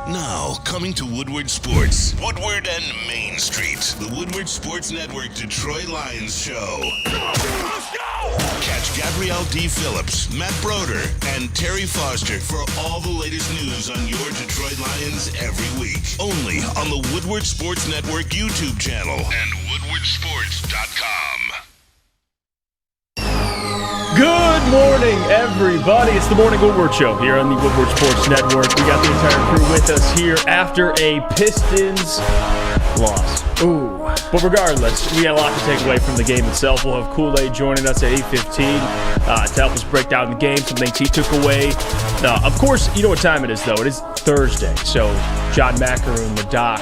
Now, coming to Woodward Sports, Woodward and Main Street, the Woodward Sports Network Detroit Lions show. Let's go! Catch Gabrielle D. Phillips, Matt Broder, and Terry Foster for all the latest news on your Detroit Lions every week. Only on the Woodward Sports Network YouTube channel and woodwardsports.com. Good morning, everybody. It's the Morning Woodward Show here on the Woodward Sports Network. We got the entire crew with us here after a Pistons loss. Ooh. But regardless, we got a lot to take away from the game itself. We'll have Kool-Aid joining us at 8:15 to help us break down the game, some things he took away. Of course, you know what time it is, though. It is Thursday. So John McEnroe, the doc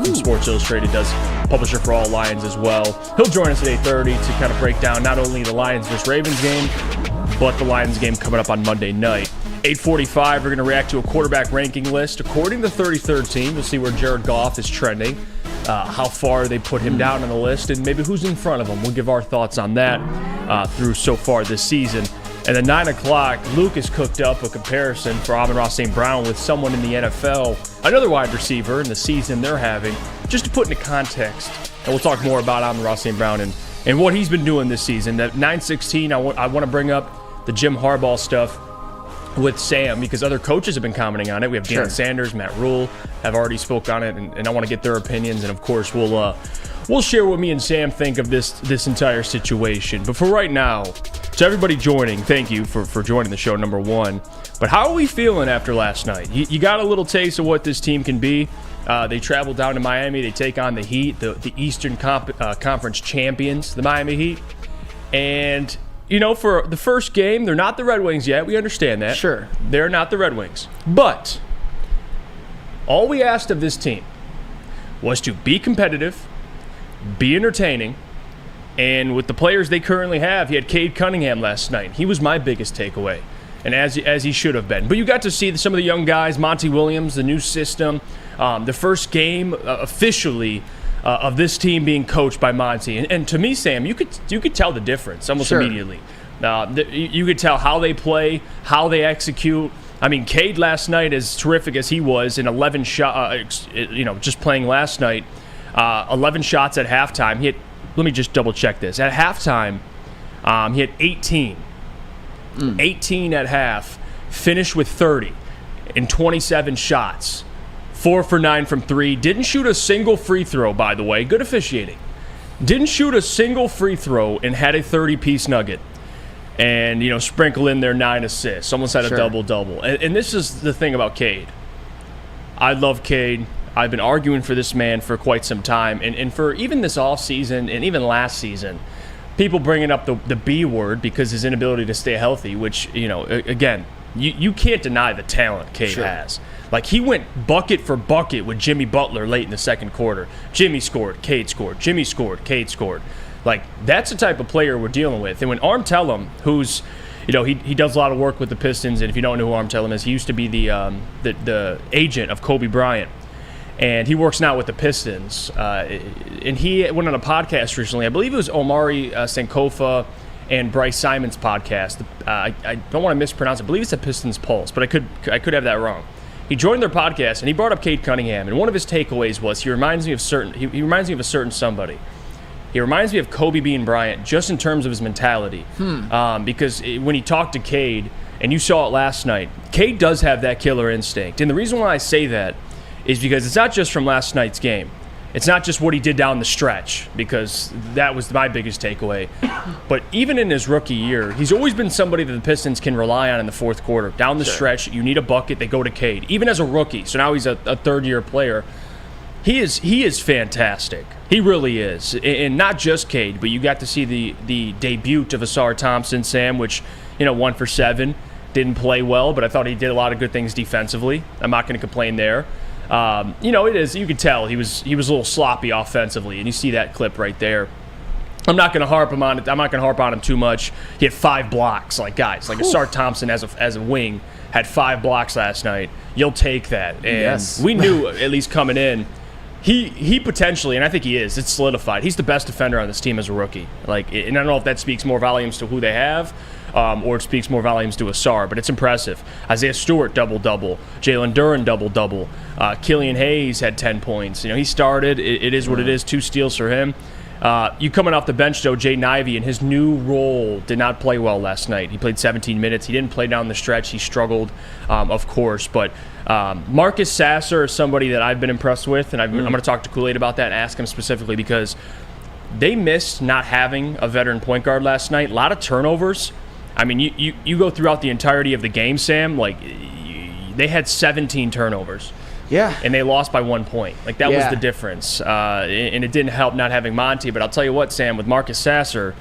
from Sports Illustrated, does publisher for all Lions as well. He'll join us at 8:30 to kind of break down not only the Lions vs. Ravens game, but the Lions game coming up on Monday night. 8:45, we're going to react to a quarterback ranking list. According to 33rd Team, we'll see where Jared Goff is trending, how far they put him down on the list, and maybe who's in front of him. We'll give our thoughts on that through so far this season. And then 9 o'clock, Luke has cooked up a comparison for Amon-Ra St. Brown with someone in the NFL, another wide receiver in the season they're having, just to put into context. And we'll talk more about Amon-Ra St. Brown and what he's been doing this season. At 9:16, I want to bring up the Jim Harbaugh stuff with Sam because other coaches have been commenting on it. We have Deion Sanders, Matt Rule have already spoke on it, and I want to get their opinions. And of course, we'll share what me and Sam think of this entire situation. But for right now, to everybody joining, thank you for joining the show, number one. But how are we feeling after last night? You got a little taste of what this team can be. They travel down to Miami. They take on the Heat, the Eastern Conference champions, the Miami Heat. And, you know, for the first game, they're not the Redwings yet. We understand that. Sure. They're not the Redwings. But all we asked of this team was to be competitive, be entertaining, and with the players they currently have, he had Cade Cunningham last night. He was my biggest takeaway, and as he should have been. But you got to see some of the young guys, Monty Williams, the new system, the first game officially of this team being coached by Monty. And to me, Sam, you could tell the difference almost immediately. You could tell how they play, how they execute. I mean, Cade last night, as terrific as he was in 11 shots, just playing last night, 11 shots at halftime. He had, let me just double check this. At halftime, he had 18. 18 at half, finished with 30 in 27 shots. 4 for 9 from 3. Didn't shoot a single free throw, by the way. Good officiating. Didn't shoot a single free throw and had a 30-piece nugget. And, sprinkle in their 9 assists. Almost had a double-double. And this is the thing about Cade. I love Cade. I've been arguing for this man for quite some time. And for even this offseason and even last season, people bringing up the B word because his inability to stay healthy, which, again, you can't deny the talent Cade has. Like, he went bucket for bucket with Jimmy Butler late in the second quarter. Jimmy scored, Cade scored. Jimmy scored, Cade scored. Like, that's the type of player we're dealing with. And when Arm Tellem, who's, he does a lot of work with the Pistons, and if you don't know who Arm Tellem is, he used to be the agent of Kobe Bryant. And he works now with the Pistons. And he went on a podcast recently. I believe it was Omari Sankofa and Bryce Simon's podcast. I don't want to mispronounce it. I believe it's a Pistons Pulse, but I could have that wrong. He joined their podcast and he brought up Cade Cunningham, and one of his takeaways was he reminds me of a certain somebody. He reminds me of Kobe Bean Bryant just in terms of his mentality. Because when he talked to Cade, and you saw it last night, Cade does have that killer instinct. And the reason why I say that is because it's not just from last night's game. It's not just what he did down the stretch, because that was my biggest takeaway. But even in his rookie year, he's always been somebody that the Pistons can rely on in the fourth quarter. Down the stretch, you need a bucket, they go to Cade. Even as a rookie, so now he's a third-year player. He is fantastic. He really is. And not just Cade, but you got to see the debut of Asar Thompson, Sam, which, 1 for 7. Didn't play well, but I thought he did a lot of good things defensively. I'm not going to complain there. It is. You could tell he was a little sloppy offensively, and you see that clip right there. I'm not going to harp him on it. I'm not going to harp on him too much. He had 5 blocks. Like Asar Thompson as a wing had 5 blocks last night. You'll take that. And we knew at least coming in, he potentially, and I think he is. It's solidified. He's the best defender on this team as a rookie. And I don't know if that speaks more volumes to who they have, or it speaks more volumes to Asar, but it's impressive. Isaiah Stewart, double-double. Jalen Duren, double-double. Killian Hayes had 10 points. He started. It is what it is. 2 steals for him. You coming off the bench, though, Jaden Ivey in his new role did not play well last night. He played 17 minutes. He didn't play down the stretch. He struggled, of course. But Marcus Sasser is somebody that I've been impressed with, and I'm going to talk to Kool-Aid about that and ask him specifically because they missed not having a veteran point guard last night. A lot of turnovers. I mean, you go throughout the entirety of the game, Sam, they had 17 turnovers. Yeah. And they lost by 1 point. That was the difference. And it didn't help not having Monty. But I'll tell you what, Sam, with Marcus Sasser,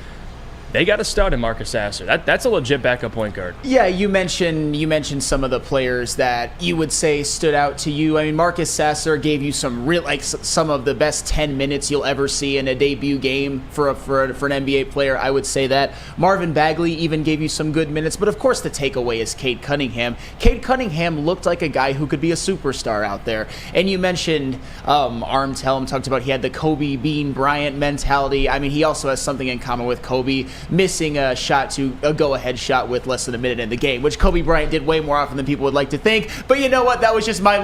they got a stud in Marcus Sasser. That's a legit backup point guard. Yeah, you mentioned some of the players that you would say stood out to you. I mean, Marcus Sasser gave you some some of the best 10 minutes you'll ever see in a debut game for an NBA player. I would say that. Marvin Bagley even gave you some good minutes, but of course the takeaway is Cade Cunningham. Cade Cunningham looked like a guy who could be a superstar out there. And you mentioned Arm Tellem talked about he had the Kobe Bean Bryant mentality. I mean, he also has something in common with Kobe. Missing a go-ahead shot with less than a minute in the game, which Kobe Bryant did way more often than people would like to think. But you know what? That was just my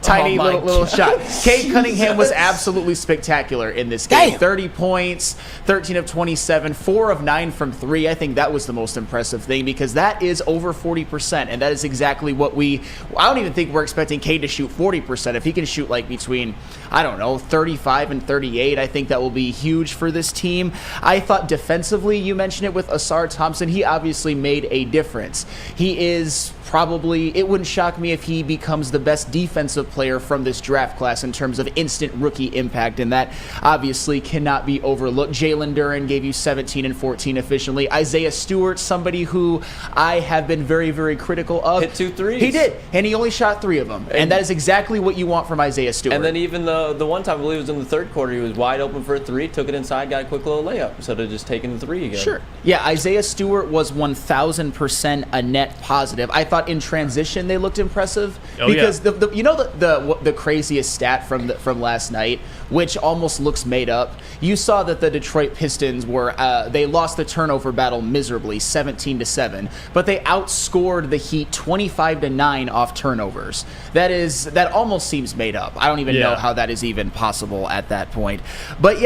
tiny little shot. Cade Cunningham was absolutely spectacular in this game. Damn. 30 points, 13 of 27, 4 of 9 from 3. I think that was the most impressive thing because that is over 40%, and that is exactly what I don't even think we're expecting Cade to shoot 40%. If he can shoot between, 35 and 38, I think that will be huge for this team. I thought defensively, you mentioned it with Asar Thompson, he obviously made a difference. He is probably, it wouldn't shock me if he becomes the best defensive player from this draft class in terms of instant rookie impact, and that obviously cannot be overlooked. Jalen Duren gave you 17 and 14 efficiently. Isaiah Stewart, somebody who I have been very, very critical of. Hit 2 threes. He did, and he only shot 3 of them, and that is exactly what you want from Isaiah Stewart. And then even the one time, I believe it was in the third quarter, he was wide open for a 3, took it inside, got a quick little layup instead of just taking the 3 again. Sure. Yeah, Isaiah Stewart was 1,000% a net positive. I thought in transition they looked impressive because the craziest stat from last night, which almost looks made up. You saw that the Detroit Pistons they lost the turnover battle miserably, 17-7, but they outscored the Heat 25-9 off turnovers. That almost seems made up. I don't even know how that is even possible at that point. But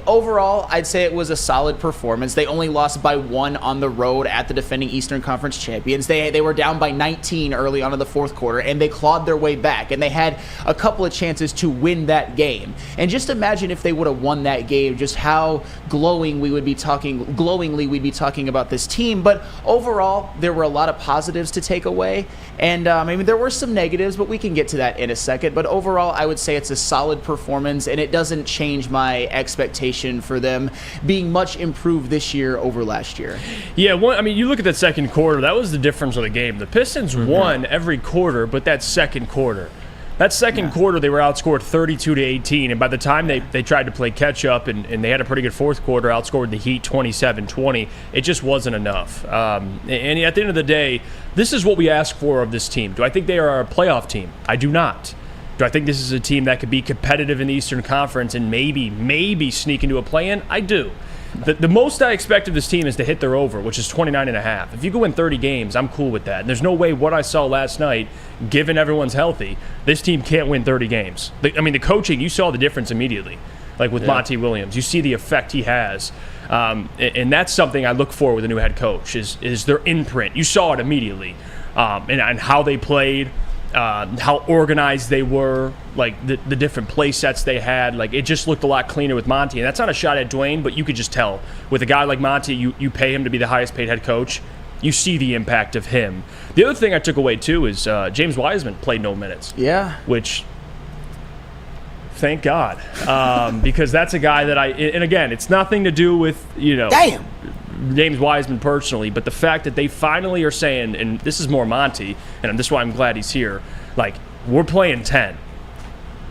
overall, I'd say it was a solid performance. They only lost by 1 on the road at the defending Eastern Conference champions. They were down by 19 early on in the fourth quarter, and they clawed their way back, and they had a couple of chances to win that game. And just imagine if they would have won that game, just how glowingly we'd be talking about this team. But overall, there were a lot of positives to take away, and there were some negatives, but we can get to that in a second. But overall, I would say it's a solid performance, and it doesn't change my expectation for them being much improved this year over last year. Yeah, you look at that second quarter, that was the difference of the game. The Pistons won every quarter, but that second quarter. That second quarter, they were outscored 32-18, and by the time they tried to play catch-up and they had a pretty good fourth quarter, outscored the Heat 27-20, it just wasn't enough. And at the end of the day, this is what we ask for of this team. Do I think they are a playoff team? I do not. Do I think this is a team that could be competitive in the Eastern Conference and maybe sneak into a play-in? I do. The most I expect of this team is to hit their over, which is 29.5. If you go win 30 games, I'm cool with that. And there's no way what I saw last night, given everyone's healthy, this team can't win 30 games. The coaching, you saw the difference immediately. With Monty Williams, you see the effect he has. And that's something I look for with a new head coach, is their imprint. You saw it immediately. And how they played, how organized they were, the different play sets they had. It just looked a lot cleaner with Monty. And that's not a shot at Dwayne, but you could just tell. With a guy like Monty, you pay him to be the highest paid head coach. You see the impact of him. The other thing I took away, too, is James Wiseman played no minutes. Yeah. Which, thank God. Because that's a guy that and again, it's nothing to do with, Damn. James Wiseman personally, but the fact that they finally are saying, and this is more Monty, and this is why I'm glad he's here, we're playing 10.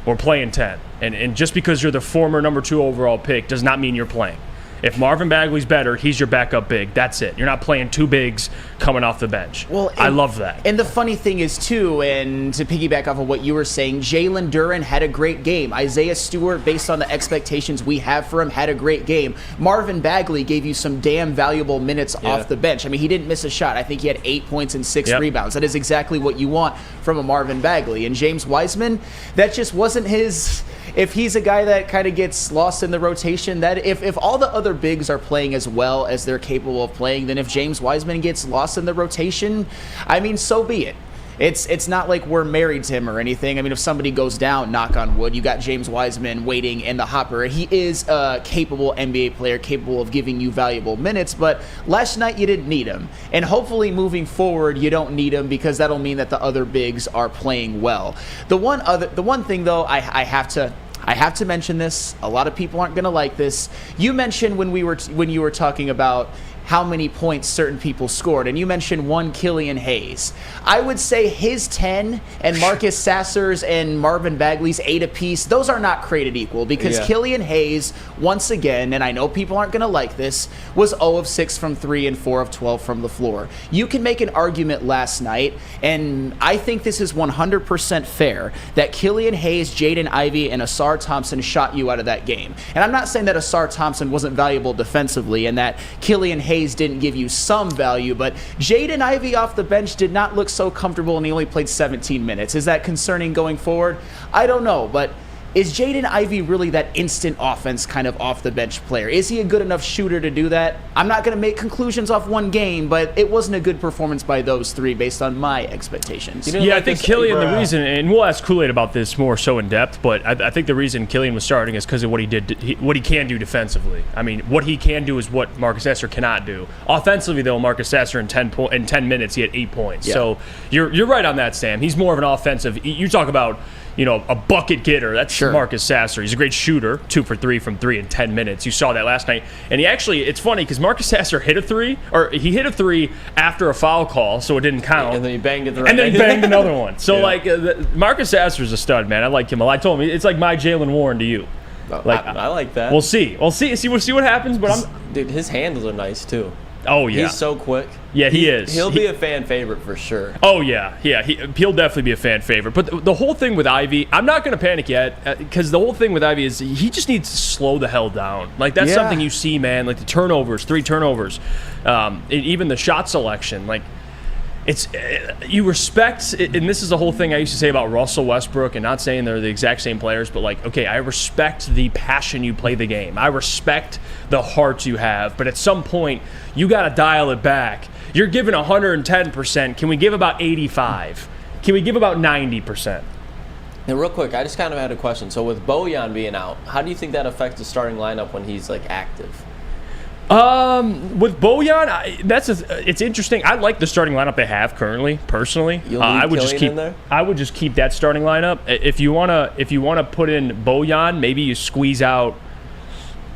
We're playing 10. And just because you're the former number 2 overall pick does not mean you're playing. If Marvin Bagley's better, he's your backup big. That's it. You're not playing two bigs coming off the bench. Well, I love that. And the funny thing is, too, and to piggyback off of what you were saying, Jalen Duren had a great game. Isaiah Stewart, based on the expectations we have for him, had a great game. Marvin Bagley gave you some damn valuable minutes off the bench. I mean, he didn't miss a shot. I think he had 8 points and 6 rebounds. That is exactly what you want from a Marvin Bagley. And James Wiseman, that just wasn't his... If he's a guy that kind of gets lost in the rotation, that if all the other bigs are playing as well as they're capable of playing, then if James Wiseman gets lost in the rotation, I mean, so be it. It's not like we're married to him or anything. I mean, if somebody goes down, knock on wood, you got James Wiseman waiting in the hopper. He is a capable NBA player, capable of giving you valuable minutes, but last night you didn't need him. And hopefully moving forward, you don't need him because that'll mean that the other bigs are playing well. The one thing, though, I have to mention this. A lot of people aren't going to like this. You mentioned when you were talking about how many points certain people scored, and you mentioned one Killian Hayes. I would say his 10 and Marcus Sasser's and Marvin Bagley's 8 apiece, those are not created equal because Killian Hayes, once again, and I know people aren't going to like this, was 0 of 6 from 3 and 4 of 12 from the floor. You can make an argument last night, and I think this is 100% fair, that Killian Hayes, Jaden Ivey, and Asar Thompson shot you out of that game. And I'm not saying that Asar Thompson wasn't valuable defensively and that Killian Hayes didn't give you some value, but Jaden Ivey off the bench did not look so comfortable and he only played 17 minutes. Is that concerning going forward? I don't know, but is Jaden Ivey really that instant offense kind of off the bench player? Is he a good enough shooter to do that? I'm not going to make conclusions off one game, but it wasn't a good performance by those three based on my expectations. I think Killian, the reason, and we'll ask Kool-Aid about this more so in depth, but I think the reason Killian was starting is because of what he did, what he can do defensively. I mean, what he can do is what Marcus Sasser cannot do. Offensively, though, Marcus Sasser in 10 minutes, he had 8 points. Yeah. So you're right on that, Sam. He's more of an offensive. You talk about, a bucket getter. That's Marcus Sasser. He's a great shooter, 2 for 3 from 3 in 10 minutes. You saw that last night. And it's funny because Marcus Sasser hit a 3, or he hit a 3 after a foul call, so it didn't count. And then he banged it and then he banged another one. So, Marcus Sasser's a stud, man. I like him. I told him, it's like my Jalen Warren to you. I like that. We'll see. We'll see what happens, but Dude, his handles are nice, too. Oh, yeah. He's so quick. Yeah, he is. He'll be a fan favorite for sure. Oh, yeah. Yeah, he'll definitely be a fan favorite. But the whole thing with Ivy, I'm not going to panic yet because the whole thing with Ivy is he just needs to slow the hell down. Like, that's something you see, man. Like, the turnovers, 3 turnovers, and even the shot selection. Like, it's you respect, and this is the whole thing I used to say about Russell Westbrook, and not saying they're the exact same players, but like, okay, I respect the passion you play the game. I respect the heart you have, but at some point, you got to dial it back. You're giving 110%. Can we give about 85? Can we give about 90%? And real quick, I just kind of had a question. So with Bojan being out, how do you think that affects the starting lineup when he's like active? With Bojan, it's interesting. I like the starting lineup they have currently. Personally, I would just keep that starting lineup. If you wanna put in Bojan, maybe you squeeze out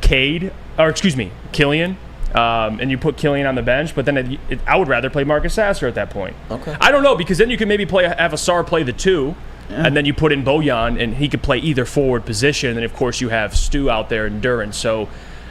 Killian, and you put Killian on the bench. But then I would rather play Marcus Sasser at that point. Okay. I don't know because then you can maybe have Asar play the 2. Yeah. And then you put in Bojan, and he could play either forward position. And of course, you have Stu out there and Duren. So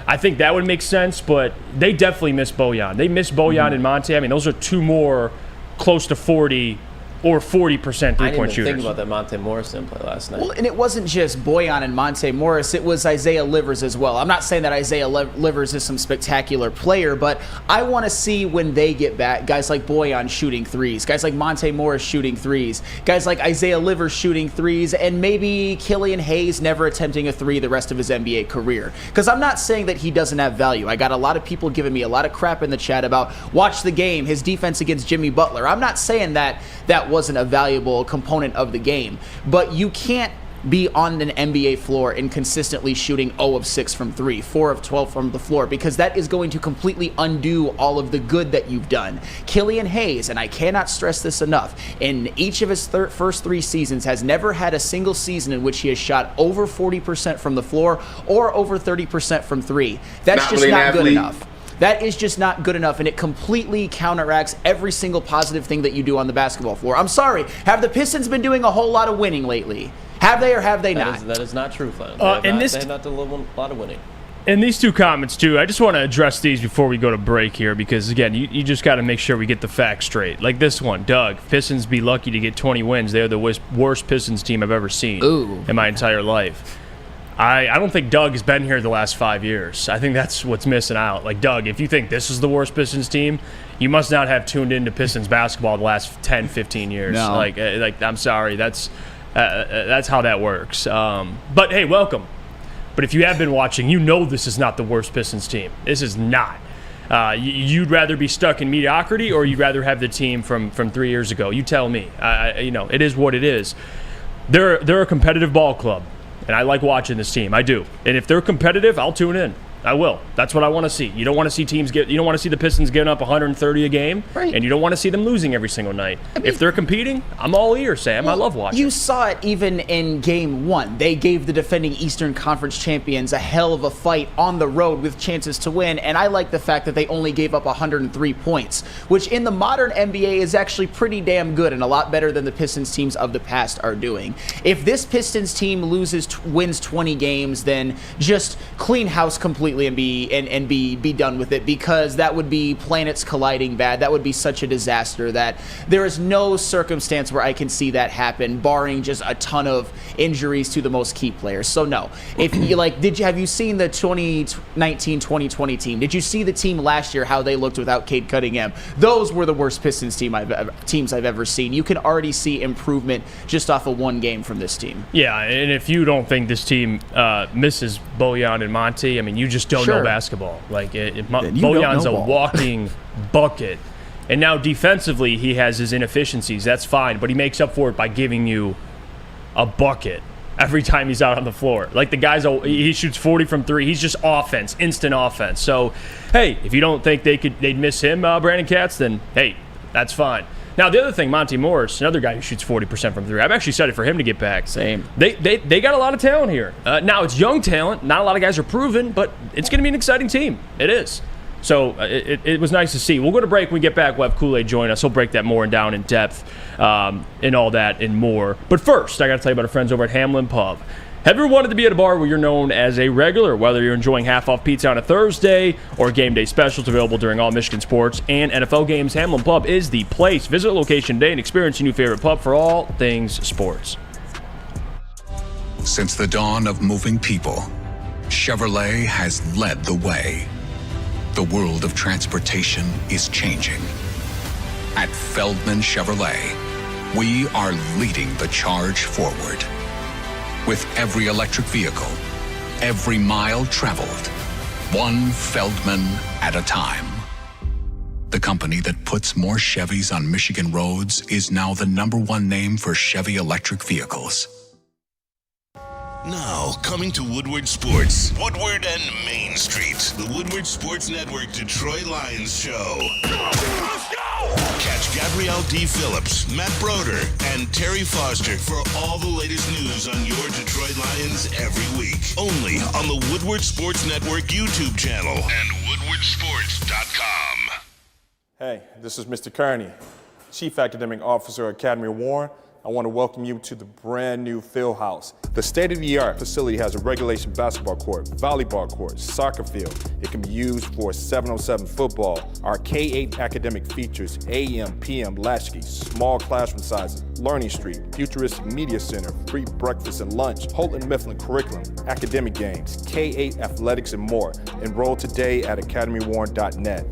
I think that would make sense, but they definitely miss Bojan. They miss Bojan and Monte. I mean, those are 2 more close to 40 or 40% three-point shooters. I didn't even think about that Monte Morris didn't play last night. Well, and it wasn't just Bojan and Monte Morris. It was Isaiah Livers as well. I'm not saying that Isaiah Livers is some spectacular player, but I want to see when they get back, guys like Bojan shooting threes, guys like Monte Morris shooting threes, guys like Isaiah Livers shooting threes, and maybe Killian Hayes never attempting a 3 the rest of his NBA career. Because I'm not saying that he doesn't have value. I got a lot of people giving me a lot of crap in the chat about watch the game, his defense against Jimmy Butler. I'm not saying that wasn't a valuable component of the game, but you can't be on an NBA floor and consistently shooting 0 of 6 from 3, 4 of 12 from the floor, because that is going to completely undo all of the good that you've done. Killian Hayes, and I cannot stress this enough, in each of his first 3 seasons has never had a single season in which he has shot over 40% from the floor or over 30% from 3. That's just not good enough. That is just not good enough, and it completely counteracts every single positive thing that you do on the basketball floor. I'm sorry. Have the Pistons been doing a whole lot of winning lately? Have they or have they not? That is not true, Flannel. They have not done a lot of winning. And these two comments, too, I just want to address these before we go to break here because, again, you just got to make sure we get the facts straight. Like this one, Doug, Pistons be lucky to get 20 wins. They're the worst Pistons team I've ever seen in my entire life. I don't think Doug has been here the last 5 years. I think that's what's missing out. Like, Doug, if you think this is the worst Pistons team, you must not have tuned into Pistons basketball the last 10, 15 years. No. Like I'm sorry. That's how that works. But, hey, welcome. But if you have been watching, you know this is not the worst Pistons team. This is not. You'd rather be stuck in mediocrity or you'd rather have the team from 3 years ago. You tell me. It is what it is. They're a competitive ball club. And I like watching this team. I do. And if they're competitive, I'll tune in. I will. That's what I want to see. You don't want to see you don't want to see the Pistons getting up 130 a game, right? And you don't want to see them losing every single night. If they're competing, I'm all ears, Sam. I love watching. You saw it even in Game 1. They gave the defending Eastern Conference champions a hell of a fight on the road with chances to win, and I like the fact that they only gave up 103 points, which in the modern NBA is actually pretty damn good and a lot better than the Pistons teams of the past are doing. If this Pistons team wins 20 games, then just clean house completely and be done with it, because that would be planets colliding bad. That would be such a disaster that there is no circumstance where I can see that happen, barring just a ton of injuries to the most key players. So no. If you have you seen the 2019-2020 team? Did you see the team last year, how they looked without Cade Cunningham? Those were the worst Pistons teams I've ever seen. You can already see improvement just off of one game from this team. Yeah, and if you don't think this team misses Bojan and Monty, I mean, you just don't know basketball. Like, Bojan's a walking bucket. And now defensively, he has his inefficiencies. That's fine, but he makes up for it by giving you a bucket every time he's out on the floor. Like, the guy's he shoots 40 from 3. He's just offense, instant offense. So, hey, if you don't think they'd miss him, Brandon Katz, then hey, that's fine. Now, the other thing, Monty Morris, another guy who shoots 40% from 3. I'm actually excited for him to get back. Same. They got a lot of talent here. Now, it's young talent. Not a lot of guys are proven, but it's going to be an exciting team. It is. So it was nice to see. We'll go to break. When we get back, we'll have Kool-Aid join us. He'll break that more and down in depth and all that and more. But first, I got to tell you about our friends over at Hamlin Pub. Have you ever wanted to be at a bar where you're known as a regular, whether you're enjoying half-off pizza on a Thursday or game day specials available during all Michigan sports and NFL games? Hamlin Pub is the place. Visit the location today and experience your new favorite pub for all things sports. Since the dawn of moving people, Chevrolet has led the way. The world of transportation is changing. At Feldman Chevrolet, we are leading the charge forward. With every electric vehicle, every mile traveled, one Feldman at a time. The company that puts more Chevys on Michigan roads is now the #1 name for Chevy electric vehicles. Now, coming to Woodward Sports, Woodward and Main Street, the Woodward Sports Network Detroit Lions show. Let's go! Catch Gabrielle D. Phillips, Matt Broder, and Terry Foster for all the latest news on your Detroit Lions every week. Only on the Woodward Sports Network YouTube channel and woodwardsports.com. Hey, this is Mr. Kearney, Chief Academic Officer at Academy of Warren. I want to welcome you to the brand new Field House. The state-of-the-art facility has a regulation basketball court, volleyball court, soccer field. It can be used for 7-on-7 football. Our K-8 academic features AM, PM, latchkey, small classroom sizes, Learning Street, futuristic media center, free breakfast and lunch, Houghton Mifflin curriculum, academic games, K-8 athletics, and more. Enroll today at academywarren.net.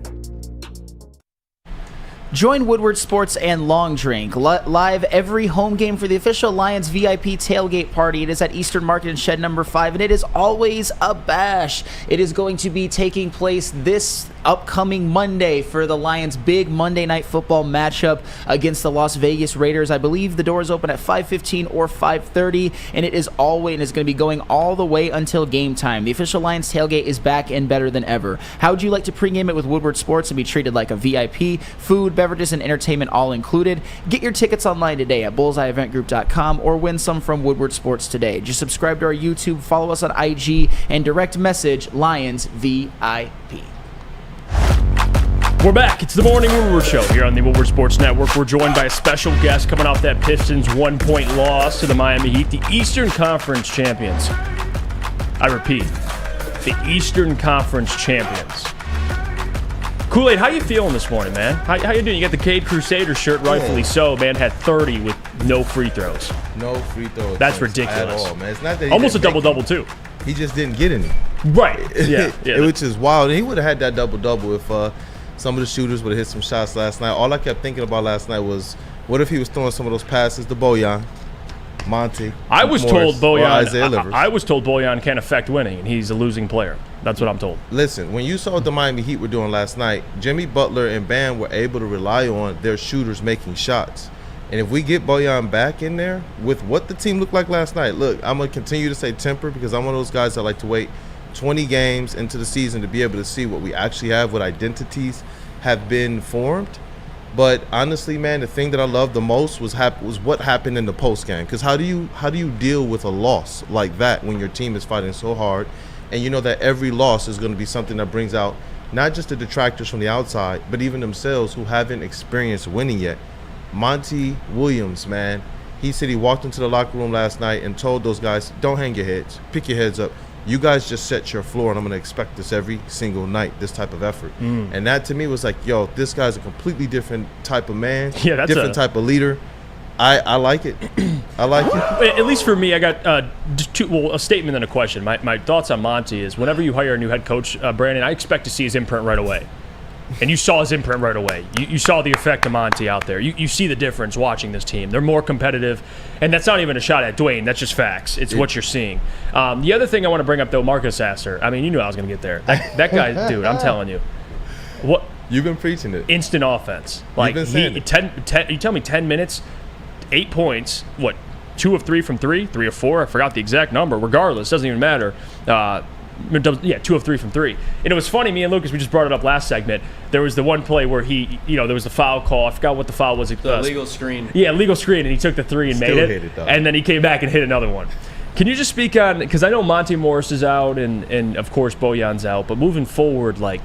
Join Woodward Sports and Long Drink live every home game for the official Lions VIP tailgate party. It is at Eastern Market and Shed number 5, and it is always a bash. It is going to be taking place this upcoming Monday for the Lions' big Monday Night Football matchup against the Las Vegas Raiders. I believe the doors open at 5:15 or 5:30, and it is going to be going all the way until game time. The official Lions tailgate is back and better than ever. How would you like to pregame it with Woodward Sports and be treated like a VIP? Food, beverages, and entertainment all included. Get your tickets online today at bullseyeeventgroup.com or win some from Woodward Sports today. Just subscribe to our YouTube, follow us on IG, and direct message Lions VIP. We're back. It's the Morning Woodward Show here on the Woodward Sports Network. We're joined by a special guest coming off that Pistons 1-point loss to the Miami Heat, the Eastern Conference champions. I repeat, the Eastern Conference champions. Kool-Aid, how you feeling this morning, man? How you doing? You got the Cade Crusader shirt, rightfully so, man. Had 30 with no free throws. No free throws. That's ridiculous. At all, man. It's not that he almost a didn't make double-double, too. He just didn't get any. Right. Yeah. Which is wild. And he would have had that double-double if some of the shooters would have hit some shots last night. All I kept thinking about last night was, what if he was throwing some of those passes to Bojan, Monty, I was told Bojan. I was told Bojan can't affect winning, and he's a losing player. That's what I'm told. Listen, when you saw what the Miami Heat were doing last night, Jimmy Butler and Bam were able to rely on their shooters making shots. And if we get Bojan back in there with what the team looked like last night, look, I'm going to continue to say temper because I'm one of those guys that like to wait 20 games into the season to be able to see what we actually have, what identities have been formed. But honestly, man, the thing that I loved the most was what happened in the post game. Because how do you deal with a loss like that when your team is fighting so hard, and you know that every loss is going to be something that brings out not just the detractors from the outside, but even themselves who haven't experienced winning yet. Monty Williams, man, he said he walked into the locker room last night and told those guys, "Don't hang your heads, pick your heads up. You guys just set your floor, and I'm going to expect this every single night, this type of effort." And that to me was like, yo, this guy's a completely different type of man, different type of leader. I like it. I like it. At least for me, I got a statement and a question. My thoughts on Monty is whenever you hire a new head coach, Brandon, I expect to see his imprint right away. And you saw his imprint right away. You saw the effect of Monty out there. You see the difference watching this team. They're more competitive. And that's not even a shot at Dwayne. That's just facts. It's what you're seeing. The other thing I want to bring up, though, Marcus Sasser. I mean, you knew I was going to get there. That guy, dude, I'm telling you. What? You've been preaching it. Instant offense. Like, You've been saying it. You tell me 10 minutes, 8 points, what, 2 of 3 from 3? 3 of 4? I forgot the exact number. Regardless, doesn't even matter. 2 of 3 from 3. And it was funny, me and Lucas, we just brought it up last segment. There was the one play where there was the foul call. I forgot what the foul was. The legal screen. Yeah, legal screen, and he took the 3 and Still made hit it, though. and then he came back and hit another one. Can you just speak on, because I know Monty Morris is out and of course Bojan's out, but moving forward, like,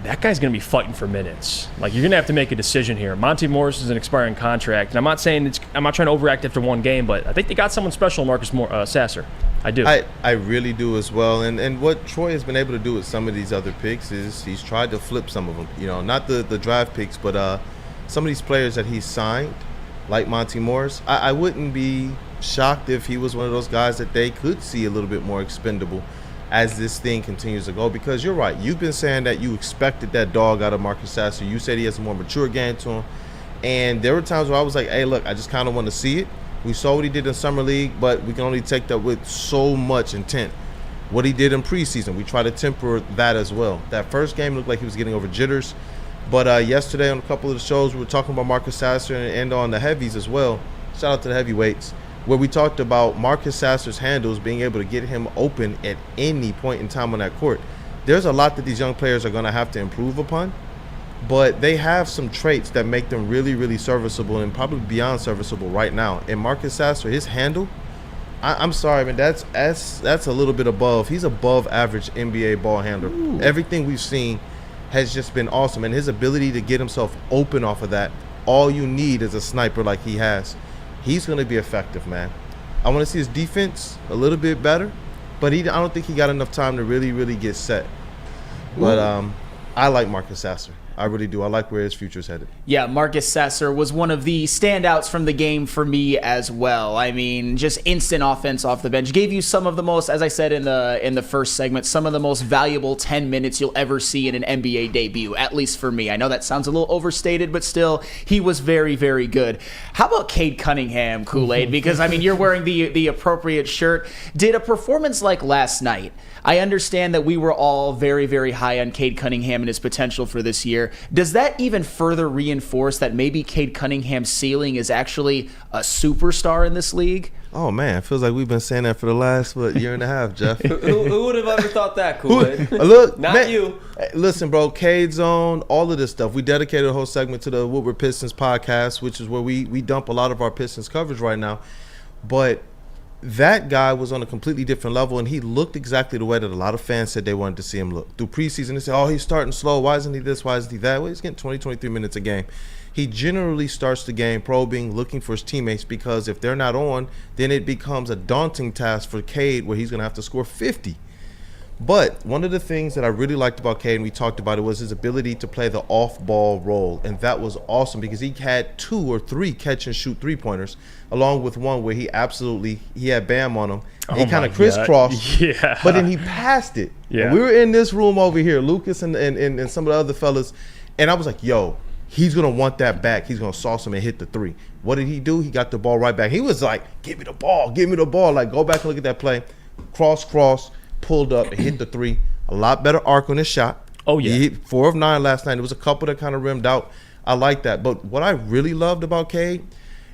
that guy's going to be fighting for minutes. Like, you're going to have to make a decision here. Monty Morris is an expiring contract, and I'm not trying to overact after one game, but I think they got someone special in Marcus Sasser. I do. I really do as well. And what Troy has been able to do with some of these other picks is he's tried to flip some of them. You know, not the draft picks, but some of these players that he's signed, like Monty Morris. I wouldn't be shocked if he was one of those guys that they could see a little bit more expendable as this thing continues to go, because you're right. You've been saying that you expected that dog out of Marcus Sasser. You said he has a more mature game to him. And there were times where I was like, hey, look, I just kind of want to see it. We saw what he did in Summer League, but we can only take that with so much intent. What he did in preseason, we try to temper that as well. That first game looked like he was getting over jitters. But yesterday on a couple of the shows, we were talking about Marcus Sasser and on the heavies as well. Shout out to the heavyweights, where we talked about Marcus Sasser's handles being able to get him open at any point in time on that court. There's a lot that these young players are going to have to improve upon, but they have some traits that make them really, really serviceable and probably beyond serviceable right now. And Marcus Sasser, his handle, I'm sorry, man, that's a little bit above. He's above average NBA ball handler. Ooh. Everything we've seen has just been awesome. And his ability to get himself open off of that, all you need is a sniper like he has. He's going to be effective, man. I want to see his defense a little bit better, but I don't think he got enough time to really, really get set. But I like Marcus Sasser. I really do. I like where his future's headed. Yeah, Marcus Sasser was one of the standouts from the game for me as well. I mean, just instant offense off the bench. Gave you some of the most, as I said in the first segment, some of the most valuable 10 minutes you'll ever see in an NBA debut, at least for me. I know that sounds a little overstated, but still, he was very, very good. How about Cade Cunningham, Kool-Aid? Because, I mean, you're wearing the appropriate shirt. Did a performance like last night, I understand that we were all very, very high on Cade Cunningham and his potential for this year. Does that even further reinforce that maybe Cade Cunningham's ceiling is actually a superstar in this league? Oh, man, it feels like we've been saying that for the last, year and a half, Jeff. Who would have ever thought that, Kool-Aid? Look, not man, you. Listen, bro, Cade Zone, all of this stuff. We dedicated a whole segment to the Woodward Pistons podcast, which is where we dump a lot of our Pistons coverage right now. But that guy was on a completely different level, and he looked exactly the way that a lot of fans said they wanted to see him look. Through preseason, they said, oh, he's starting slow. Why isn't he this? Why isn't he that? Well, he's getting 20, 23 minutes a game. He generally starts the game probing, looking for his teammates, because if they're not on, then it becomes a daunting task for Cade where he's going to have to score 50. But one of the things that I really liked about Cade, and we talked about it, was his ability to play the off-ball role. And that was awesome because he had 2 or 3 catch-and-shoot three-pointers, along with one where he had Bam on him. And he kind of crisscrossed, but then he passed it. Yeah. And we were in this room over here, Lucas and some of the other fellas, and I was like, yo, he's going to want that back. He's going to sauce him and hit the 3. What did he do? He got the ball right back. He was like, give me the ball. Like, go back and look at that play. Cross, pulled up and hit the 3. A lot better arc on his shot. Oh, yeah. He hit 4 of 9 last night. There was a couple that kind of rimmed out. I like that. But what I really loved about Cade,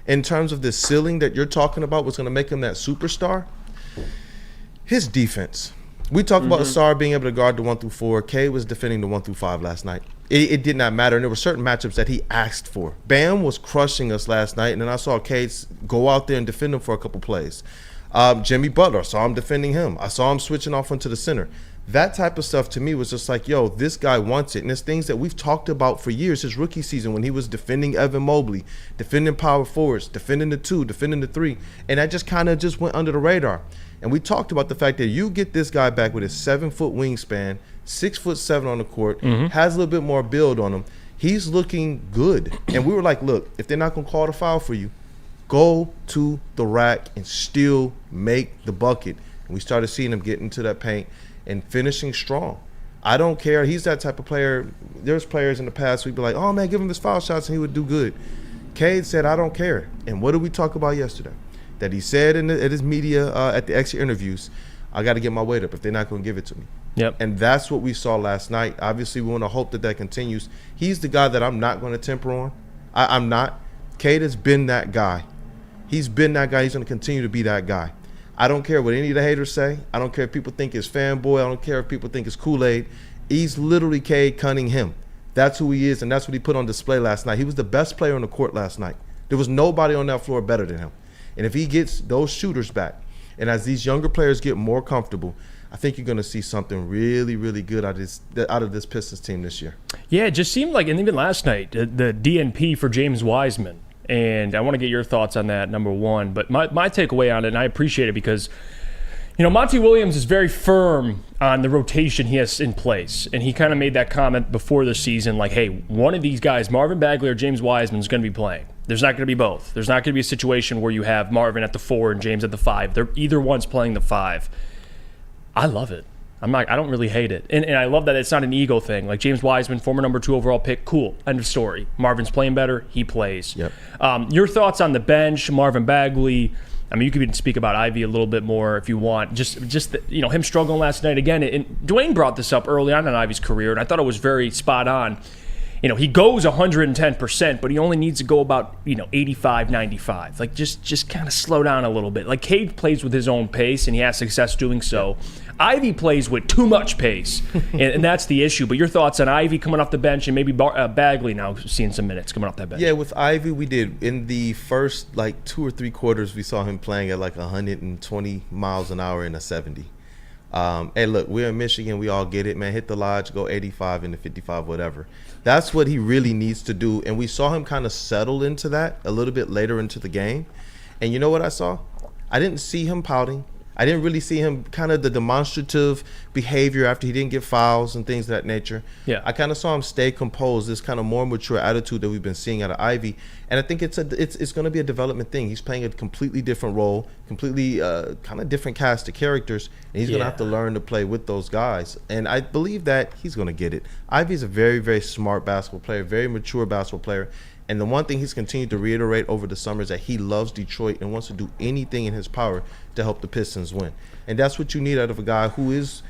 in terms of the ceiling that you're talking about, was going to make him that superstar, his defense. We talked about Asar being able to guard the 1 through 4. Cade was defending the 1 through 5 last night. It did not matter, and there were certain matchups that he asked for. Bam was crushing us last night, and then I saw Cade go out there and defend him for a couple plays. Jimmy Butler, I saw him defending him. I saw him switching off into the center. That type of stuff to me was just like, yo, this guy wants it. And it's things that we've talked about for years. His rookie season when he was defending Evan Mobley, defending power forwards, defending the 2, defending the 3. And that just kind of just went under the radar. And we talked about the fact that you get this guy back with his 7-foot wingspan, 6'7" on the court, has a little bit more build on him. He's looking good. And we were like, look, if they're not going to call the foul for you, go to the rack and still make the bucket. And we started seeing him get into that paint and finishing strong. I don't care. He's that type of player. There's players in the past we'd be like, oh, man, give him his foul shots and he would do good. Cade said, I don't care. And what did we talk about yesterday? That he said at his media, at the exit interviews, I got to get my weight up if they're not going to give it to me. Yep. And that's what we saw last night. Obviously, we want to hope that continues. He's the guy that I'm not going to temper on. I'm not. Cade has been that guy. He's been that guy. He's going to continue to be that guy. I don't care what any of the haters say. I don't care if people think it's fanboy. I don't care if people think it's Kool-Aid. He's literally Cade Cunningham. That's who he is, and that's what he put on display last night. He was the best player on the court last night. There was nobody on that floor better than him. And if he gets those shooters back, and as these younger players get more comfortable, I think you're going to see something really, really good out of this Pistons team this year. Yeah, it just seemed like, and even last night, the DNP for James Wiseman. And I want to get your thoughts on that, number one. But my takeaway on it, and I appreciate it because, you know, Monty Williams is very firm on the rotation he has in place. And he kind of made that comment before the season, like, hey, one of these guys, Marvin Bagley or James Wiseman, is going to be playing. There's not going to be both. There's not going to be a situation where you have Marvin at the 4 and James at the 5. Either one's playing the 5. I love it. I don't really hate it. And I love that it's not an ego thing. Like James Wiseman, former number 2 overall pick, cool. End of story. Marvin's playing better. He plays. Yep. Your thoughts on the bench, Marvin Bagley? I mean, you could even speak about Ivy a little bit more if you want. Just him struggling last night again. And Dwayne brought this up early on in Ivy's career, and I thought it was very spot on. You know, he goes 110%, but he only needs to go about, 85, 95. Like, just kind of slow down a little bit. Like, Cade plays with his own pace, and he has success doing so. Ivy plays with too much pace, and that's the issue. But your thoughts on Ivy coming off the bench and maybe Bagley now seeing some minutes coming off that bench? Yeah, with Ivy, we did. In the first, 2 or 3 quarters, we saw him playing at 120 miles an hour in a 70. Hey, look, we're in Michigan. We all get it, man. Hit the lodge, go 85 into 55, whatever. That's what he really needs to do. And we saw him kind of settle into that a little bit later into the game. And you know what I saw? I didn't see him pouting. I didn't really see him kind of the demonstrative behavior after he didn't get fouls and things of that nature. Yeah. I kind of saw him stay composed, this kind of more mature attitude that we've been seeing out of Ivy. And I think it's going to be a development thing. He's playing a completely different role, completely kind of different cast of characters, and he's going to have to learn to play with those guys. And I believe that he's going to get it. Ivy's a very, very smart basketball player, very mature basketball player. And the one thing he's continued to reiterate over the summer is that he loves Detroit and wants to do anything in his power to help the Pistons win. And that's what you need out of a guy who is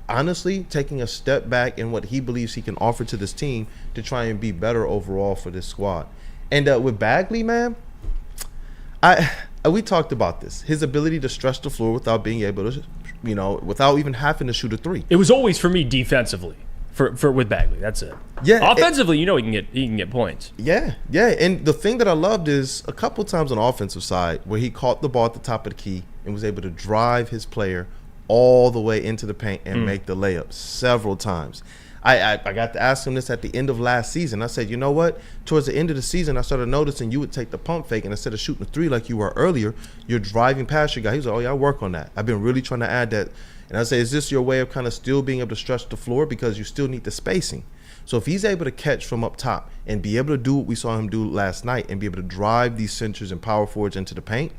honestly taking a step back in what he believes he can offer to this team to try and be better overall for this squad. And with Bagley, man, we talked about this. His ability to stretch the floor without being able to, without even having to shoot a 3. It was always, for me, defensively. For with Bagley, that's it. Yeah. Offensively, he can get points. Yeah. And the thing that I loved is a couple times on the offensive side where he caught the ball at the top of the key and was able to drive his player all the way into the paint and make the layup several times. I got to ask him this at the end of last season. I said, you know what? Towards the end of the season, I started noticing you would take the pump fake, and instead of shooting a three like you were earlier, you're driving past your guy. He was like, oh, yeah, I work on that. I've been really trying to add that. And I say, is this your way of kind of still being able to stretch the floor because you still need the spacing? So if he's able to catch from up top and be able to do what we saw him do last night and be able to drive these centers and power forwards into the paint,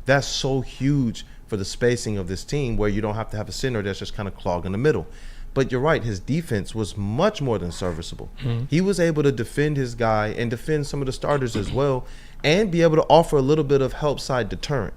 that's so huge for the spacing of this team where you don't have to have a center that's just kind of clogging the middle. But you're right, his defense was much more than serviceable. He was able to defend his guy and defend some of the starters as well and be able to offer a little bit of help side deterrent.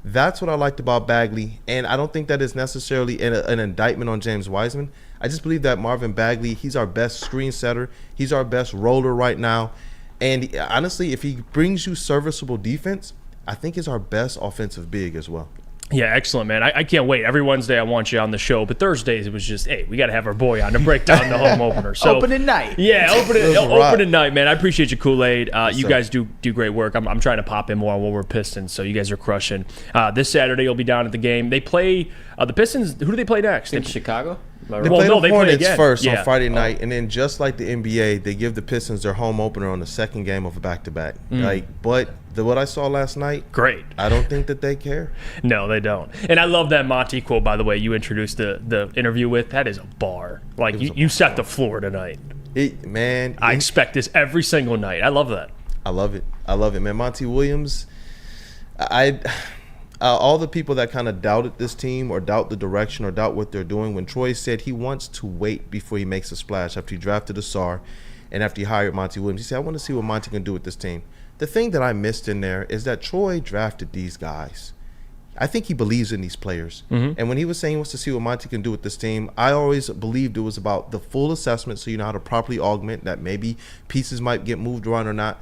That's what I liked about Bagley, and I don't think that is necessarily an indictment on James Wiseman. I just believe that Marvin Bagley, he's our best screen setter. He's our best roller right now. And honestly, if he brings you serviceable defense, I think he's our best offensive big as well. Yeah, excellent, man. I can't wait. Every Wednesday I want you on the show, but Thursdays it was just, hey, we got to have our boy on to break down the home opener. So opening night. Yeah, opening night, man. I appreciate you, Kool-Aid. You guys do great work. I'm trying to pop in more on Woodward Pistons, so you guys are crushing. This Saturday you'll be down at the game. They play the Pistons. Who do they play next? In Chicago? They play the Hornets first on Friday night, and then just like the NBA, they give the Pistons their home opener on the second game of a back-to-back. But what I saw last night, great. I don't think that they care. No, they don't. And I love that Monty quote, by the way, you introduced the interview with. That is a bar. Like, you set the floor tonight. I expect this every single night. I love that. I love it, man. Monty Williams, all the people that kind of doubted this team or doubt the direction or doubt what they're doing, when Troy said he wants to wait before he makes a splash after he drafted Asar and after he hired Monty Williams, he said, I want to see what Monty can do with this team. The thing that I missed in there is that Troy drafted these guys. I think he believes in these players. And when he was saying he wants to see what Monty can do with this team, I always believed it was about the full assessment so you know how to properly augment, that maybe pieces might get moved around or not.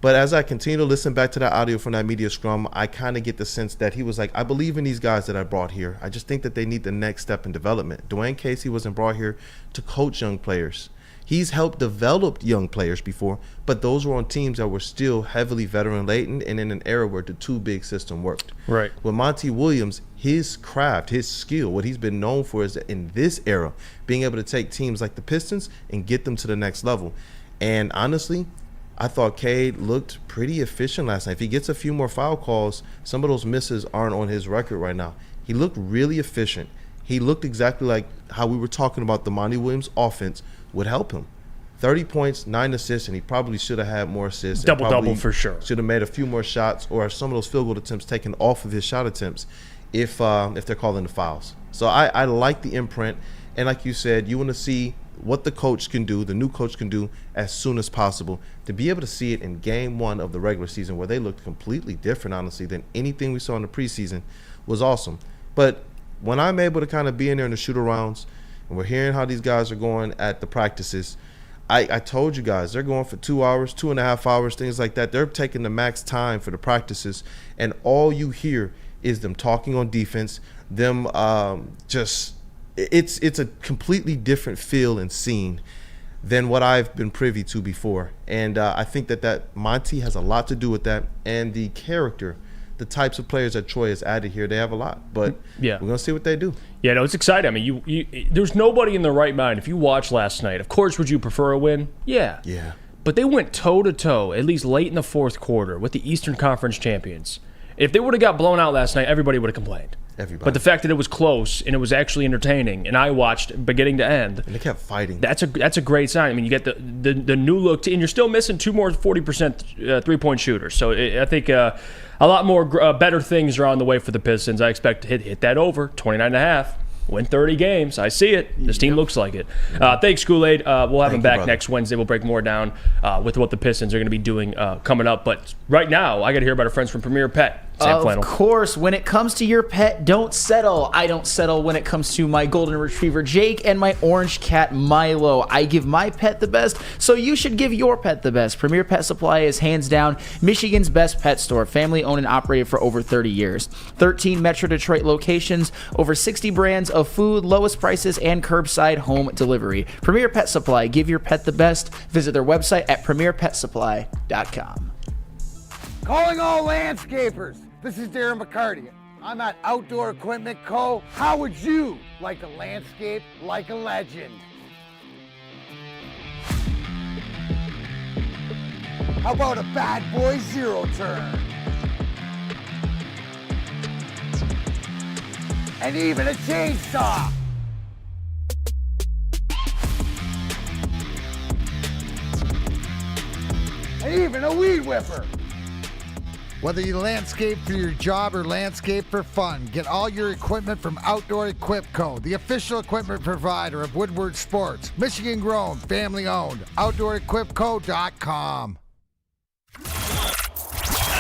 But as I continue to listen back to that audio from that media scrum, I kind of get the sense that he was like, I believe in these guys that I brought here. I just think that they need the next step in development. Dwayne Casey wasn't brought here to coach young players. He's helped develop young players before, but those were on teams that were still heavily veteran-laden and in an era where the two-big system worked. Right. With Monty Williams, his craft, his skill, what he's been known for is in this era, being able to take teams like the Pistons and get them to the next level. And honestly, I thought Cade looked pretty efficient last night. If he gets a few more foul calls, some of those misses aren't on his record right now. He looked really efficient. He looked exactly like how we were talking about the Monty Williams offense would help him. 30 points, 9 assists, and he probably should have had more assists. Double for sure. Should have made a few more shots or some of those field goal attempts taken off of his shot attempts if they're calling the fouls. So I like the imprint. And like you said, you want to see what the coach can do, the new coach can do as soon as possible. To be able to see it in game one of the regular season where they looked completely different, honestly, than anything we saw in the preseason was awesome. But when I'm able to kind of be in there in the shoot-arounds and we're hearing how these guys are going at the practices, I told you guys, they're going for 2 hours, 2.5 hours, things like that. They're taking the max time for the practices, and all you hear is them talking on defense, them it's a completely different feel and scene than what I've been privy to before. And I think that Monty has a lot to do with that. And the character, the types of players that Troy has added here, they have a lot. But we're going to see what they do. Yeah, no, it's exciting. I mean, you there's nobody in their right mind. If you watched last night, of course, would you prefer a win? Yeah. Yeah. But they went toe-to-toe, at least late in the fourth quarter, with the Eastern Conference champions. If they would have got blown out last night, everybody would have complained. Everybody. But the fact that it was close and it was actually entertaining, and I watched beginning to end, and they kept fighting. That's a great sign. I mean, you get the new look, and you're still missing 2 more 40% 3-point shooters. So I think a lot more better things are on the way for the Pistons. I expect to hit that over 29.5. Win 30 games. I see it. This team looks like it. Thanks, Kool-Aid. We'll have him back next Wednesday. We'll break more down with what the Pistons are going to be doing coming up. But right now, I got to hear about our friends from Premier Pet. Sam Flannel. Of course, when it comes to your pet, don't settle. I don't settle when it comes to my golden retriever Jake and my orange cat Milo. I give my pet the best, so you should give your pet the best. Premier Pet Supply is hands down Michigan's best pet store, family owned and operated for over 30 years. 13 Metro Detroit locations, over 60 brands of food, lowest prices, and curbside home delivery. Premier Pet Supply, give your pet the best. Visit their website at premierpetsupply.com. Calling all landscapers. This is Darren McCarty. I'm at Outdoor Equipment Co. How would you like a landscape like a legend? How about a bad boy zero turn? And even a chainsaw. And even a weed whipper. Whether you landscape for your job or landscape for fun, get all your equipment from Outdoor Equip Co., the official equipment provider of Woodward Sports. Michigan grown, family owned. OutdoorEquipCo.com.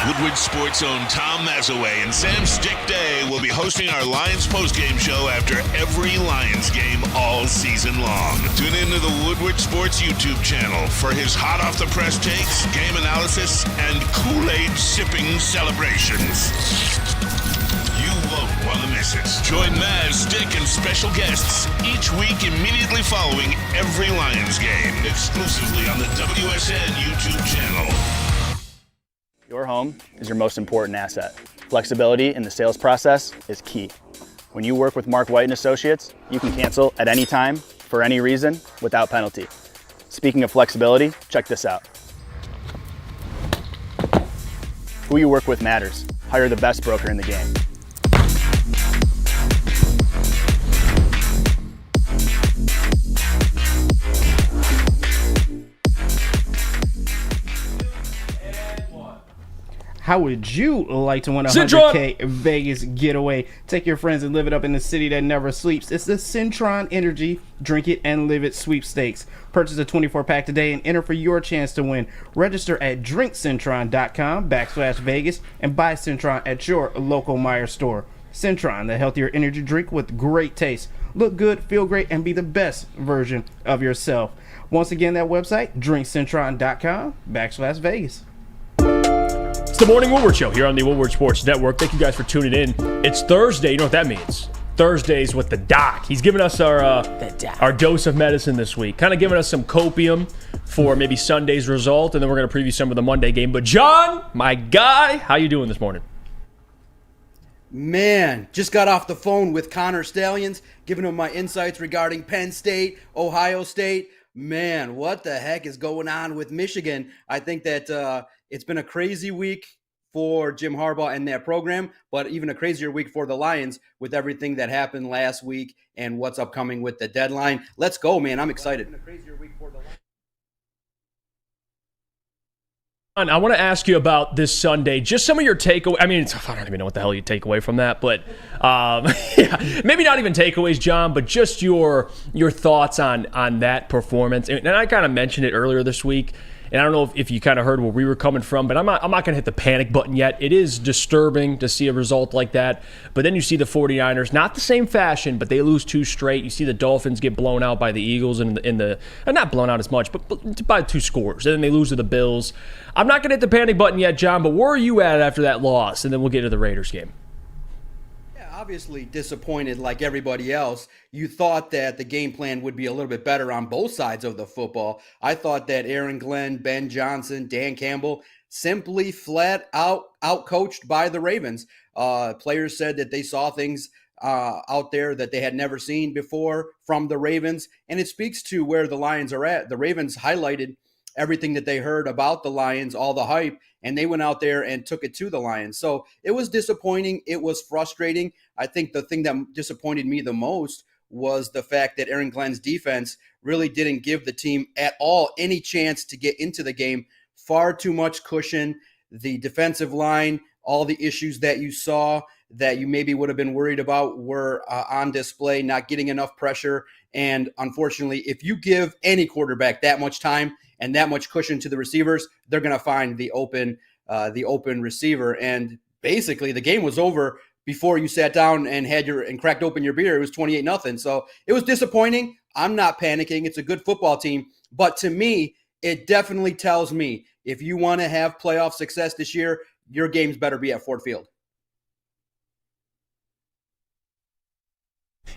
Woodward Sports own Tom Mazaway and Sam Stick Day will be hosting our Lions postgame show after every Lions game all season long. Tune into the Woodward Sports YouTube channel for his hot off the press takes, game analysis, and Kool-Aid sipping celebrations. You won't want to miss it. Join Maz, Stick, and special guests each week immediately following every Lions game, exclusively on the WSN YouTube channel. Your home is your most important asset. Flexibility in the sales process is key. When you work with Mark White and Associates, you can cancel at any time, for any reason, without penalty. Speaking of flexibility, check this out. Who you work with matters. Hire the best broker in the game. How would you like to win a Cintron! 100K Vegas getaway? Take your friends and live it up in the city that never sleeps. It's the Cintron Energy Drink It and Live It sweepstakes. Purchase a 24-pack today and enter for your chance to win. Register at drinkcintron.com/Vegas and buy Cintron at your local Meijer store. Cintron, the healthier energy drink with great taste. Look good, feel great, and be the best version of yourself. Once again, that website, drinkcintron.com/Vegas. It's the Morning Woodward Show here on the Woodward Sports Network. Thank you guys for tuning in. It's Thursday. You know what that means. Thursdays with the doc. He's giving us our dose of medicine this week. Kind of giving us some copium for maybe Sunday's result, and then we're going to preview some of the Monday game. But John, my guy, how you doing this morning? Man, just got off the phone with Connor Stallions, giving him my insights regarding Penn State, Ohio State. Man, what the heck is going on with Michigan? I think that it's been a crazy week for Jim Harbaugh and that program, but even a crazier week for the Lions with everything that happened last week and what's upcoming with the deadline. Let's go, man. I'm excited. I want to ask you about this Sunday, just some of your takeaway. I mean, I don't even know what the hell you take away from that, but yeah, maybe not even takeaways, John, but just your thoughts on that performance. And I kind of mentioned it earlier this week, and I don't know if you kind of heard where we were coming from, but I'm not going to hit the panic button yet. It is disturbing to see a result like that, but then you see the 49ers, not the same fashion, but they lose 2 straight. You see the Dolphins get blown out by the Eagles in the not blown out as much, but by 2 scores, and then they lose to the Bills. I'm not going to hit the panic button yet, John, but where are you at after that loss? And then we'll get to the Raiders game. Obviously disappointed like everybody else. You thought that the game plan would be a little bit better on both sides of the football. I thought that Aaron Glenn, Ben Johnson, Dan Campbell simply flat out coached by the Ravens. Players said that they saw things out there that they had never seen before from the Ravens, and it speaks to where the Lions are at. The Ravens highlighted everything that they heard about the Lions, all the hype, and they went out there and took it to the Lions. So it was disappointing. It was frustrating. I think the thing that disappointed me the most was the fact that Aaron Glenn's defense really didn't give the team at all any chance to get into the game. Far too much cushion. The defensive line, all the issues that you saw that you maybe would have been worried about were on display, not getting enough pressure. And unfortunately, if you give any quarterback that much time and that much cushion to the receivers, they're going to find the open receiver. And basically, the game was over before you sat down and cracked open your beer. It was 28-0. So it was disappointing. I'm not panicking. It's a good football team. But to me, it definitely tells me if you want to have playoff success this year, your games better be at Ford Field.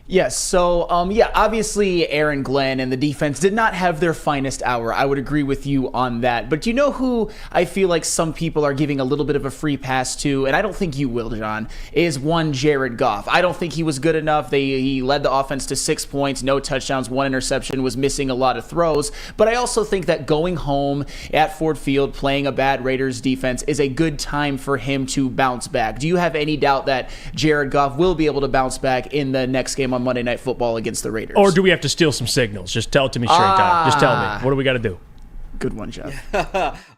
Yes. So, obviously Aaron Glenn and the defense did not have their finest hour. I would agree with you on that. But you know who I feel like some people are giving a little bit of a free pass to, and I don't think you will, John, is one Jared Goff. I don't think he was good enough. He led the offense to 6 points, no touchdowns, 1 interception, was missing a lot of throws. But I also think that going home at Ford Field, playing a bad Raiders defense, is a good time for him to bounce back. Do you have any doubt that Jared Goff will be able to bounce back in the next game on Monday Night Football against the Raiders? Or do we have to steal some signals? Just tell it to me straight, Doc. Just tell me. What do we got to do? Good one, Jeff.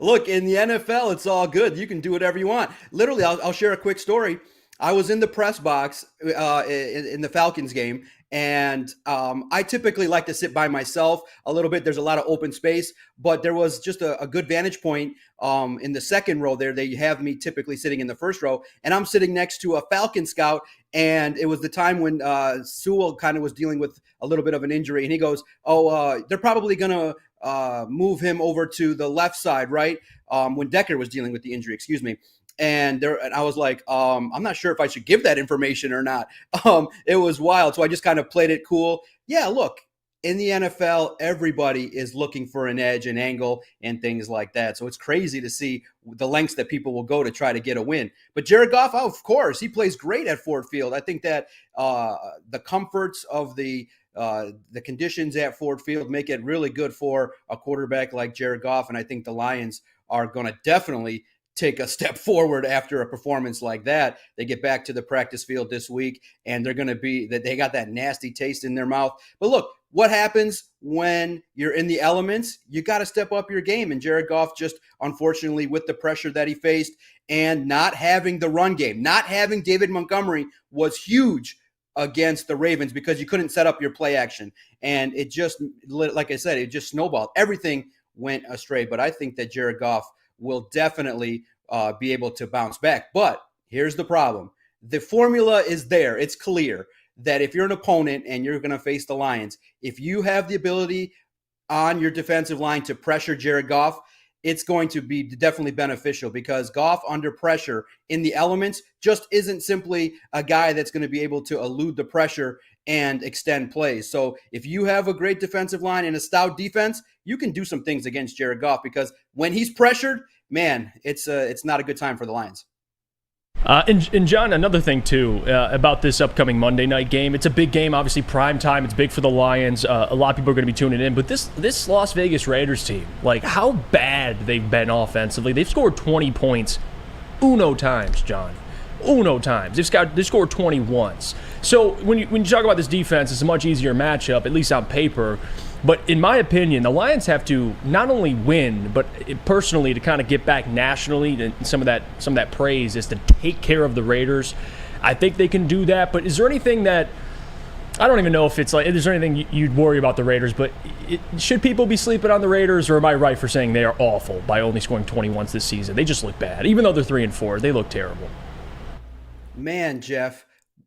Look, in the NFL, it's all good. You can do whatever you want. Literally, I'll share a quick story. I was in the press box in the Falcons game, and I typically like to sit by myself a little bit. There's a lot of open space, but there was just a good vantage point in the second row there. They have me typically sitting in the first row, and I'm sitting next to a Falcon scout, and it was the time when Sewell kind of was dealing with a little bit of an injury, and he goes, they're probably going to move him over to the left side, right? When Decker was dealing with the injury, excuse me. And I was like, I'm not sure if I should give that information or not. It was wild. So I just kind of played it cool. Yeah, look, in the NFL, everybody is looking for an edge, an angle, and things like that. So it's crazy to see the lengths that people will go to try to get a win. But Jared Goff, of course, he plays great at Ford Field. I think that the comforts of the conditions at Ford Field make it really good for a quarterback like Jared Goff. And I think the Lions are going to definitely take a step forward after a performance like that. They get back to the practice field this week, and they're going to be that they got that nasty taste in their mouth. But look, what happens when you're in the elements? You got to step up your game. And Jared Goff, just unfortunately, with the pressure that he faced and not having the run game, not having David Montgomery was huge against the Ravens because you couldn't set up your play action. And it just, like I said, it just snowballed. Everything went astray. But I think that Jared Goff will definitely be able to bounce back. But here's the problem. The formula is there. It's clear that if you're an opponent and you're going to face the Lions, if you have the ability on your defensive line to pressure Jared Goff, it's going to be definitely beneficial because Goff under pressure in the elements just isn't simply a guy that's going to be able to elude the pressure and extend plays. So if you have a great defensive line and a stout defense, you can do some things against Jared Goff because when he's pressured, man, it's not a good time for the Lions. And John, another thing too about this upcoming Monday night game. It's a big game, obviously prime time. It's big for the Lions. A lot of people are going to be tuning in. But this Las Vegas Raiders team, like how bad they've been offensively. They've scored 20 points uno times, John. Uno times. They scored 20 once. So when you talk about this defense, it's a much easier matchup, at least on paper. But in my opinion, the Lions have to not only win, but personally to kind of get back nationally, and some of that praise is to take care of the Raiders. I think they can do that. But is there anything that I don't even know if it's like, is there anything you'd worry about the Raiders? But should people be sleeping on the Raiders, or am I right for saying they are awful by only scoring 20 once this season? They just look bad, even though they're 3-4. They look terrible. Man, Jeff,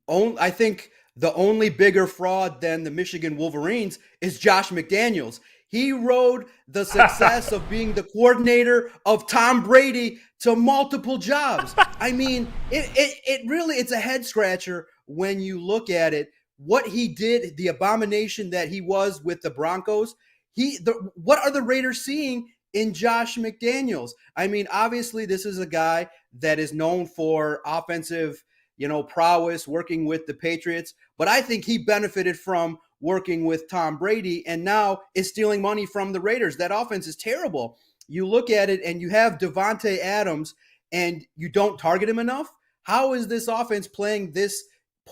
I think the only bigger fraud than the Michigan Wolverines is Josh McDaniels. He rode the success of being the coordinator of Tom Brady to multiple jobs. I mean, it really, it's a head scratcher when you look at it. What he did, the abomination that he was with the Broncos, what are the Raiders seeing in Josh McDaniels? I mean, obviously this is a guy that is known for offensive prowess, working with the Patriots. But I think he benefited from working with Tom Brady and now is stealing money from the Raiders. That offense is terrible. You look at it and you have Devontae Adams and you don't target him enough. How is this offense playing this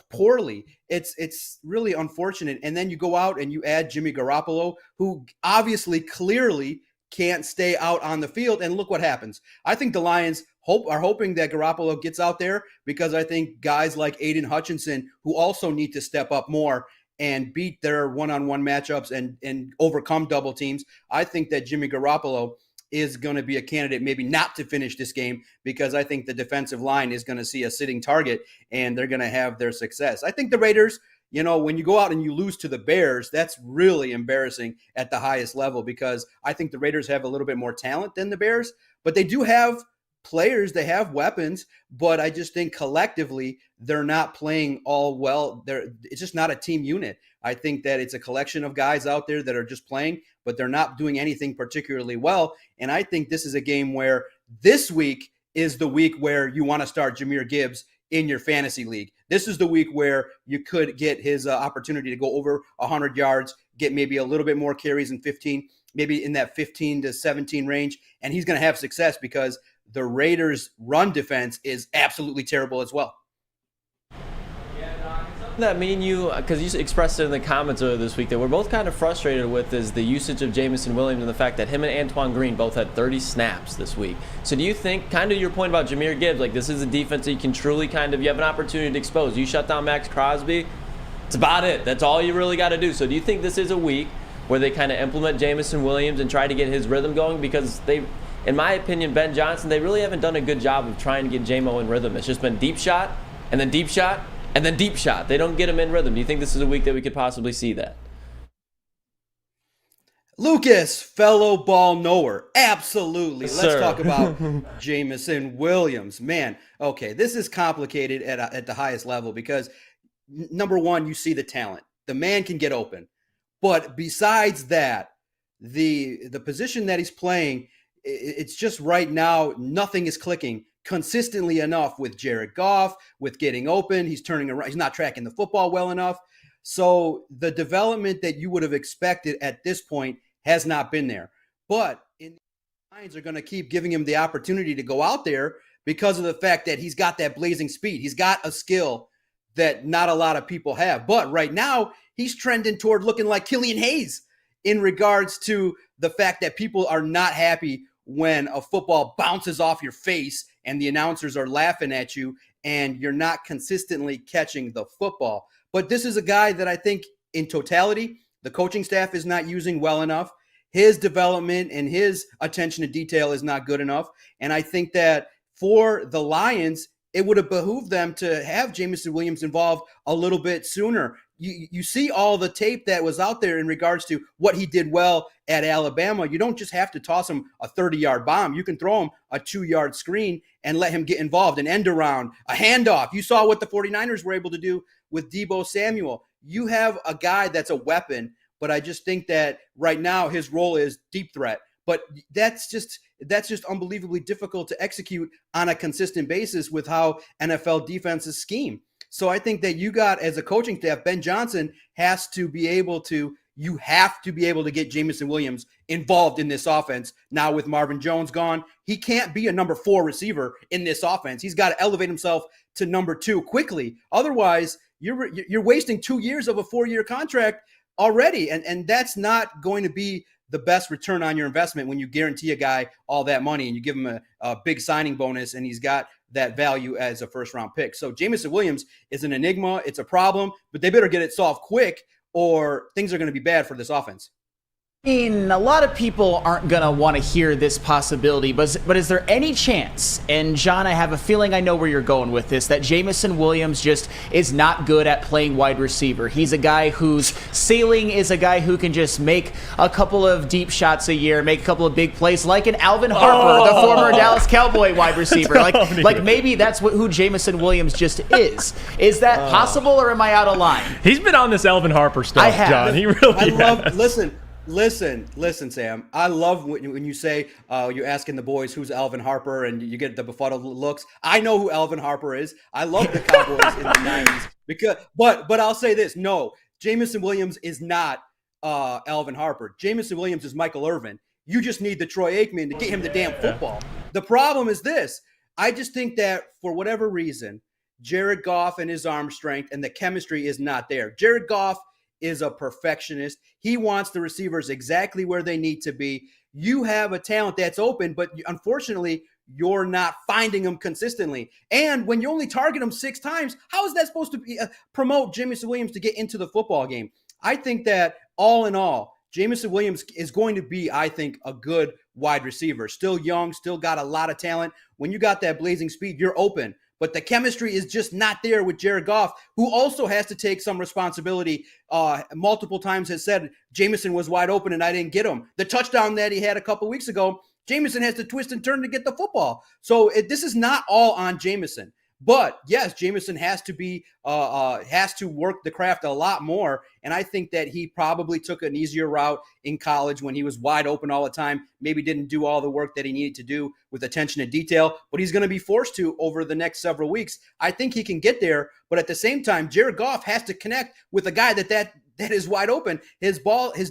poorly? It's really unfortunate. And then you go out and you add Jimmy Garoppolo, who obviously clearly can't stay out on the field. And look what happens. I think the Lions are hoping that Garoppolo gets out there because I think guys like Aiden Hutchinson, who also need to step up more and beat their one-on-one matchups and overcome double teams. I think that Jimmy Garoppolo is going to be a candidate maybe not to finish this game because I think the defensive line is going to see a sitting target and they're going to have their success. I think the Raiders, when you go out and you lose to the Bears, that's really embarrassing at the highest level because I think the Raiders have a little bit more talent than the Bears, but they do have players, they have weapons, but I just think collectively they're not playing all well. It's just not a team unit. I think that it's a collection of guys out there that are just playing, but they're not doing anything particularly well. And I think this is a game where this week is the week where you want to start Jahmyr Gibbs in your fantasy league. This is the week where you could get his opportunity to go over 100 yards, get maybe a little bit more carries in 15, maybe in that 15 to 17 range. And he's going to have success because the Raiders' run defense is absolutely terrible as well. That me and you, because you expressed it in the comments earlier this week, that we're both kind of frustrated with is the usage of Jamison Williams and the fact that him and Antoine Green both had 30 snaps this week. So do you think, kind of your point about Jahmyr Gibbs, like this is a defense that you can truly you have an opportunity to expose. You shut down Max Crosby, it's about it. That's all you really got to do. So do you think this is a week where they kind of implement Jamison Williams and try to get his rhythm going? Because they, in my opinion, Ben Johnson, they really haven't done a good job of trying to get J-Mo in rhythm. It's just been deep shot and then deep shot and then deep shot. They don't get him in rhythm. Do you think this is a week that we could possibly see that? Lucas, fellow ball knower. Absolutely. Yes, Let's sir. talk about Jamison Williams. Man, okay, this is complicated at the highest level because, number one, you see the talent. The man can get open. But besides that, the position that he's playing, it's just right now, nothing is clicking consistently enough with Jared Goff, with getting open. He's turning around. He's not tracking the football well enough. So the development that you would have expected at this point has not been there. But the Lions are going to keep giving him the opportunity to go out there because of the fact that he's got that blazing speed. He's got a skill that not a lot of people have. But right now, he's trending toward looking like Killian Hayes in regards to the fact that people are not happy when a football bounces off your face and the announcers are laughing at you and you're not consistently catching the football. But this is a guy that I think in totality, the coaching staff is not using well enough. His development and his attention to detail is not good enough. And I think that for the Lions, it would have behooved them to have Jamison Williams involved a little bit sooner. You see all the tape that was out there in regards to what he did well at Alabama. You don't just have to toss him a 30-yard bomb. You can throw him a 2-yard screen and let him get involved, an end around, a handoff. You saw what the 49ers were able to do with Deebo Samuel. You have a guy that's a weapon, but I just think that right now his role is deep threat. But that's just unbelievably difficult to execute on a consistent basis with how NFL defenses scheme. So I think that you got, as a coaching staff, Ben Johnson has to be able to, you have to be able to get Jamison Williams involved in this offense. Now with Marvin Jones gone, he can't be a number 4 receiver in this offense. He's got to elevate himself to number 2 quickly. Otherwise, you're wasting 2 years of a 4-year contract already. And that's not going to be the best return on your investment when you guarantee a guy all that money and you give him a big signing bonus and he's got that value as a first-round pick. So Jamison Williams is an enigma. It's a problem, but they better get it solved quick or things are going to be bad for this offense. I mean, a lot of people aren't going to want to hear this possibility, but is there any chance, and John, I have a feeling I know where you're going with this, that Jamison Williams just is not good at playing wide receiver? He's a guy whose ceiling is a guy who can just make a couple of deep shots a year, make a couple of big plays, like an Alvin Harper, the former Dallas Cowboy wide receiver. Like maybe that's who Jamison Williams just is. Is that possible, or am I out of line? He's been on this Alvin Harper stuff, I have. John. He really has. Listen, Sam. I love when you say you're asking the boys who's Alvin Harper and you get the befuddled looks. I know who Alvin Harper is. I love the Cowboys in the 90s. But I'll say this. No, Jamison Williams is not Alvin Harper. Jamison Williams is Michael Irvin. You just need the Troy Aikman to get him the damn football. The problem is this. I just think that for whatever reason, Jared Goff and his arm strength and the chemistry is not there. Jared Goff is a perfectionist. He wants the receivers exactly where they need to be. You have a talent that's open, but unfortunately, you're not finding them consistently. And when you only target them 6 times, how is that supposed to be, promote Jamison Williams to get into the football game? I think that all in all, Jamison Williams is going to be, I think, a good wide receiver. Still young, still got a lot of talent. When you got that blazing speed, you're open. But the chemistry is just not there with Jared Goff, who also has to take some responsibility. Multiple times has said, Jamison was wide open and I didn't get him. The touchdown that he had a couple weeks ago, Jameson has to twist and turn to get the football. So this is not all on Jameson. But yes, Jameson has to work the craft a lot more. And I think that he probably took an easier route in college when he was wide open all the time, maybe didn't do all the work that he needed to do with attention to detail, but he's going to be forced to over the next several weeks. I think he can get there. But at the same time, Jared Goff has to connect with a guy that is wide open. His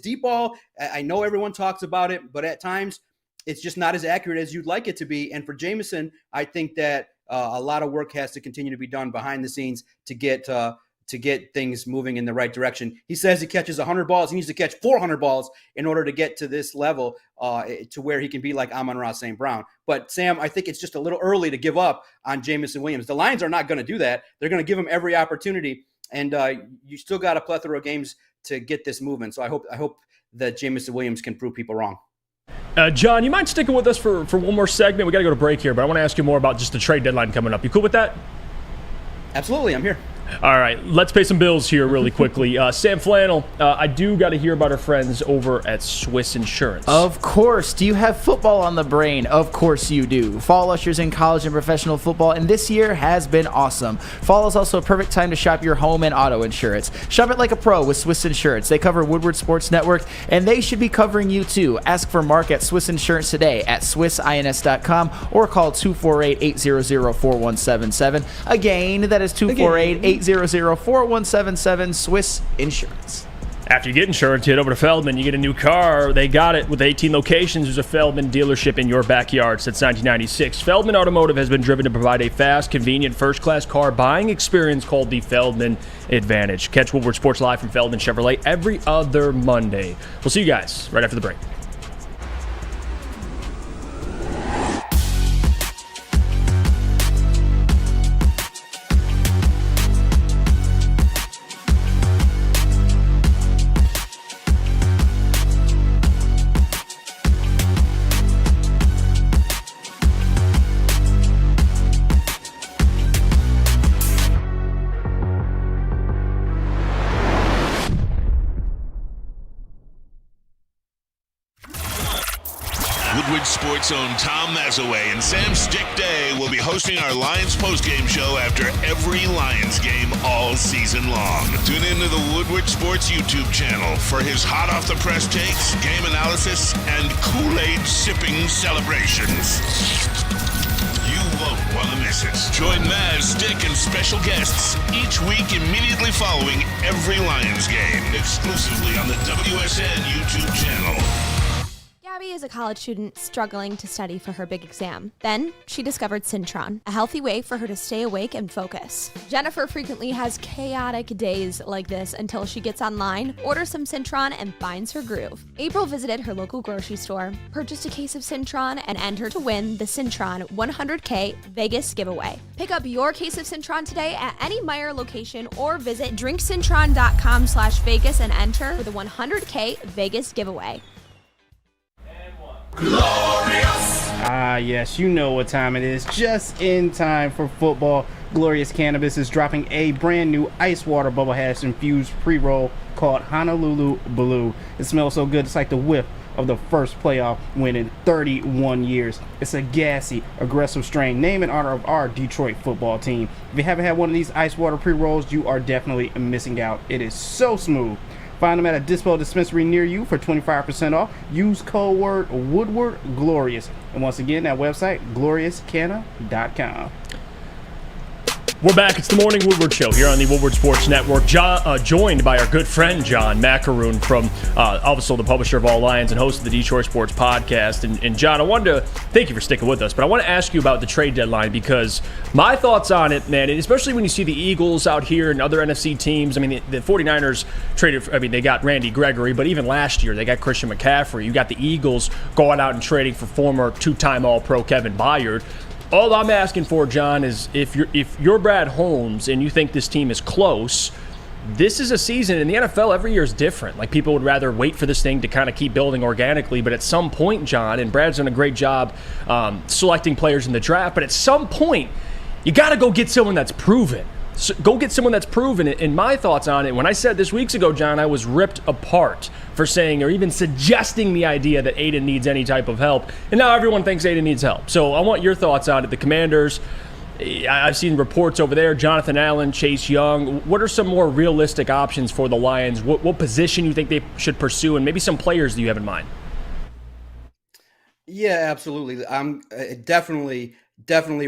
deep ball, I know everyone talks about it, but at times it's just not as accurate as you'd like it to be. And for Jameson, I think that a lot of work has to continue to be done behind the scenes to get things moving in the right direction. He says he catches 100 balls. He needs to catch 400 balls in order to get to this level to where he can be like Amon-Ra St. Brown. But, Sam, I think it's just a little early to give up on Jameson Williams. The Lions are not going to do that. They're going to give him every opportunity, and you still got a plethora of games to get this moving. So I hope that Jameson Williams can prove people wrong. John, you mind sticking with us for one more segment? We got to go to break here, but I want to ask you more about just the trade deadline coming up. You cool with that? Absolutely, I'm here. All right, let's pay some bills here really quickly. Sam Flannel, I do got to hear about our friends over at Swiss Insurance. Of course. Do you have football on the brain? Of course you do. Fall ushers in college and professional football, and this year has been awesome. Fall is also a perfect time to shop your home and auto insurance. Shop it like a pro with Swiss Insurance. They cover Woodward Sports Network, and they should be covering you too. Ask for Mark at Swiss Insurance today at swissins.com or call 248-800-4177. Again, that is 248-800-4177, Swiss Insurance. After you get insurance, you head over to Feldman. You get a new car. They got it with 18 locations. There's a Feldman dealership in your backyard since 1996. Feldman Automotive has been driven to provide a fast, convenient, first-class car buying experience called the Feldman Advantage. Catch Woodward Sports Live from Feldman Chevrolet every other Monday. We'll see you guys right after the break. Woodward Sports' own Tom Mazaway and Sam Stick Day will be hosting our Lions postgame show after every Lions game all season long. Tune into the Woodward Sports YouTube channel for his hot-off-the-press takes, game analysis, and Kool-Aid sipping celebrations. You won't want to miss it. Join Maz, Stick, and special guests each week immediately following every Lions game, exclusively on the WSN YouTube channel. Gabby is a college student struggling to study for her big exam. Then she discovered Syntron, a healthy way for her to stay awake and focus. Jennifer frequently has chaotic days like this until she gets online, orders some Syntron, and finds her groove. April visited her local grocery store, purchased a case of Syntron, and entered to win the Syntron 100K Vegas giveaway. Pick up your case of Syntron today at any Meijer location or visit drinksyntron.com/Vegas and enter for the 100K Vegas giveaway. Glorious! Ah, yes, you know what time it is. Just in time for football. Glorious Cannabis is dropping a brand new ice water bubble hash infused pre-roll called Honolulu Blue. It smells so good, it's like the whiff of the first playoff win in 31 years. It's a gassy, aggressive strain named in honor of our Detroit football team. If you haven't had one of these ice water pre-rolls, you are definitely missing out. It is so smooth. Find them at a Dispo dispensary near you for 25% off. Use code word Woodward Glorious. And once again, that website, gloriouscanna.com. We're back. It's the Morning Woodward Show here on the Woodward Sports Network. Joined by our good friend John Macaroon from also the publisher of All Lions and host of the Detroit Sports Podcast. And John, I wanted to thank you for sticking with us, but I want to ask you about the trade deadline because my thoughts on it, man, and especially when you see the Eagles out here and other NFC teams. I mean, the 49ers they got Randy Gregory, but even last year they got Christian McCaffrey. You got the Eagles going out and trading for former two-time All-Pro Kevin Byard. All I'm asking for, John, is if you're Brad Holmes and you think this team is close, this is a season, and the NFL every year is different. Like, people would rather wait for this thing to kind of keep building organically, but at some point, John, and Brad's done a great job selecting players in the draft, but at some point, you got to go get someone that's proven. So go get someone that's proven it. And my thoughts on it, when I said this weeks ago, John, I was ripped apart for saying or even suggesting the idea that Aiden needs any type of help. And now everyone thinks Aiden needs help. So I want your thoughts on it. The Commanders, I've seen reports over there, Jonathan Allen, Chase Young. What are some more realistic options for the Lions? What position you think they should pursue, and maybe some players that you have in mind? Yeah, absolutely. I'm definitely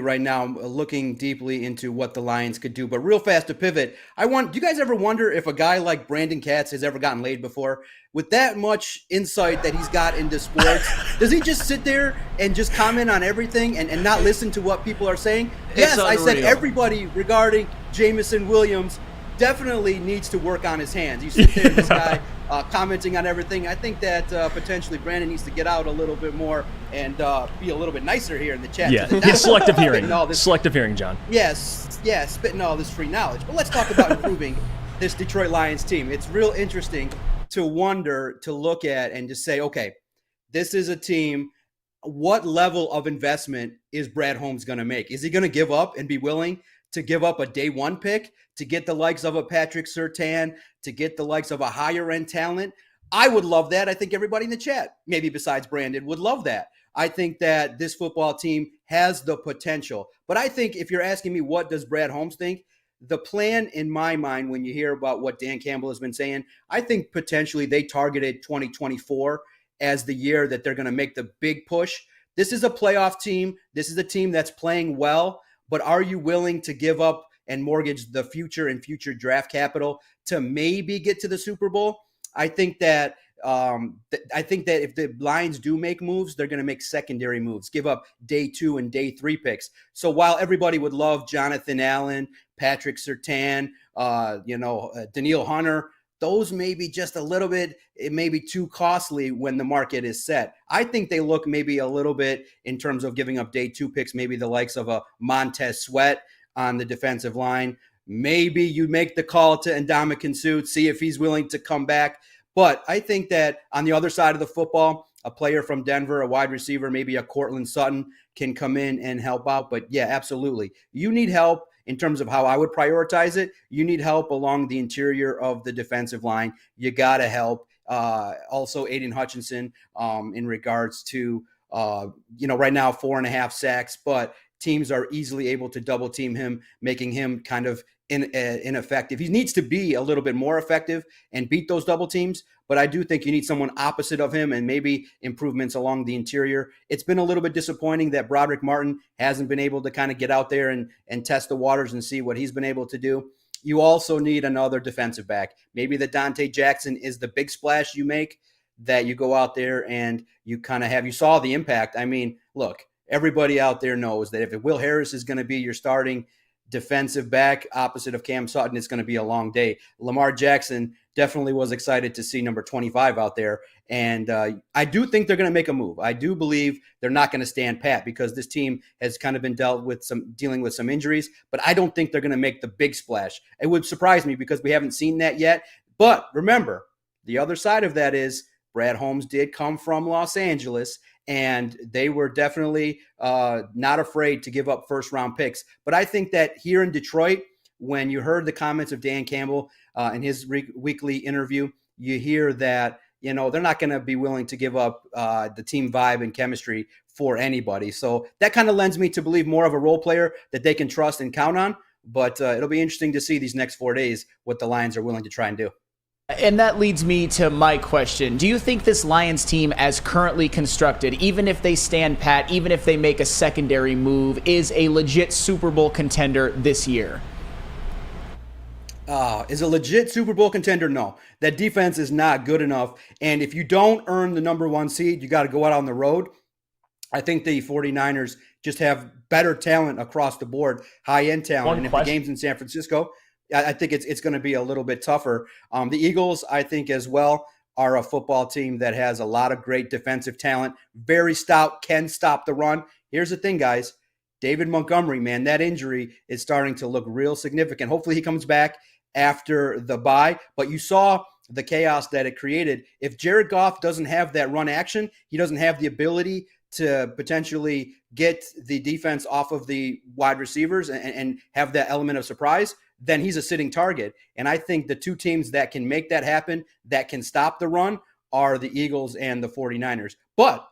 right now looking deeply into what the Lions could do. But real fast to pivot, do you guys ever wonder if a guy like Brandon Katz has ever gotten laid before? With that much insight that he's got into sports, does he just sit there and just comment on everything and not listen to what people are saying? Yes, I said everybody regarding Jameson Williams definitely needs to work on his hands. You sit there, this guy commenting on everything. I think that potentially Brandon needs to get out a little bit more and be a little bit nicer here in the chat. Yeah, selective hearing. Selective hearing, John. Yes, spitting all this free knowledge. But let's talk about improving this Detroit Lions team. It's real interesting to look at and just say, okay, this is a team. What level of investment is Brad Holmes going to make? Is he going to give up and be willing to give up a day one pick to get the likes of a Patrick Surtain, to get the likes of a higher end talent? I would love that. I think everybody in the chat, maybe besides Brandon, would love that. I think that this football team has the potential. But I think if you're asking me, what does Brad Holmes think? The plan in my mind, when you hear about what Dan Campbell has been saying, I think potentially they targeted 2024 as the year that they're going to make the big push. This is a playoff team. This is a team that's playing well. But are you willing to give up and mortgage the future and future draft capital to maybe get to the Super Bowl? I think that if the Lions do make moves, they're going to make secondary moves, give up day 2 and day 3 picks. So while everybody would love Jonathan Allen, Patrick Surtain, Daniil Hunter, those may be just a little bit, it may be too costly when the market is set. I think they look maybe a little bit in terms of giving up day 2 picks, maybe the likes of a Montez Sweat on the defensive line. Maybe you make the call to Ndamukong Suh, see if he's willing to come back. But I think that on the other side of the football, a player from Denver, a wide receiver, maybe a Cortland Sutton can come in and help out. But yeah, absolutely. You need help. In terms of how I would prioritize it, you need help along the interior of the defensive line. You got to help. Also, Aiden Hutchinson in regards to, right now 4.5 sacks, but teams are easily able to double team him, making him kind of ineffective. He needs to be a little bit more effective and beat those double teams. But I do think you need someone opposite of him and maybe improvements along the interior. It's been a little bit disappointing that Broderick Martin hasn't been able to kind of get out there and test the waters and see what he's been able to do. You also need another defensive back. Maybe the Dante Jackson is the big splash you make, that you go out there and you kind of you saw the impact. I mean, look, everybody out there knows that if Will Harris is going to be your starting defensive back opposite of Cam Sutton, it's going to be a long day. Lamar Jackson definitely was excited to see number 25 out there. And I do think they're going to make a move. I do believe they're not going to stand pat because this team has kind of been dealing with some injuries, but I don't think they're going to make the big splash. It would surprise me because we haven't seen that yet. But remember, the other side of that is Brad Holmes did come from Los Angeles, and they were definitely not afraid to give up first-round picks. But I think that here in Detroit, when you heard the comments of Dan Campbell in his weekly interview, you hear that, they're not going to be willing to give up the team vibe and chemistry for anybody. So that kind of lends me to believe more of a role player that they can trust and count on. But it'll be interesting to see these next 4 days what the Lions are willing to try and do. And that leads me to my question. Do you think this Lions team, as currently constructed, even if they stand pat, even if they make a secondary move, is a legit Super Bowl contender this year? Is a legit Super Bowl contender? No. That defense is not good enough. And if you don't earn the number 1 seed, you got to go out on the road. I think the 49ers just have better talent across the board, high-end talent. And if the game's in San Francisco, I think it's going to be a little bit tougher. The Eagles, I think as well, are a football team that has a lot of great defensive talent, very stout, can stop the run. Here's the thing, guys. David Montgomery, man, that injury is starting to look real significant. Hopefully he comes back after the bye, but you saw the chaos that it created. If Jared Goff doesn't have that run action, he doesn't have the ability to potentially get the defense off of the wide receivers and have that element of surprise, then he's a sitting target. And I think the two teams that can make that happen, that can stop the run, are the Eagles and the 49ers. But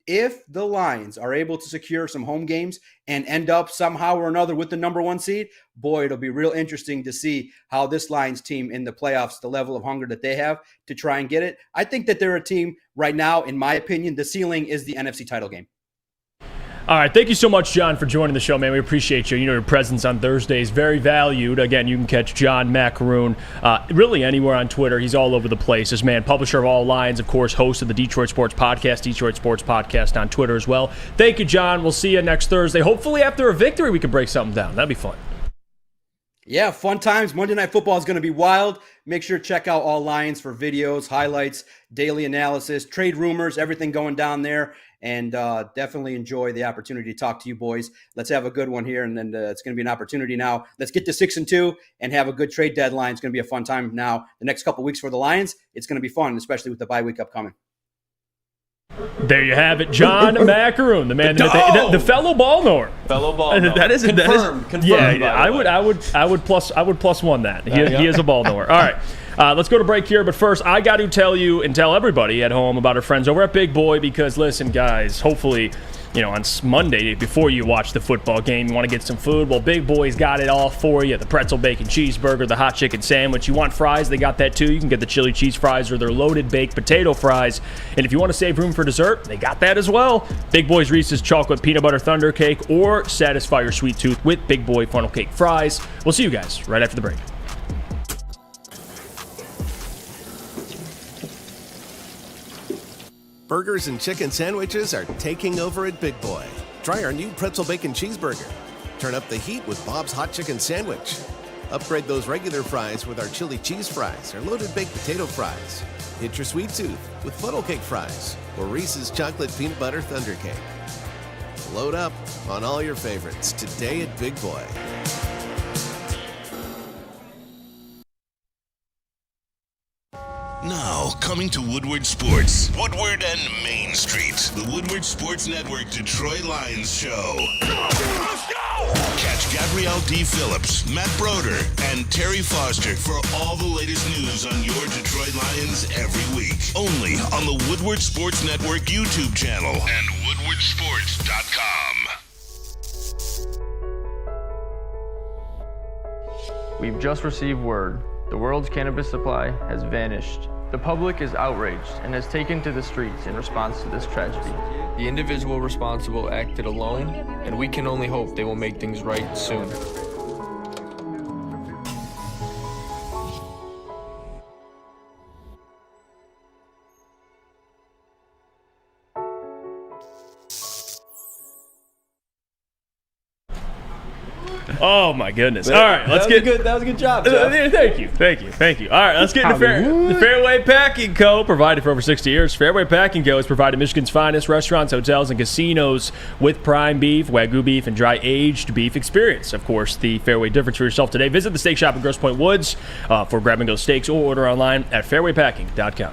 if the Lions are able to secure some home games and end up somehow or another with the number 1 seed, boy, it'll be real interesting to see how this Lions team in the playoffs, the level of hunger that they have to try and get it. I think that they're a team right now, in my opinion, the ceiling is the NFC title game. All right, thank you so much, John, for joining the show, man. We appreciate you. You know, your presence on Thursday is very valued. Again, you can catch John Macaroon really anywhere on Twitter. He's all over the place. This man, publisher of All Lions, of course, host of the Detroit Sports Podcast, Detroit Sports Podcast on Twitter as well. Thank you, John. We'll see you next Thursday. Hopefully after a victory, we can break something down. That'd be fun. Yeah, fun times. Monday Night Football is going to be wild. Make sure to check out All Lions for videos, highlights, daily analysis, trade rumors, everything going down there. And definitely enjoy the opportunity to talk to you boys. Let's have a good one here, and then it's going to be an opportunity now. Let's get to 6-2 and have a good trade deadline. It's going to be a fun time now. The next couple weeks for the Lions, it's going to be fun, especially with the bye week upcoming. There you have it, John Macaroon, the man, the fellow ball knower. Fellow ball knower. That is confirmed. Yeah, I would plus one that he is a ball knower. All right. Let's go to break here, but first, I got to tell you and tell everybody at home about our friends over at Big Boy, because, listen, guys, hopefully, on Monday, before you watch the football game, you want to get some food. Well, Big Boy's got it all for you. The pretzel bacon cheeseburger, the hot chicken sandwich. You want fries? They got that, too. You can get the chili cheese fries or their loaded baked potato fries. And if you want to save room for dessert, they got that as well. Big Boy's Reese's Chocolate Peanut Butter Thunder Cake, or satisfy your sweet tooth with Big Boy Funnel Cake Fries. We'll see you guys right after the break. Burgers and chicken sandwiches are taking over at Big Boy. Try our new pretzel bacon cheeseburger. Turn up the heat with Bob's hot chicken sandwich. Upgrade those regular fries with our chili cheese fries or loaded baked potato fries. Hit your sweet tooth with funnel cake fries or Reese's chocolate peanut butter thunder cake. Load up on all your favorites today at Big Boy. Now, coming to Woodward Sports, Woodward and Main Street, the Woodward Sports Network Detroit Lions show. Let's go! Catch Gabrielle D. Phillips, Matt Broder, and Terry Foster for all the latest news on your Detroit Lions every week. Only on the Woodward Sports Network YouTube channel and woodwardsports.com. We've just received word. The world's cannabis supply has vanished. The public is outraged and has taken to the streets in response to this tragedy. The individual responsible acted alone, and we can only hope they will make things right soon. Oh my goodness! All right, let's get good. That was a good job, Jeff. Thank you. All right, let's get into the Fairway Packing Co. Provided for over 60 years. Fairway Packing Co. has provided Michigan's finest restaurants, hotels, and casinos with prime beef, Wagyu beef, and dry aged beef experience. Of course, the Fairway difference for yourself today. Visit the steak shop in Grosse Pointe Woods for grab-and-go steaks, or order online at fairwaypacking.com.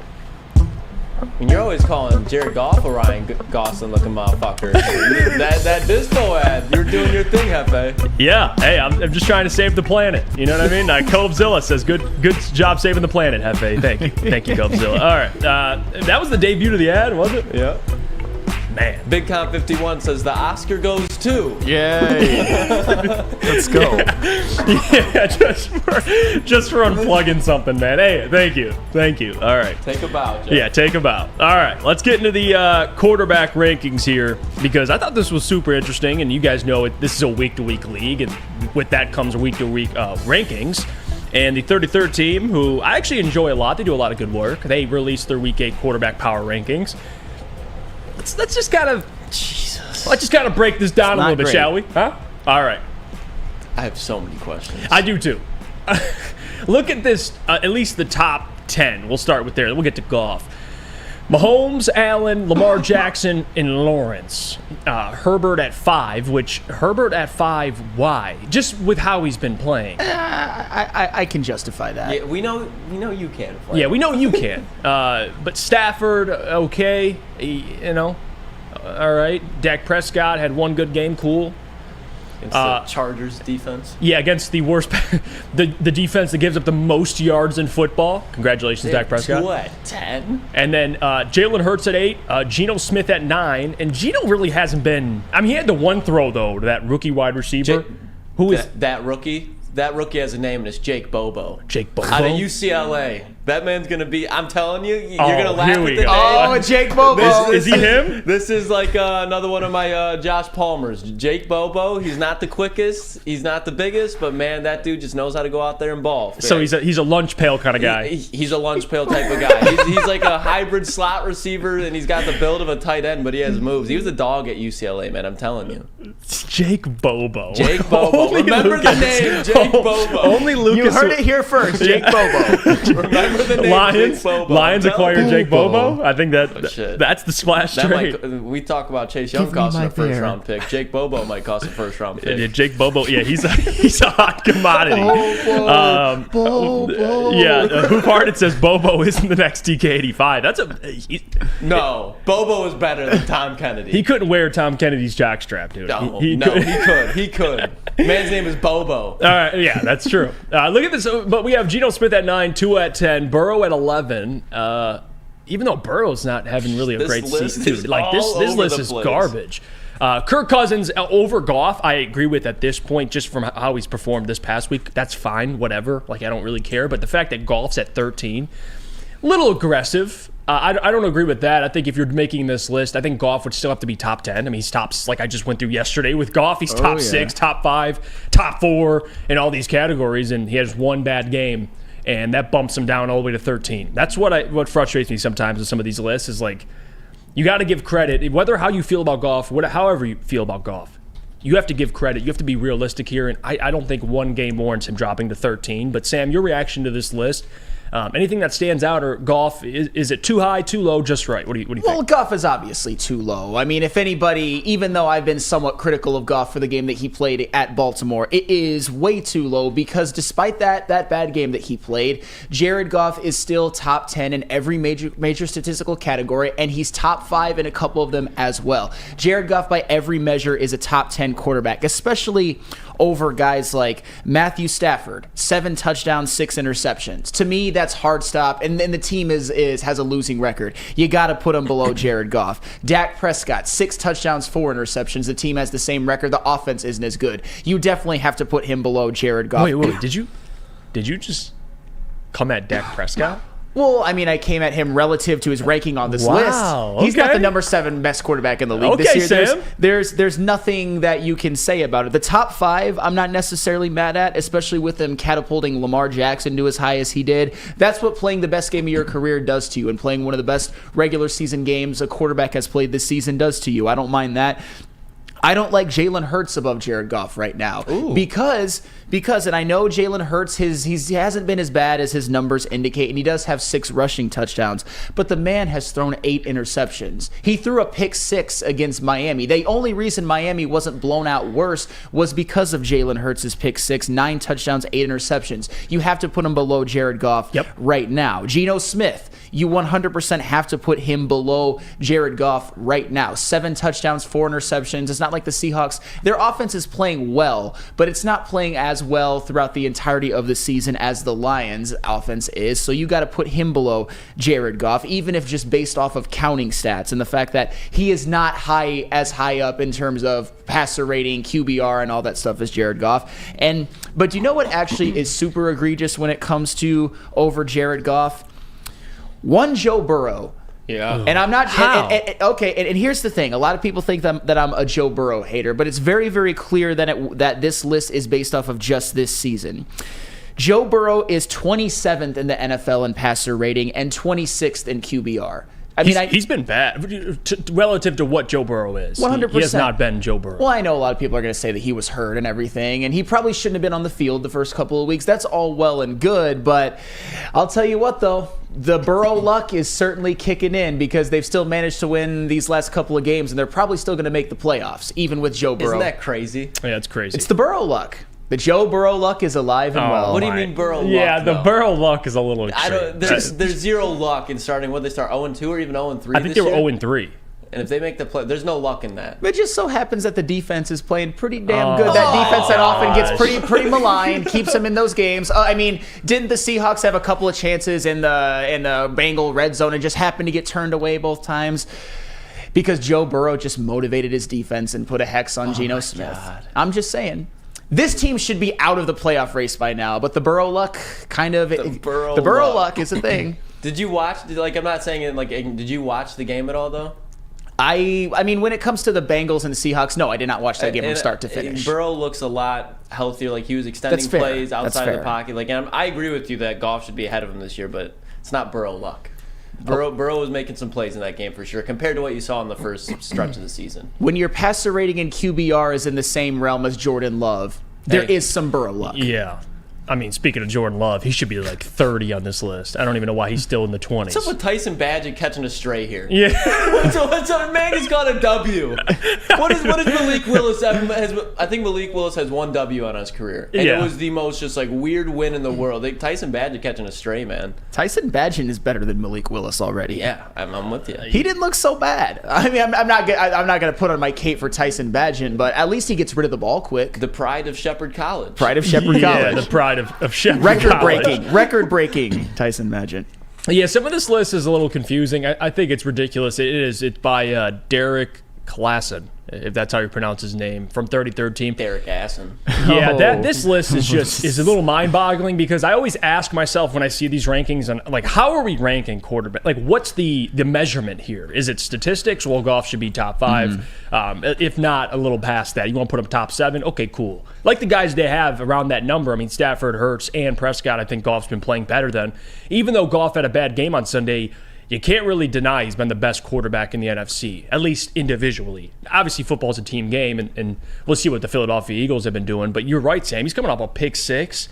And you're always calling Jared Goff a Ryan Gosling looking motherfucker. that Dispo ad, you're doing your thing, Hefe. Yeah, hey, I'm just trying to save the planet. You know what I mean? Cobezilla says, good job saving the planet, Hefe. Thank you, Cobezilla. All right, that was the debut of the ad, was it? Yeah. Man. Big Con 51 says the Oscar goes to. Yay. Let's go. Yeah, just for unplugging something, man. Hey, thank you. All right. Take a bow, Jeff. Yeah, take a bow. All right, let's get into the quarterback rankings here, because I thought this was super interesting, and you guys know this is a week-to-week league, and with that comes week-to-week rankings. And the 33rd team, who I actually enjoy a lot, they do a lot of good work. They released their Week 8 quarterback power rankings. Let's just kind of break this down a little bit, shall we? Huh? All right. I have so many questions. I do too. Look at this, at least the top 10. We'll start with there. We'll get to golf. Mahomes, Allen, Lamar Jackson, and Lawrence. Herbert at 5, why? Just with how he's been playing. I can justify that. Yeah, we know you can. Yeah, we know you can. But Stafford, okay, All right. Dak Prescott had one good game. Cool. Against the Chargers defense. Yeah, against the worst, the defense that gives up the most yards in football. Congratulations, Dak Prescott. 2 at 10. And then Jalen Hurts at 8, Geno Smith at 9, and Geno really hasn't been. I mean, he had the one throw though to that rookie wide receiver. Who is that rookie? That rookie has a name, and it's Jake Bobo. Jake Bobo. Out of UCLA. That man's going to be, I'm telling you, you're going to laugh at the name. Oh, Jake Bobo. Is he him? This is like another one of my Josh Palmers. Jake Bobo, he's not the quickest, he's not the biggest, but man, that dude just knows how to go out there and ball. Man. So he's a lunch pail kind of guy. He's a lunch pail type of guy. He's like a hybrid slot receiver, and he's got the build of a tight end, but he has moves. He was a dog at UCLA, man, I'm telling you. Jake Bobo. Jake Bobo. Remember the name, Jake Bobo. Only Lucas. You heard it here first, Jake Bobo. Remember the name, Lions. Jake Bobo. Lions acquired Jake Bobo. I think that's the splash trade. We talk about Chase Young costing a first-round pick. Jake Bobo might cost a first-round pick. Yeah, Jake Bobo. Yeah, he's a hot commodity. Bobo. Yeah, Hoop Harded says Bobo isn't the next TK85. No, Bobo is better than Tom Kennedy. He couldn't wear Tom Kennedy's jockstrap, dude. He could. Man's name is Bobo. All right, yeah, that's true. Look at this. But we have Geno Smith at 9, 2 at 10, Burrow at 11. Even though Burrow's not having really a great season, dude. Like this list is garbage. Kirk Cousins over Goff, I agree with at this point, just from how he's performed this past week. That's fine, whatever. Like, I don't really care. But the fact that Goff's at 13, a little aggressive. I don't agree with that. I think if you're making this list, I think Goff would still have to be top 10. I mean, he's tops, like I just went through yesterday with Goff. He's top 6, top 5, top 4 in all these categories, and he has one bad game, and that bumps him down all the way to 13. That's what frustrates me sometimes with some of these lists is like, you got to give credit, whether how you feel about Goff, however you feel about Goff. You have to give credit. You have to be realistic here, and I don't think one game warrants him dropping to 13. But Sam, your reaction to this list? Anything that stands out, or Goff, is it too high, too low, just right? What do you think? Well, Goff is obviously too low. I mean, if anybody, even though I've been somewhat critical of Goff for the game that he played at Baltimore, it is way too low because despite that bad game that he played, Jared Goff is still top 10 in every major statistical category, and he's top 5 in a couple of them as well. Jared Goff, by every measure, is a top 10 quarterback, especially over guys like Matthew Stafford, 7 touchdowns, 6 interceptions. To me, that's hard stop, and then the team has a losing record. You got to put him below Jared Goff. Dak Prescott, 6 touchdowns, 4 interceptions. The team has the same record. The offense isn't as good. You definitely have to put him below Jared Goff. Wait. Did you just come at Dak Prescott? Well, I mean, I came at him relative to his ranking on this list. He's not the number 7 best quarterback in the league this year. Sam. There's nothing that you can say about it. The top 5, I'm not necessarily mad at, especially with them catapulting Lamar Jackson to as high as he did. That's what playing the best game of your career does to you, and playing one of the best regular season games a quarterback has played this season does to you. I don't mind that. I don't like Jalen Hurts above Jared Goff right now. Ooh. Because, and I know Jalen Hurts, he hasn't been as bad as his numbers indicate, and he does have 6 rushing touchdowns, but the man has thrown 8 interceptions. He threw a pick 6 against Miami. The only reason Miami wasn't blown out worse was because of Jalen Hurts' pick 6, 9 touchdowns, 8 interceptions. You have to put him below Jared Goff right now. Geno Smith, you 100% have to put him below Jared Goff right now. 7 touchdowns, 4 interceptions. It's not like the Seahawks. Their offense is playing well, but it's not playing as well throughout the entirety of the season as the Lions' offense is. So you got to put him below Jared Goff, even if just based off of counting stats and the fact that he is not as high up in terms of passer rating, QBR, and all that stuff as Jared Goff. But you know what actually is super egregious when it comes to over Jared Goff? One Joe Burrow. Yeah. And I'm not and here's the thing. A lot of people think that I'm a Joe Burrow hater, but it's very, very clear that this list is based off of just this season. Joe Burrow is 27th in the NFL in passer rating and 26th in QBR. He's been bad relative to what Joe Burrow is. 100%. He has not been Joe Burrow. Well, I know a lot of people are going to say that he was hurt and everything, and he probably shouldn't have been on the field the first couple of weeks. That's all well and good, but I'll tell you what, though. The Burrow luck is certainly kicking in because they've still managed to win these last couple of games, and they're probably still going to make the playoffs, even with Joe Burrow. Isn't that crazy? Yeah, it's crazy. It's the Burrow luck. The Joe Burrow luck is alive and well. What do you mean Burrow luck? Yeah, the Burrow luck is a little extreme. There's zero luck in starting. What they start 0-2 or even 0-3. I think they were 0-3. And if they make the play, there's no luck in that. It just so happens that the defense is playing pretty damn good. That defense that often gets pretty maligned, keeps them in those games. I mean, didn't the Seahawks have a couple of chances in the Bengal red zone and just happened to get turned away both times? Because Joe Burrow just motivated his defense and put a hex on Geno Smith. God. I'm just saying. This team should be out of the playoff race by now, but the Burrow luck the Burrow luck is a thing. Did you watch, I'm not saying it, did you watch the game at all, though? I mean, when it comes to the Bengals and the Seahawks, no, I did not watch that game from start to finish. Burrow looks a lot healthier. He was extending plays outside the pocket. And I agree with you that Goff should be ahead of him this year, but it's not Burrow luck. Burrow was making some plays in that game for sure, compared to what you saw in the first stretch of the season. When your passer rating and QBR is in the same realm as Jordan Love, there is some Burrow luck. Yeah. I mean, speaking of Jordan Love, he should be 30 on this list. I don't even know why he's still in the 20s. What's up with Tyson Badgett catching a stray here? Yeah. what's up? Man, he's got a W. What is Malik Willis? I think Malik Willis has one W on his career. And it was the most just weird win in the world. Tyson Badgett catching a stray, man. Tyson Badgett is better than Malik Willis already. Yeah, I'm with you. He didn't look so bad. I mean, I'm not going to put on my cape for Tyson Badgett, but at least he gets rid of the ball quick. The pride of Shepherd College. Yeah, the pride of Shepherd Record-breaking Tyson Badgett. Yeah, some of this list is a little confusing. I think it's ridiculous. It's by Derek Klassen, if that's how you pronounce his name, from 33rd team. Derek Assen. Yeah, this list is a little mind-boggling because I always ask myself when I see these rankings, and how are we ranking quarterback? What's the measurement here? Is it statistics? Well, Goff should be top 5. If not, a little past that. You want to put him top 7? Okay, cool. The guys they have around that number. I mean, Stafford, Hurts, and Prescott, I think Goff's been playing better than. Even though Goff had a bad game on Sunday, you can't really deny he's been the best quarterback in the NFC, at least individually. Obviously, football's a team game, and we'll see what the Philadelphia Eagles have been doing. But you're right, Sam. He's coming off a pick 6.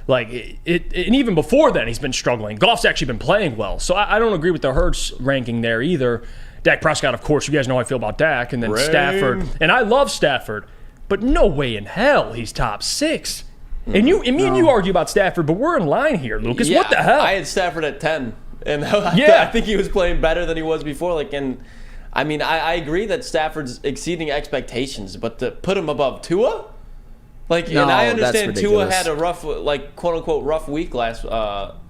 And even before then, he's been struggling. Goff's actually been playing well. So I don't agree with the Hurts ranking there either. Dak Prescott, of course, you guys know how I feel about Dak. And then Stafford. And I love Stafford, but no way in hell he's top 6. And me and you argue about Stafford, but we're in line here, Lucas. Yeah, what the hell? I had Stafford at 10. And I think he was playing better than he was before. I agree that Stafford's exceeding expectations, but to put him above Tua? And I understand Tua had a rough, quote unquote, rough week last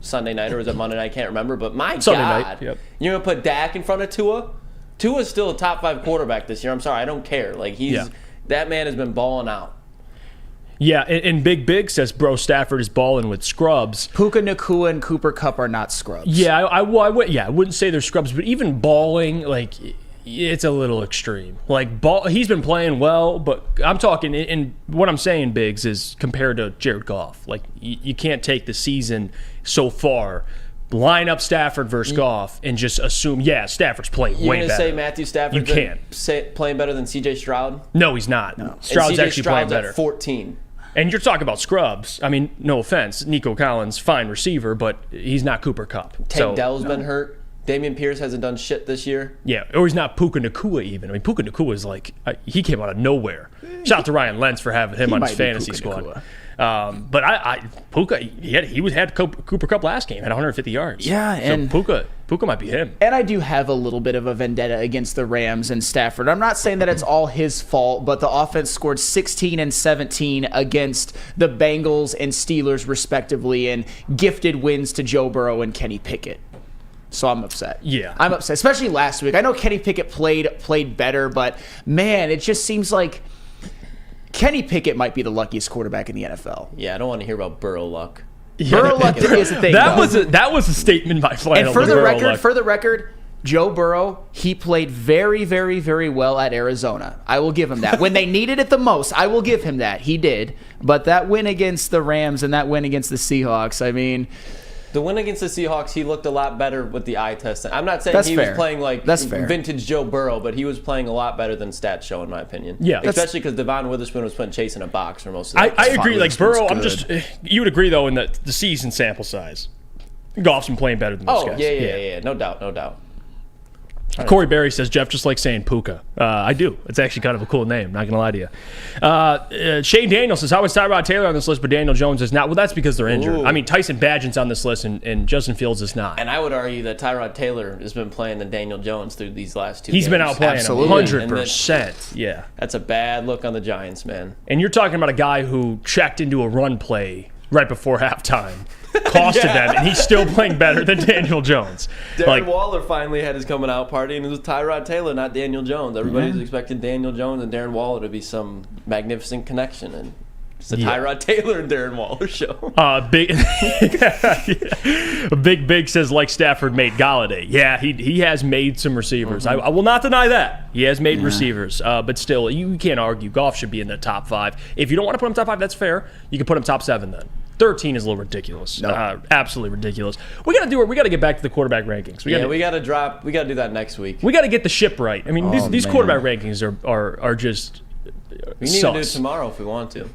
Sunday night, or was it Monday night? I can't remember. But Sunday night, yep. You're gonna put Dak in front of Tua? Tua's still a top 5 quarterback this year. I'm sorry, I don't care. That man has been balling out. Yeah, and Big says, bro, Stafford is balling with scrubs. Puka Nacua and Cooper Kupp are not scrubs. Yeah, I wouldn't say they're scrubs, but even balling, it's a little extreme. He's been playing well, but I'm talking, and what I'm saying, Biggs, is compared to Jared Goff. You can't take the season so far, line up Stafford versus Goff, and just assume, Stafford's playing way better. You're going to say Matthew Stafford's playing better than C.J. Stroud? No, he's not. No. Stroud's actually playing better. At 14. And you're talking about scrubs. I mean, no offense. Nico Collins, fine receiver, but he's not Cooper Kupp. Tank Dell's been hurt. Damian Pierce hasn't done shit this year. Yeah, or he's not Puka Nacua even. I mean, Puka Nacua is he came out of nowhere. Shout out to Ryan Lentz for having him on his fantasy squad. But Puka, he had Cooper Kupp last game, had 150 yards. Yeah, and Puka might be him. And I do have a little bit of a vendetta against the Rams and Stafford. I'm not saying that it's all his fault, but the offense scored 16 and 17 against the Bengals and Steelers, respectively, and gifted wins to Joe Burrow and Kenny Pickett. So I'm upset. Yeah. I'm upset, especially last week. I know Kenny Pickett played better, but man, it just seems like Kenny Pickett might be the luckiest quarterback in the NFL. Yeah, I don't want to hear about Burrow luck. Burrow luck is the thing. That was a statement by Flannel. And for the record, Joe Burrow, he played very, very, very well at Arizona. I will give him that. When they needed it the most, I will give him that. He did. But that win against the Rams and that win against the Seahawks, I mean, the win against the Seahawks, he looked a lot better with the eye test. I'm not saying was playing vintage Joe Burrow, but he was playing a lot better than stats show, in my opinion. Yeah, especially because Devon Witherspoon was putting Chase in a box for most of that. I agree. Burrow, you would agree though in the season sample size, Goff's been playing better than those guys. Yeah, no doubt. Corey Berry says, Jeff, just like saying Puka. I do. It's actually kind of a cool name, not going to lie to you. Shane Daniel says, how is Tyrod Taylor on this list, but Daniel Jones is not? Well, that's because they're injured. Ooh. I mean, Tyson Bagent's on this list, and Justin Fields is not. And I would argue that Tyrod Taylor has been playing than Daniel Jones through these last 2 games. He's been outplaying him 100%. Yeah. That's a bad look on the Giants, man. And you're talking about a guy who checked into a run play right before halftime. Costed them, and he's still playing better than Daniel Jones. Darren Waller finally had his coming out party, and it was Tyrod Tayller, not Daniel Jones. Everybody was expecting Daniel Jones and Darren Waller to be some magnificent connection, and it's the Tyrod Taylor and Darren Waller show. Big says, like Stafford made Galladay. Yeah, he has made some receivers. I will not deny that. He has made receivers, but still, you can't argue. Goff should be in the top 5. If you don't want to put him top 5, that's fair. You can put him top 7 then. 13 is a little ridiculous. Absolutely ridiculous. We got to get back to the quarterback rankings. We got to do that next week. We got to get the ship right. I mean, these quarterback rankings are just we need to do it tomorrow if we want to.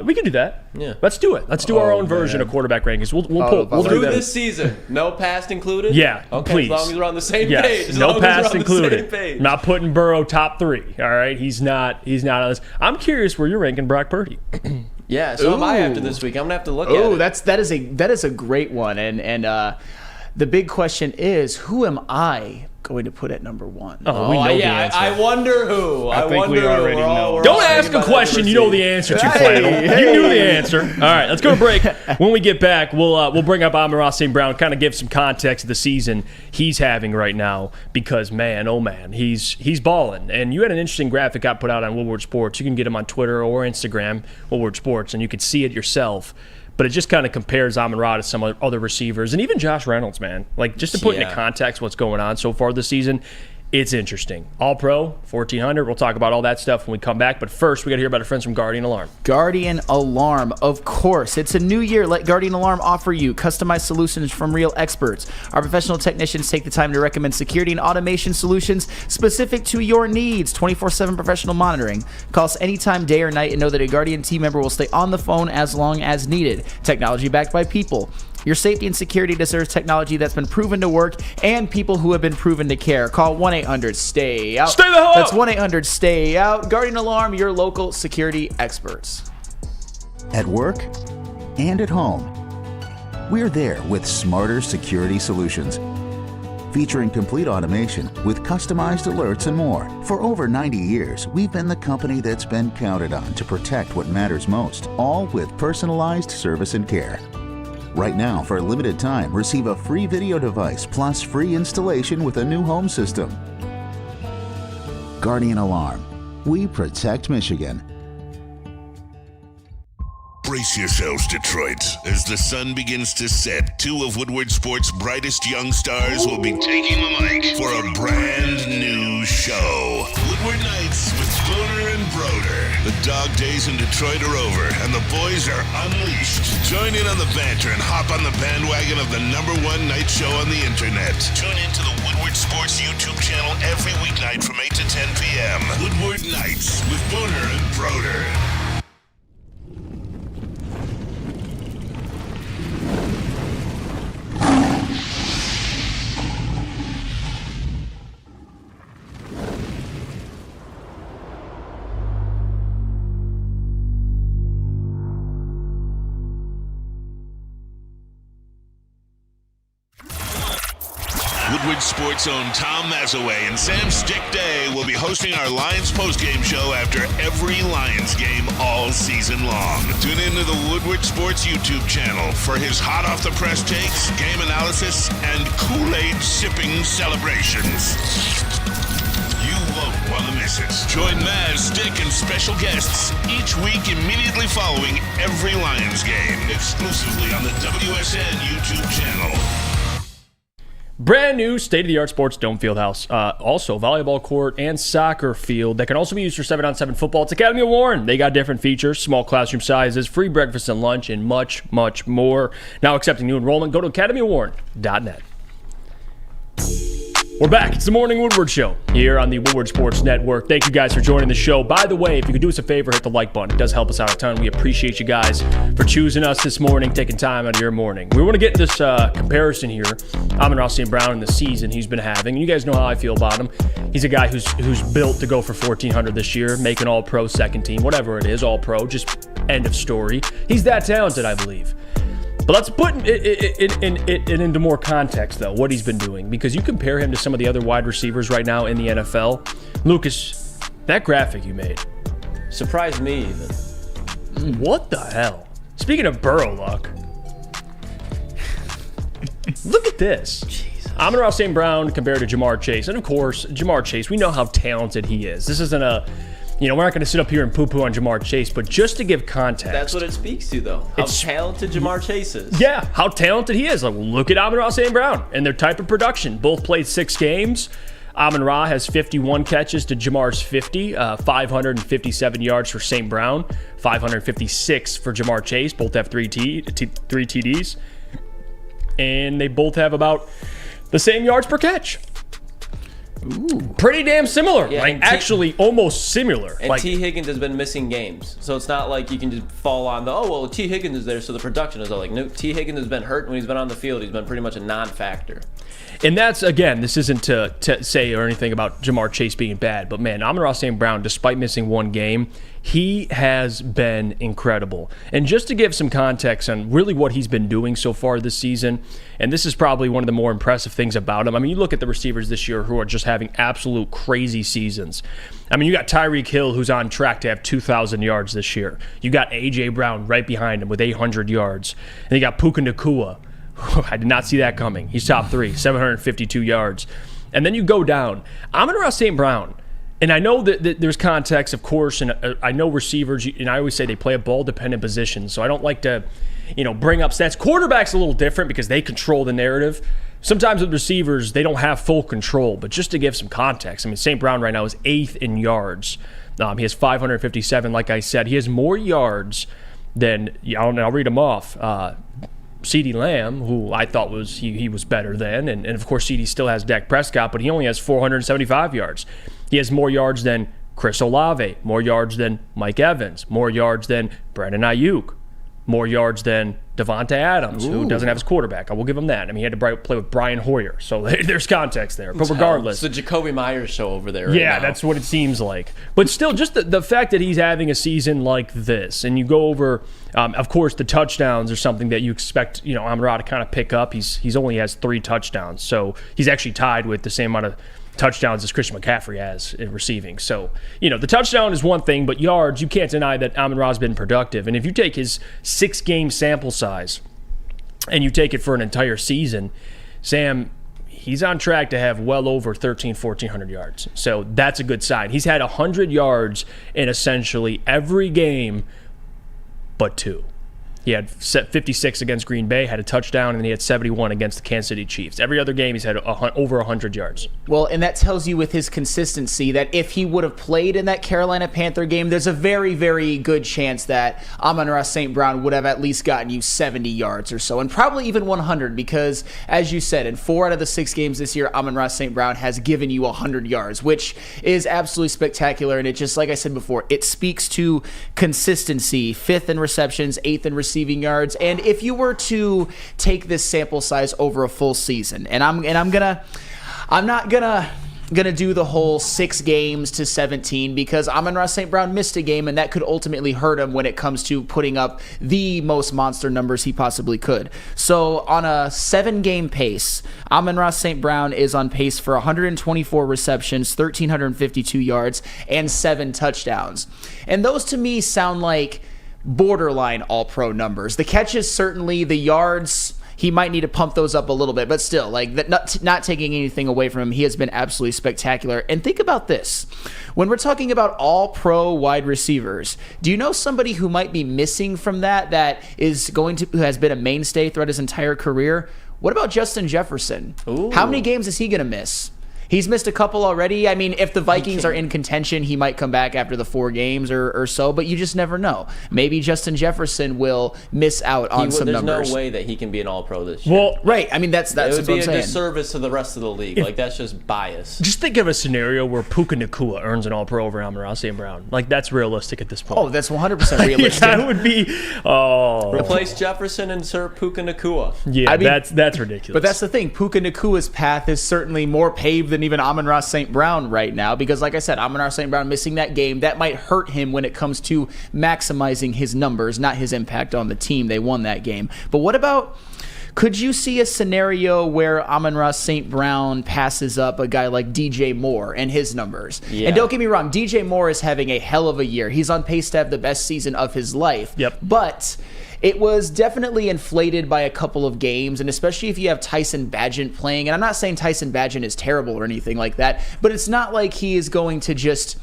We can do that. Yeah. Let's do it. Let's do our own version of quarterback rankings. We'll do that this season. No past included? Yeah, okay, please. As long as we're on the same page. No past included. Not putting Burrow top 3. All right, he's not on this. I'm curious where you're ranking Brock Purdy. Yeah, so am I after this week. I'm gonna have to look at it. That is a great one, and the big question is, who am I going to put at number 1? We know the answer. I wonder who. I think we already know. Don't ask a question you know the answer to, Flannel. You knew the answer. All right, let's go to break. When we get back, we'll bring up Amon-Ra St. Brown, kind of give some context to the season he's having right now, because man, oh man, he's balling. And you had an interesting graphic got put out on Woodward Sports. You can get him on Twitter or Instagram, Woodward Sports, and you can see it yourself. But it just kind of compares Amon-Ra to some other receivers, and even Josh Reynolds, man. Like, just to put into context what's going on so far this season, it's interesting. All-Pro, 1,400. We'll talk about all that stuff when we come back. But first, we got to hear about our friends from Guardian Alarm. Guardian Alarm, of course. It's a new year. Let Guardian Alarm offer you customized solutions from real experts. Our professional technicians take the time to recommend security and automation solutions specific to your needs. 24/7 professional monitoring. Call us anytime, day or night, and know that a Guardian team member will stay on the phone as long as needed. Technology backed by people. Your safety and security deserves technology that's been proven to work and people who have been proven to care. Call 1-800-STAY-OUT. Stay the hell out! That's 1-800-STAY-OUT. Guardian Alarm, your local security experts. At work and at home, we're there with smarter security solutions. Featuring complete automation with customized alerts and more. For over 90 years, we've been the company that's been counted on to protect what matters most, all with personalized service and care. Right now, for a limited time, receive a free video device plus free installation with a new home system. Guardian Alarm. We protect Michigan. Brace yourselves, Detroit. As the sun begins to set, 2 of Woodward Sports' brightest young stars will be taking the mic for a brand new show. Woodward Nights with Spooner and Broder. The dog days in Detroit are over, and the boys are unleashed. Join in on the banter and hop on the bandwagon of the #1 night show on the internet. Tune into the Woodward Sports YouTube channel every weeknight from 8 to 10 p.m. Woodward Nights with Spooner and Broder. Woodward Sports' own Tom Mazaway and Sam Stick Day will be hosting our Lions postgame show after every Lions game all season long. Tune into the Woodward Sports YouTube channel for his hot-off-the-press takes, game analysis, and Kool-Aid sipping celebrations. You won't want to miss it. Join Maz, Stick, and special guests each week immediately following every Lions game, exclusively on the WSN YouTube channel. Brand new state-of-the-art sports dome field house. Also, volleyball court and soccer field that can also be used for 7-on-7 football. It's Academy of Warren. They got different features, small classroom sizes, free breakfast and lunch, and much, much more. Now accepting new enrollment. Go to academyofwarren.net. We're back. It's the Morning Woodward Show here on the Woodward Sports Network. Thank you guys for joining the show. By the way, if you could do us a favor, hit the like button. It does help us out a ton. We appreciate you guys for choosing us this morning, taking time out of your morning. We want to get this comparison here. Amon-Ra St. Brown in the season he's been having. You guys know how I feel about him. He's a guy who's built to go for 1,400 this year, make an all-pro second team, whatever it is, all-pro, just end of story. He's that talented, I believe. But let's put it into more context, though, what he's been doing. Because you compare him to some of the other wide receivers right now in the NFL. Lucas, that graphic you made. Surprised me, even. What the hell? Speaking of Burrow luck. Look at this. Amon-Ra St. Brown compared to Jamar Chase. And, of course, Jamar Chase, we know how talented he is. This isn't a... we're not going to sit up here and poo-poo on Jamar Chase, but just to give context. That's what it speaks to, though. How talented Jamar Chase is. Yeah, how talented he is. Like, look at Amon-Ra St. Brown and their type of production. Both played 6 games. Amon-Ra has 51 catches to Jamar's 50, 557 yards for St. Brown, 556 for Jamar Chase. Both have 3 TDs. And they both have about the same yards per catch. Ooh. Pretty damn similar. Yeah, actually almost similar. And T. Higgins has been missing games. So it's not like you can just fall on T. Higgins is there, so the production is all like, no, T. Higgins has been hurt when he's been on the field. He's been pretty much a non-factor. And that's, again, this isn't to say or anything about Jamar Chase being bad, but man, Amon-Ra St. Brown, despite missing 1 game, he has been incredible. And just to give some context on really what he's been doing so far this season, and this is probably one of the more impressive things about him. I mean, you look at the receivers this year who are just having absolute crazy seasons. I mean, you got Tyreek Hill, who's on track to have 2,000 yards this year. You got A.J. Brown right behind him with 800 yards. And you got Puka Nacua. I did not see that coming. He's top 3, 752 yards. And then you go down. Amon-Ra St. Brown. And I know that there's context, of course, and I know receivers, and I always say they play a ball-dependent position, so I don't like to, bring up stats. Quarterback's a little different because they control the narrative. Sometimes with receivers, they don't have full control, but just to give some context, I mean, St. Brown right now is 8th in yards. He has 557, like I said. He has more yards than, I'll read them off, CeeDee Lamb, who I thought he was better than, and of course CeeDee still has Dak Prescott, but he only has 475 yards. He has more yards than Chris Olave, more yards than Mike Evans, more yards than Brandon Ayuk, more yards than Devontae Adams, who doesn't have his quarterback. I will give him that. I mean, he had to play with Brian Hoyer, so there's context there. But regardless. It's the Jacoby Myers show over there right now. That's what it seems like. But still, just the fact that he's having a season like this, and you go over, of course, the touchdowns are something that you expect, Amon-Ra to kind of pick up. He's only has 3 touchdowns, so he's actually tied with the same amount of touchdowns as Christian McCaffrey has in receiving. So, the touchdown is one thing, but yards, you can't deny that Amon-Ra's been productive. And if you take his 6-game sample size and you take it for an entire season, Sam, he's on track to have well over 1,400 yards. So that's a good sign. He's had 100 yards in essentially every game but 2. He had 56 against Green Bay, had a touchdown, and then he had 71 against the Kansas City Chiefs. Every other game, he's had over 100 yards. Well, and that tells you with his consistency that if he would have played in that Carolina Panther game, there's a very, very good chance that Amon-Ra St. Brown would have at least gotten you 70 yards or so, and probably even 100 because, as you said, in 4 out of the 6 games this year, Amon-Ra St. Brown has given you 100 yards, which is absolutely spectacular, and it just, like I said before, it speaks to consistency. 5th in receptions, 8th in receiving yards, and if you were to take this sample size over a full season, and I'm not gonna do the whole 6 games to 17 because Amon-Ra St. Brown missed a game, and that could ultimately hurt him when it comes to putting up the most monster numbers he possibly could. So on a 7-game pace, Amon-Ra St. Brown is on pace for 124 receptions, 1,352 yards, and 7 touchdowns. And those to me sound like borderline all-pro numbers. The catches, certainly. The yards, he might need to pump those up a little bit, but still, not taking anything away from him, he has been absolutely spectacular. And think about this. When we're talking about all-pro wide receivers, do you know somebody who might be missing from that who has been a mainstay throughout his entire career? What about Justin Jefferson? Ooh. How many games is he going to miss? He's missed a couple already. I mean, if the Vikings are in contention, he might come back after the 4 games or so, but you just never know. Maybe Justin Jefferson will miss out on some numbers. There's no way that he can be an all-pro this year. Well, right. I mean, that's it would what be I'm a saying. disservice to the rest of the league. Like, that's just bias. Just think of a scenario where Puka Nacua earns an all-pro over Amon-Ra St. Brown. Like, that's realistic at this point. Oh, that's 100% realistic. That would be, Replace Jefferson and insert Puka Nacua. Yeah, I mean, that's ridiculous. But that's the thing. Puka Nacua's path is certainly more paved than even Amon-Ra St. Brown right now because, like I said, Amon-Ra St. Brown missing that game, that might hurt him when it comes to maximizing his numbers, not his impact on the team. They won that game. But what about... Could you see a scenario where Amon-Ra St. Brown passes up a guy like DJ Moore and his numbers? Yeah. And don't get me wrong, DJ Moore is having a hell of a year. He's on pace to have the best season of his life. Yep. But it was definitely inflated by a couple of games, and especially if you have Tyson Bagent playing. And I'm not saying Tyson Bagent is terrible or anything like that, but it's not like he is going to just...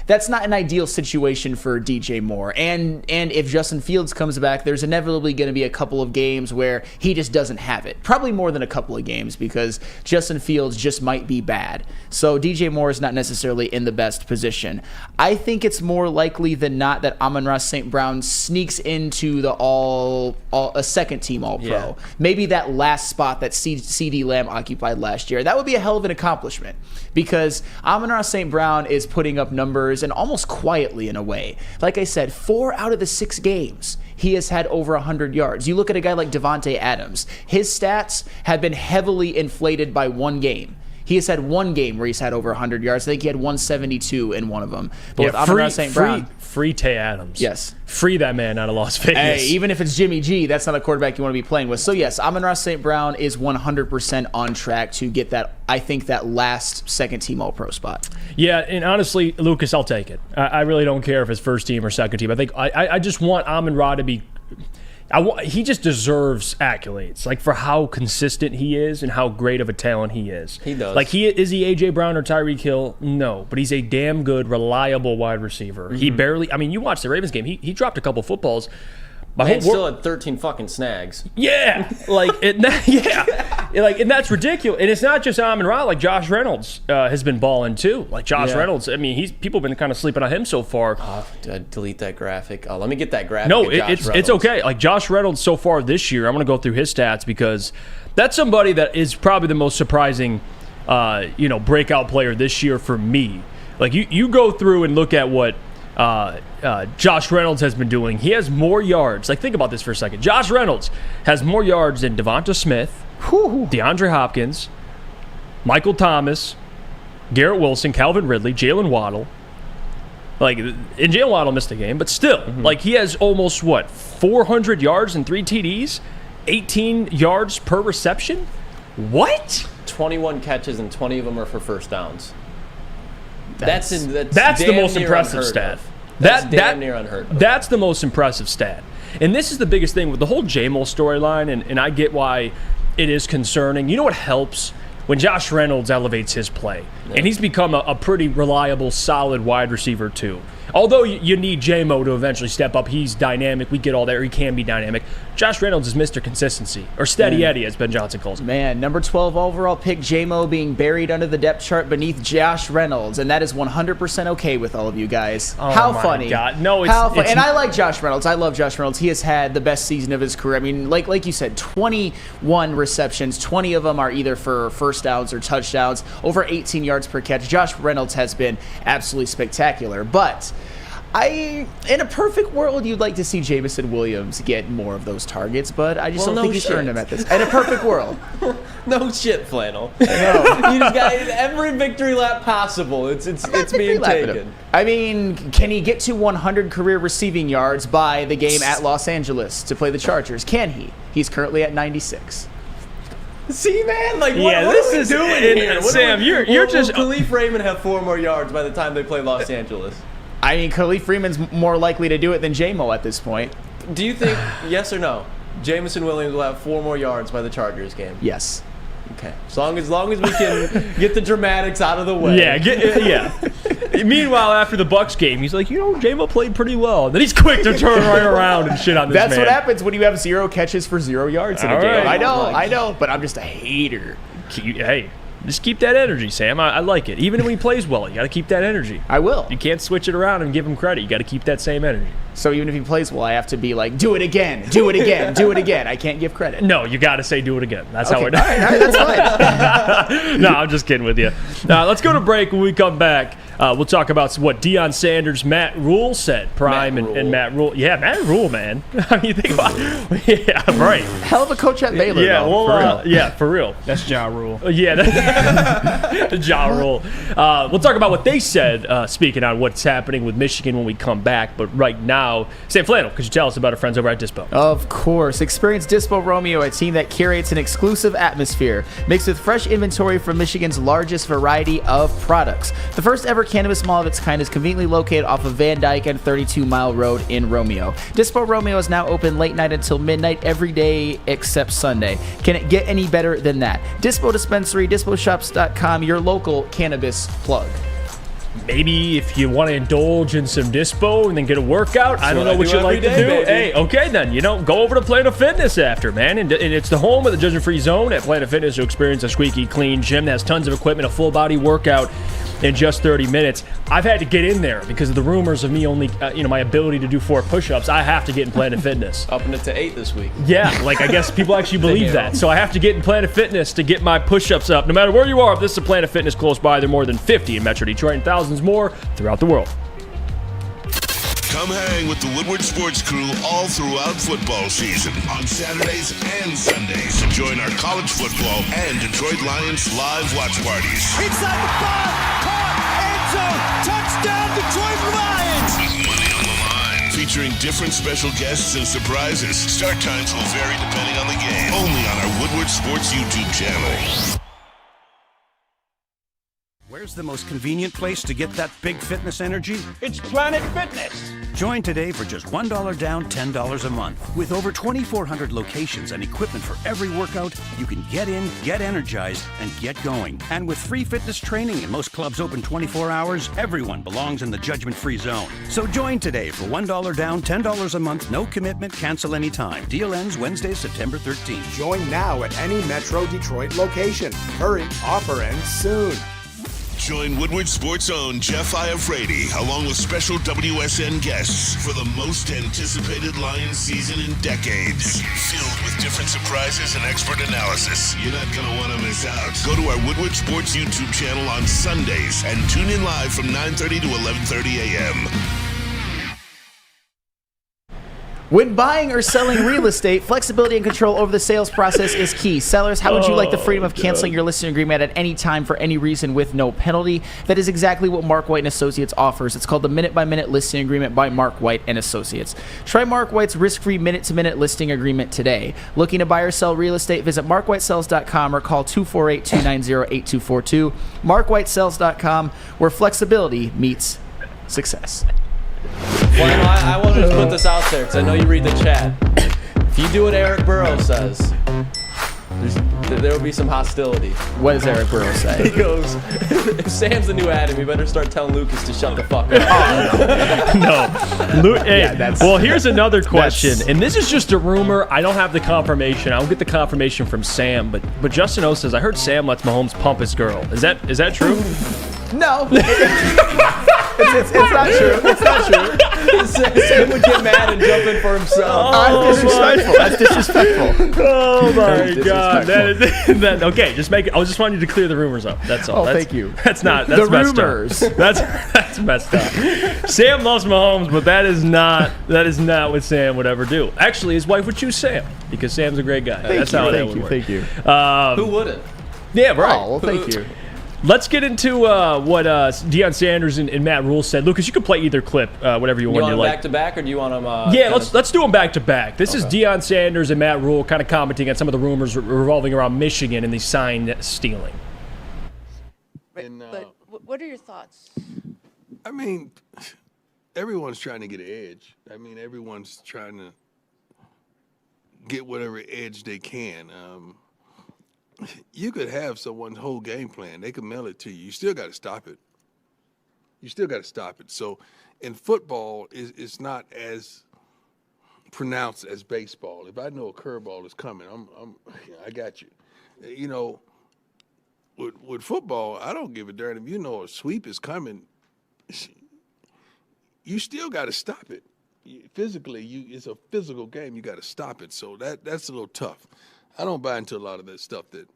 That's not an ideal situation for DJ Moore. And if Justin Fields comes back, there's inevitably going to be a couple of games where he just doesn't have it. Probably more than a couple of games because Justin Fields just might be bad. So DJ Moore is not necessarily in the best position. I think it's more likely than not that Amon-Ra St. Brown sneaks into the a second team All-Pro. Yeah. Maybe that last spot that CD Lamb occupied last year. That would be a hell of an accomplishment because Amon-Ra St. Brown is putting up numbers and almost quietly in a way. Like I said, 4 out of the 6 games, he has had over 100 yards. You look at a guy like Devontae Adams. His stats have been heavily inflated by one game. He has had one game where he's had over 100 yards. I think he had 172 in one of them. But with Amon-Ra St. Brown... Free Tay Adams. Yes. Free that man out of Las Vegas. Hey, even if it's Jimmy G, that's not a quarterback you want to be playing with. So, yes, Amon-Ra St. Brown is 100% on track to get that, I think, that last second-team All-Pro spot. Yeah, and honestly, Lucas, I'll take it. I really don't care if it's first team or second team. I think I just want Amon-Ra to be... he just deserves accolades, like for how consistent he is and how great of a talent he is. He does. Like is he AJ Brown or Tyreek Hill? No, but he's a damn good, reliable wide receiver. Mm-hmm. He barely. I mean, you watch the Ravens game. He dropped a couple footballs. Man still had 13 fucking snags. Yeah, and that's ridiculous. And it's not just Amon-Ra. Like Josh Reynolds has been balling too. Like Josh Reynolds. I mean, people have been kind of sleeping on him so far. Delete that graphic. Let me get that graphic. No, it's okay. Like Josh Reynolds so far this year, I'm going to go through his stats because that's somebody that is probably the most surprising, breakout player this year for me. Like you go through and look at what. Josh Reynolds has been doing. He has more yards. Like, think about this for a second. Josh Reynolds has more yards than Devonta Smith, DeAndre Hopkins, Michael Thomas, Garrett Wilson, Calvin Ridley, Jalen Waddle. Like, and Jalen Waddle missed a game, but still, like, he has almost, 400 yards and 3 TDs? 18 yards per reception? What? 21 catches and 20 of them are for first downs. That's the most impressive stat. That's damn near unheard of. That's the most impressive stat. And this is the biggest thing with the whole J-Mo storyline, and I get why it is concerning. You know what helps? When Josh Reynolds elevates his play. Yeah. And he's become a pretty reliable, solid wide receiver, too. Although you need J-Mo to eventually step up. He's dynamic. We get all that. He can be dynamic. Josh Reynolds is Mr. Consistency. Or Steady Eddie, as Ben Johnson calls him. Man, number 12 overall pick, J-Mo being buried under the depth chart beneath Josh Reynolds. And that is 100% okay with all of you guys. How funny. God. No, And I like Josh Reynolds. I love Josh Reynolds. He has had the best season of his career. I mean, like you said, 21 receptions. 20 of them are either for first downs or touchdowns. Over 18 yards per catch. Josh Reynolds has been absolutely spectacular. But in a perfect world, you'd like to see Jameson Williams get more of those targets, but I just don't think he's earned them at this. In a perfect world. No shit, Flannel. No. You just got every victory lap possible. It's being taken. I mean, can he get to 100 career receiving yards by the game at Los Angeles to play the Chargers? Can he? He's currently at 96. See, man, like what are we doing here? Sam, you're just. Will Khalif Raymond have 4 more yards by the time they play Los Angeles? I mean, Khalif Freeman's more likely to do it than J-Mo at this point. Do you think, yes or no, Jameson Williams will have 4 more yards by the Chargers game? Yes. Okay. As long as we can get the dramatics out of the way. Yeah. Meanwhile, after the Bucs game, he's like, J-Mo played pretty well. And then he's quick to turn right around and shit on this man. That's what happens when you have 0 catches for 0 yards in a game. Right. I know, but I'm just a hater. Hey, Just keep that energy, Sam. I like it. Even when he plays well, you got to keep that energy. I will. You can't switch it around and give him credit. You got to keep that same energy. So even if he plays well, I have to be like, do it again, do it again, do it again. I can't give credit. No, you got to say do it again. That's how we're doing. All right, that's fine. No, I'm just kidding with you. Let's go to break. When we come back, we'll talk about what Deion Sanders, Matt Rule said. Prime and Matt Rule. Yeah, Matt Rule, man. I mean, think about it. Yeah, right. Hell of a coach at Baylor, yeah, though. Well, for real. Yeah, for real. That's Ja Rule. Ja Rule. We'll talk about what they said, speaking on what's happening with Michigan when we come back. But right now, Sam Flannel, could you tell us about our friends over at Dispo? Of course. Experience Dispo Romeo, a team that curates an exclusive atmosphere mixed with fresh inventory from Michigan's largest variety of products. The first ever cannabis mall of its kind is conveniently located off of Van Dyke and 32 Mile Road in Romeo. Dispo Romeo is now open late night until midnight every day except Sunday. Can it get any better than that? Dispo Dispensary, DispoShops.com, your local cannabis plug. Maybe if you want to indulge in some Dispo and then get a workout, I don't know what you like to do. Baby. Hey, okay then, go over to Planet Fitness after, man. And it's the home of the judgment-free zone at Planet Fitness. You'll experience a squeaky clean gym that has tons of equipment, a full-body workout in just 30 minutes. I've had to get in there because of the rumors of me only, my ability to do 4 push-ups. I have to get in Planet Fitness. Upping it to 8 this week. Yeah, I guess people actually believe that. So I have to get in Planet Fitness to get my push-ups up. No matter where you are, if this is a Planet Fitness close by, there are more than 50 in Metro Detroit and thousands more throughout the world. Come hang with the Woodward Sports Crew all throughout football season on Saturdays and Sundays. Join our college football and Detroit Lions live watch parties. Inside the 5, caught, end zone, touchdown Detroit Lions! With money on the line, featuring different special guests and surprises. Start times will vary depending on the game. Only on our Woodward Sports YouTube channel. Where's the most convenient place to get that big fitness energy? It's Planet Fitness! Join today for just $1 down, $10 a month. With over 2,400 locations and equipment for every workout, you can get in, get energized, and get going. And with free fitness training and most clubs open 24 hours, everyone belongs in the judgment-free zone. So join today for $1 down, $10 a month, no commitment, cancel anytime. Deal ends Wednesday, September 13th. Join now at any Metro Detroit location. Hurry, offer ends soon. Join Woodward Sports' own Jeff Iafrate, along with special WSN guests for the most anticipated Lions season in decades. Filled with different surprises and expert analysis. You're not going to want to miss out. Go to our Woodward Sports YouTube channel on Sundays and tune in live from 9:30 to 11:30 a.m. When buying or selling real estate, flexibility and control over the sales process is key. Sellers, how would you like the freedom of canceling your listing agreement at any time for any reason with no penalty? That is exactly what Mark White & Associates offers. It's called the Minute-by-Minute Listing Agreement by Mark White & Associates. Try Mark White's risk-free minute-to-minute listing agreement today. Looking to buy or sell real estate? Visit markwhitesells.com or call 248-290-8242. markwhitesells.com, where flexibility meets success. Well, I wanted to put this out there because I know you read the chat. If you do what Eric Burrows says, there will be some hostility. What does Eric Burrows say? He goes, if Sam's the new Adam, you better start telling Lucas to shut the fuck up. No. Hey, well, here's another question, and this is just a rumor. I don't have the confirmation. I'll get the confirmation from Sam, but Justin O says, I heard Sam lets Mahomes pump his girl. Is that true? No. It's not true. It's not true. Sam would get mad and jump in for himself. That's disrespectful. That's disrespecul. Oh my God! That okay. Just make it. I was just wanting you to clear the rumors up. That's all. Thank you. That's not. The That's messed rumors. up. That's messed up. Sam loves Mahomes, but that is not what Sam would ever do. Actually, his wife would choose Sam because Sam's a great guy. That's how that would work. Thank you. Who wouldn't? Yeah, right. Oh, well, thank you. Let's get into what Deion Sanders and Matt Rule said. Lucas, you can play either clip, whatever you want. You want them like. back to back, or do you want them? Yeah, let's do them back to back. This is Deion Sanders and Matt Rule kind of commenting on some of the rumors revolving around Michigan and the sign stealing. But what are your thoughts? I mean, everyone's trying to get an edge. I mean, everyone's trying to get whatever edge they can. You could have someone's whole game plan. They could mail it to you. You still got to stop it. So in football, it's not as pronounced as baseball. If I know a curveball is coming, I got you. You know, with football, I don't give a darn if you know a sweep is coming. You still got to stop it. Physically, it's a physical game. You got to stop it. So that's a little tough. I don't buy into a lot of that stuff that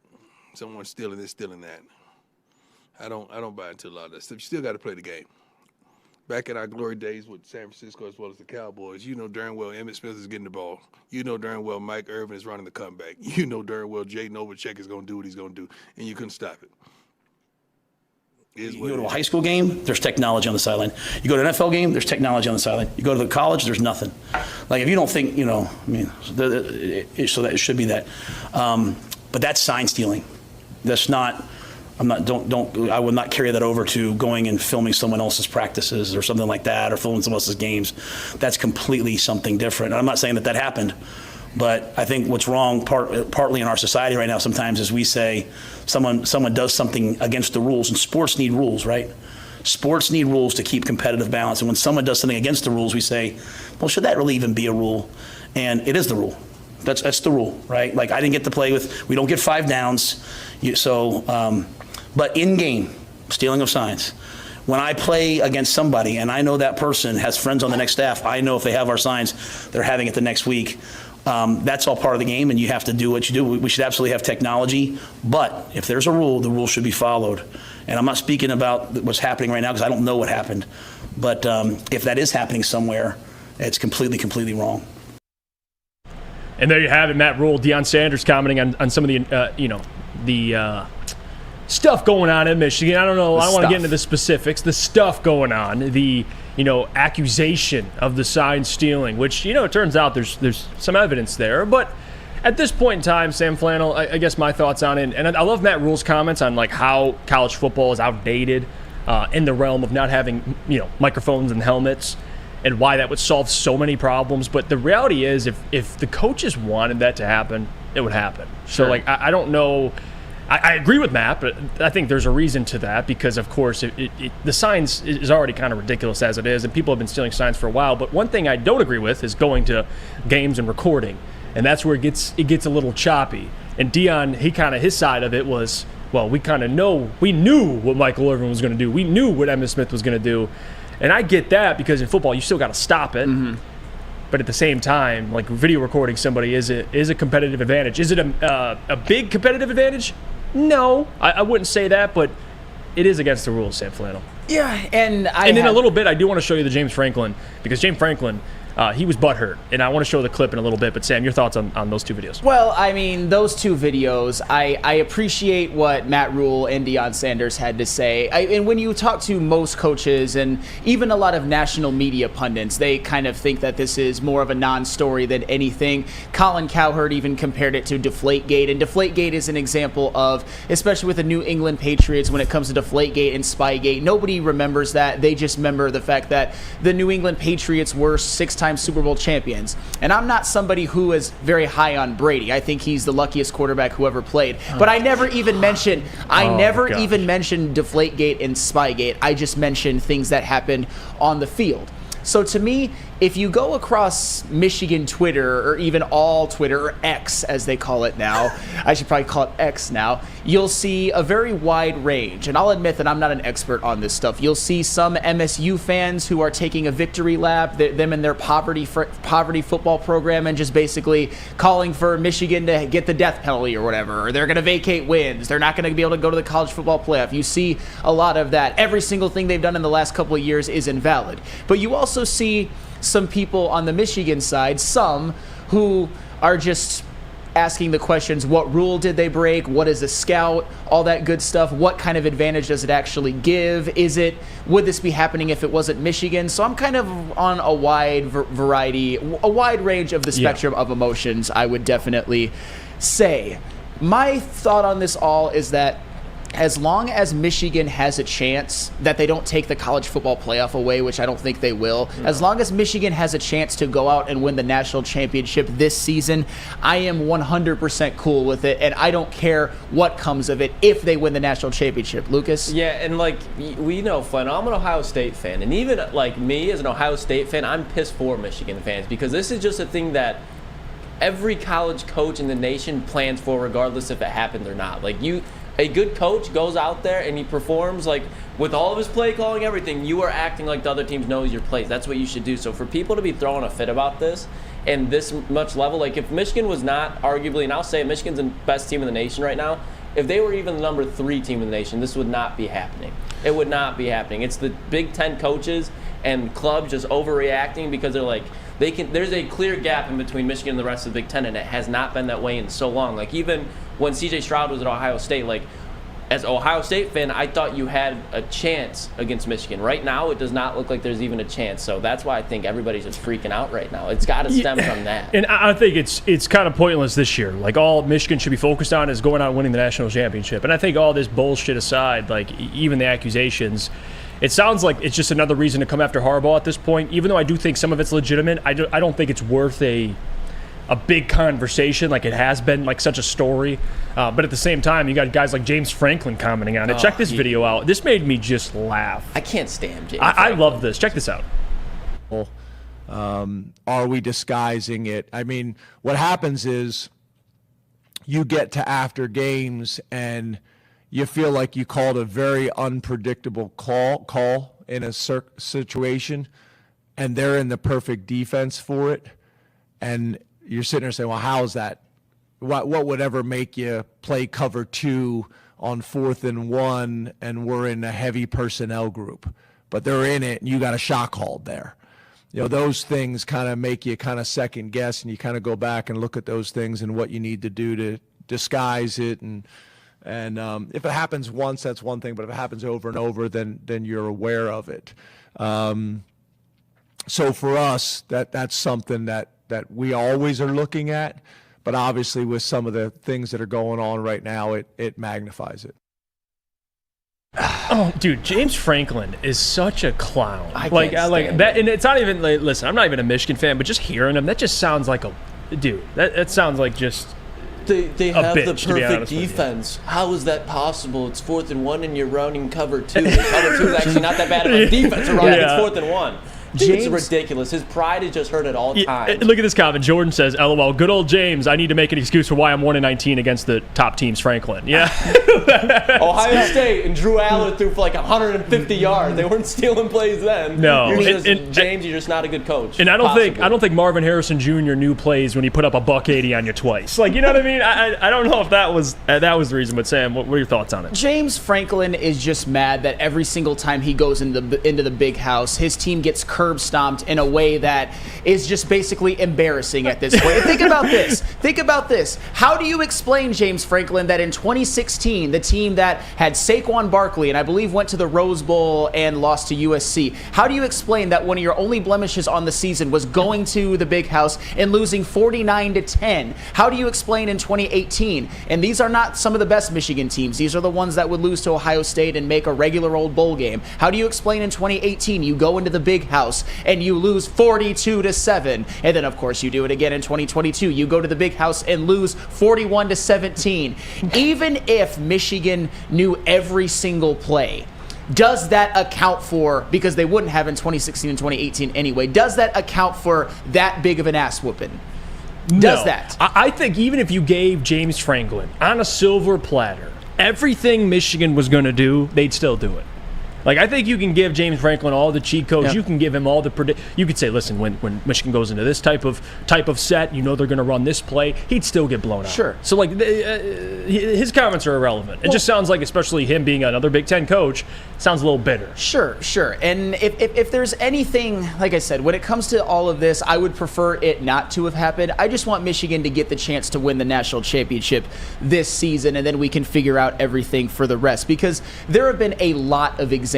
someone's stealing this, stealing that. I don't buy into a lot of that stuff. You still got to play the game. Back in our glory days with San Francisco as well as the Cowboys, you know darn well Emmitt Smith is getting the ball. You know darn well Mike Irvin is running the comeback. You know darn well Jay Novacek is going to do what he's going to do, and you couldn't stop it. You go to a high school game, there's technology on the sideline. You go to an NFL game, there's technology on the sideline. You go to the college, there's nothing. Like if you don't think, so that it should be that. But that's sign stealing. That's not. I would not carry that over to going and filming someone else's practices or something like that, or filming someone else's games. That's completely something different. And I'm not saying that happened, but I think what's wrong partly in our society right now sometimes is we say someone does something against the rules, and sports need rules, right? Sports need rules to keep competitive balance. And when someone does something against the rules, we say, well, should that really even be a rule? And it is the rule. That's the rule, right? Like I didn't get to play with, we don't get 5 downs. But in-game, stealing of signs. When I play against somebody and I know that person has friends on the next staff, I know if they have our signs, they're having it the next week. That's all part of the game, and you have to do what you do. We should absolutely have technology, but if there's a rule, the rule should be followed. And I'm not speaking about what's happening right now because I don't know what happened. But if that is happening somewhere, it's completely wrong. And there you have it, Matt Rule, Deion Sanders commenting on some of the stuff going on in Michigan. I don't know. I don't want to get into the specifics. The stuff going on, the accusation of the sign stealing, which it turns out there's some evidence there. But at this point in time, Sam Flannel, I guess my thoughts on it, and I love Matt Rule's comments on like how college football is outdated in the realm of not having microphones and helmets, and why that would solve so many problems. But the reality is, if the coaches wanted that to happen, it would happen. Sure. So I don't know. I agree with Matt, but I think there's a reason to that because, of course, the signs is already kind of ridiculous as it is, and people have been stealing signs for a while. But one thing I don't agree with is going to games and recording, and that's where it gets a little choppy. And Deion, his side of it was, well, we knew what Michael Irvin was going to do. We knew what Emmitt Smith was going to do. And I get that because in football, you still got to stop it. Mm-hmm. But at the same time, like video recording somebody is a competitive advantage. Is it a big competitive advantage? No, I wouldn't say that, but it is against the rules, Sam Flannel. Yeah, and in a little bit, I do want to show you the James Franklin, because James Franklin, he was butthurt, and I want to show the clip in a little bit. But Sam, your thoughts on those 2 videos? Well, I mean, those 2 videos, I appreciate what Matt Rule and Deion Sanders had to say. And when you talk to most coaches and even a lot of national media pundits, they kind of think that this is more of a non-story than anything. Colin Cowherd even compared it to Deflategate, and Deflategate is an example of, especially with the New England Patriots, when it comes to Deflategate and Spygate, nobody remembers that. They just remember the fact that the New England Patriots were 6-time Super Bowl champions. And I'm not somebody who is very high on Brady. I think he's the luckiest quarterback who ever played. But I never even mentioned Deflategate and Spygate. I just mentioned things that happened on the field. So to me, if you go across Michigan Twitter, or even all Twitter, or X as they call it now, I should probably call it X now, you'll see a very wide range. And I'll admit that I'm not an expert on this stuff. You'll see some MSU fans who are taking a victory lap, them in their poverty football program, and just basically calling for Michigan to get the death penalty or whatever, or they're going to vacate wins. They're not going to be able to go to the college football playoff. You see a lot of that. Every single thing they've done in the last couple of years is invalid. But you also see some people on the Michigan side, some who are just asking the questions, what rule did they break? What is a scout? All that good stuff. What kind of advantage does it actually give? Would this be happening if it wasn't Michigan? So I'm kind of on a wide variety, a wide range of the spectrum of emotions, I would definitely say. My thought on this all is that as long as Michigan has a chance that they don't take the college football playoff away, which I don't think they will, as long as Michigan has a chance to go out and win the national championship this season, I am 100% cool with it, and I don't care what comes of it if they win the national championship. Lucas? Yeah, and like we know, Flynn, I'm an Ohio State fan, and even like me as an Ohio State fan, I'm pissed for Michigan fans because this is just a thing that every college coach in the nation plans for regardless if it happens or not. Like a good coach goes out there and he performs like with all of his play calling, everything, you are acting like the other team knows your plays. That's what you should do. So for people to be throwing a fit about this and this much level, like if Michigan was not arguably, and I'll say Michigan's the best team in the nation right now, if they were even the number 3 team in the nation, this would not be happening. It would not be happening. It's the Big Ten coaches and clubs just overreacting because they're like, there's a clear gap in between Michigan and the rest of the Big Ten, and it has not been that way in so long. Like even when C.J. Stroud was at Ohio State, like as an Ohio State fan, I thought you had a chance against Michigan. Right now, it does not look like there's even a chance. So that's why I think everybody's just freaking out right now. It's got to stem from that. And I think it's kind of pointless this year. Like all Michigan should be focused on is going out and winning the national championship. And I think all this bullshit aside, like even the accusations, it sounds like it's just another reason to come after Harbaugh at this point. Even though I do think some of it's legitimate, I don't think it's worth a big conversation like it has been, like such a story. But at the same time, you got guys like James Franklin commenting on it. Check this video out. This made me just laugh. I can't stand James I love this. Check this out. Are we disguising it? I mean, what happens is you get to after games and you feel like you called a very unpredictable call in a situation, and they're in the perfect defense for it. And you're sitting there saying, well, how is that? What would ever make you play cover 2 on 4th and 1 and we're in a heavy personnel group? But they're in it and you got a shot called there. You know, those things kind of make you kind of second guess, and you kind of go back and look at those things and what you need to do to disguise it. And if it happens once, that's one thing, but if it happens over and over, then you're aware of it. So for us, that's something that we always are looking at, but obviously with some of the things that are going on right now, it magnifies it. Oh, dude, James Franklin is such a clown. I like that, and it's not even like, listen, I'm not even a Michigan fan, but just hearing him, that just sounds like that sounds like just they have the perfect defense. How is that possible? It's 4th and 1 and you're running cover 2. And cover 2 is actually not that bad of a defense around. It's 4th and 1. It's ridiculous. His pride is just hurt at all times. Look at this comment. Jordan says, LOL, good old James. I need to make an excuse for why I'm 1-19 against the top teams, Franklin. Yeah. Ohio State and Drew Allen threw for like 150 yards. They weren't stealing plays then. No. James, you're just not a good coach. And I don't think Marvin Harrison Jr. knew plays when he put up a $180 on you twice. Like, you know what I mean? I don't know if that was the reason, but Sam, what are your thoughts on it? James Franklin is just mad that every single time he goes into the big house, his team gets curb stomped in a way that is just basically embarrassing at this point. Think about this. How do you explain, James Franklin, that in 2016, the team that had Saquon Barkley and I believe went to the Rose Bowl and lost to USC, how do you explain that one of your only blemishes on the season was going to the big house and losing 49-10? How do you explain in 2018, and these are not some of the best Michigan teams, these are the ones that would lose to Ohio State and make a regular old bowl game. How do you explain in 2018 you go into the big house and you lose 42-7, and then of course you do it again in 2022. You go to the big house and lose 41-17. Even if Michigan knew every single play, does that account for, because they wouldn't have in 2016 and 2018 anyway, does that account for that big of an ass whooping? Does that? I think even if you gave James Franklin on a silver platter everything Michigan was going to do, they'd still do it. Like, I think you can give James Franklin all the cheat codes. Yeah. You can give him all the you could say, listen, when Michigan goes into this type of set, you know they're going to run this play. He'd still get blown out. Sure. So, like, his comments are irrelevant. It just sounds like, especially him being another Big Ten coach, sounds a little bitter. Sure. And if there's anything, like I said, when it comes to all of this, I would prefer it not to have happened. I just want Michigan to get the chance to win the national championship this season, and then we can figure out everything for the rest. Because there have been a lot of examples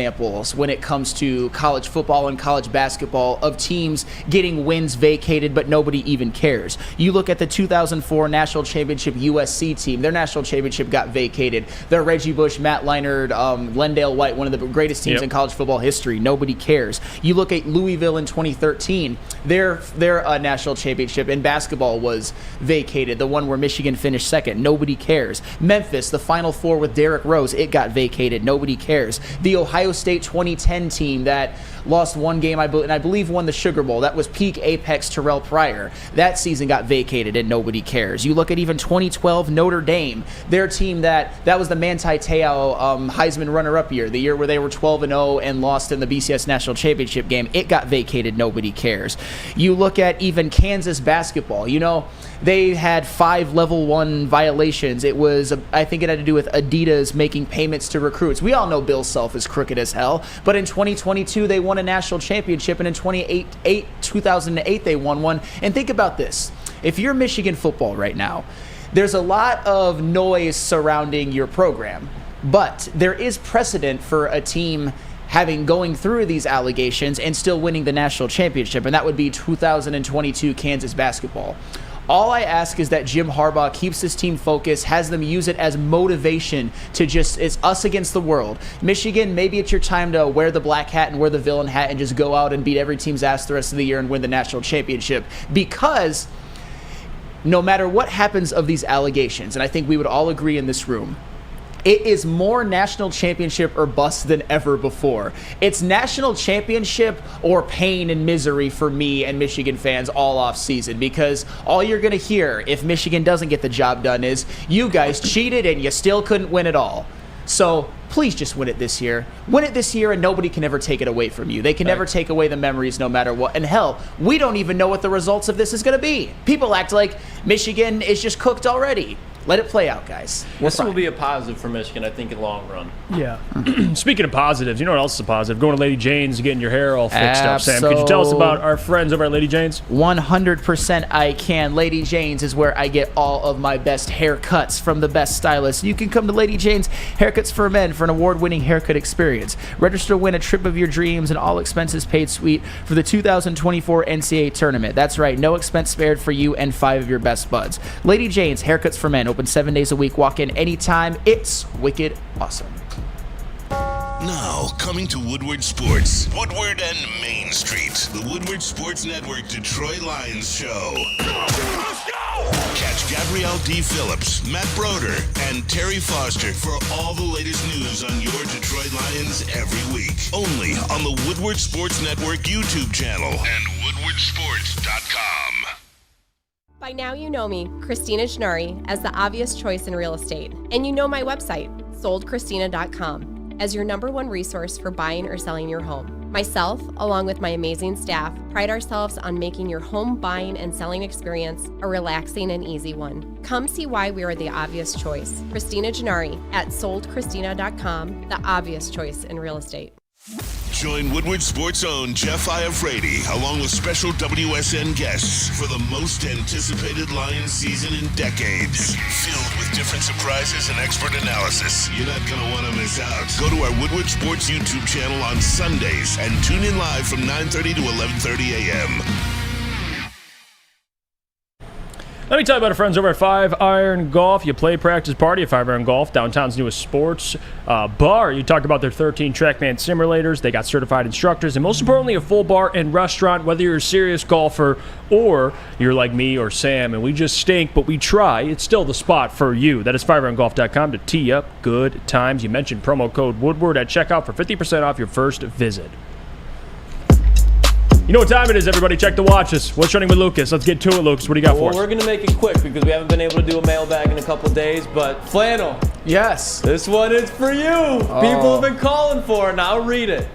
when it comes to college football and college basketball of teams getting wins vacated, but nobody even cares. You look at the 2004 national championship USC team. Their national championship got vacated. Their Reggie Bush, Matt Leinart, Lendale White, one of the greatest teams in college football history. Nobody cares. You look at Louisville in 2013. Their national championship in basketball was vacated. The one where Michigan finished second. Nobody cares. Memphis, the Final Four with Derrick Rose, it got vacated. Nobody cares. The Ohio Ohio State 2010 team that lost one game, and I believe won the Sugar Bowl. That was peak apex Terrell Pryor. That season got vacated and nobody cares. You look at even 2012 Notre Dame, their team that was the Manti Te'o Heisman runner-up year, the year where they were 12-0 and lost in the BCS National Championship game. It got vacated. Nobody cares. You look at even Kansas basketball. They had 5 level 1 violations. It was, I think it had to do with Adidas making payments to recruits. We all know Bill Self is crooked as hell, but in 2022 they won a national championship, and in 2008 they won one. And think about this. If you're Michigan football right now, there's a lot of noise surrounding your program, but there is precedent for a team going through these allegations and still winning the national championship, and that would be 2022 Kansas basketball. All I ask is that Jim Harbaugh keeps this team focused, has them use it as motivation to it's us against the world. Michigan, maybe it's your time to wear the black hat and wear the villain hat and just go out and beat every team's ass the rest of the year and win the national championship. Because no matter what happens of these allegations, and I think we would all agree in this room, it is more national championship or bust than ever before. It's national championship or pain and misery for me and Michigan fans all off season, because all you're going to hear if Michigan doesn't get the job done is, you guys cheated and you still couldn't win it all. So please just win it this year. Win it this year and nobody can ever take it away from you. They can never take away the memories no matter what. And hell, we don't even know what the results of this is going to be. People act like Michigan is just cooked already. Let it play out, guys. This will be a positive for Michigan, I think, in the long run. Yeah. Speaking of positives, you know what else is a positive? Going to Lady Jane's, getting your hair all fixed up, Sam. Could you tell us about our friends over at Lady Jane's? 100% I can. Lady Jane's is where I get all of my best haircuts from the best stylists. You can come to Lady Jane's Haircuts for Men for an award-winning haircut experience. Register to win a trip of your dreams and all expenses paid suite for the 2024 NCAA tournament. That's right, no expense spared for you and 5 of your best buds. Lady Jane's Haircuts for Men, open 7 days a week. Walk in anytime. It's wicked awesome. Now, coming to Woodward Sports, Woodward and Main Street, the Woodward Sports Network Detroit Lions show. Catch Gabrielle D. Phillips, Matt Broder, and Terry Foster for all the latest news on your Detroit Lions every week. Only on the Woodward Sports Network YouTube channel and woodwardsports.com. By now you know me, Christina Gennari, as the obvious choice in real estate. And you know my website, soldchristina.com, as your #1 resource for buying or selling your home. Myself, along with my amazing staff, pride ourselves on making your home buying and selling experience a relaxing and easy one. Come see why we are the obvious choice. Christina Gennari at soldchristina.com, the obvious choice in real estate. Join Woodward Sports' own Jeff Iafrate, along with special WSN guests, for the most anticipated Lions season in decades. Filled with different surprises and expert analysis. You're not going to want to miss out. Go to our Woodward Sports YouTube channel on Sundays and tune in live from 9:30 to 11:30 a.m. Let me tell you about our friends over at 5 Iron Golf. You play, practice, party at 5 Iron Golf, downtown's newest sports bar. You talked about their 13 TrackMan simulators. They got certified instructors, and most importantly, a full bar and restaurant. Whether you're a serious golfer or you're like me or Sam, and we just stink, but we try, it's still the spot for you. That is 5irongolf.com to tee up good times. You mentioned promo code Woodward at checkout for 50% off your first visit. You know what time it is, everybody. Check the watches. What's running with Lucas? Let's get to it, Lucas. What do you got for us? We're going to make it quick because we haven't been able to do a mailbag in a couple days, but Flannel. Yes. This one is for you. Oh. People have been calling for it, and I'll read it.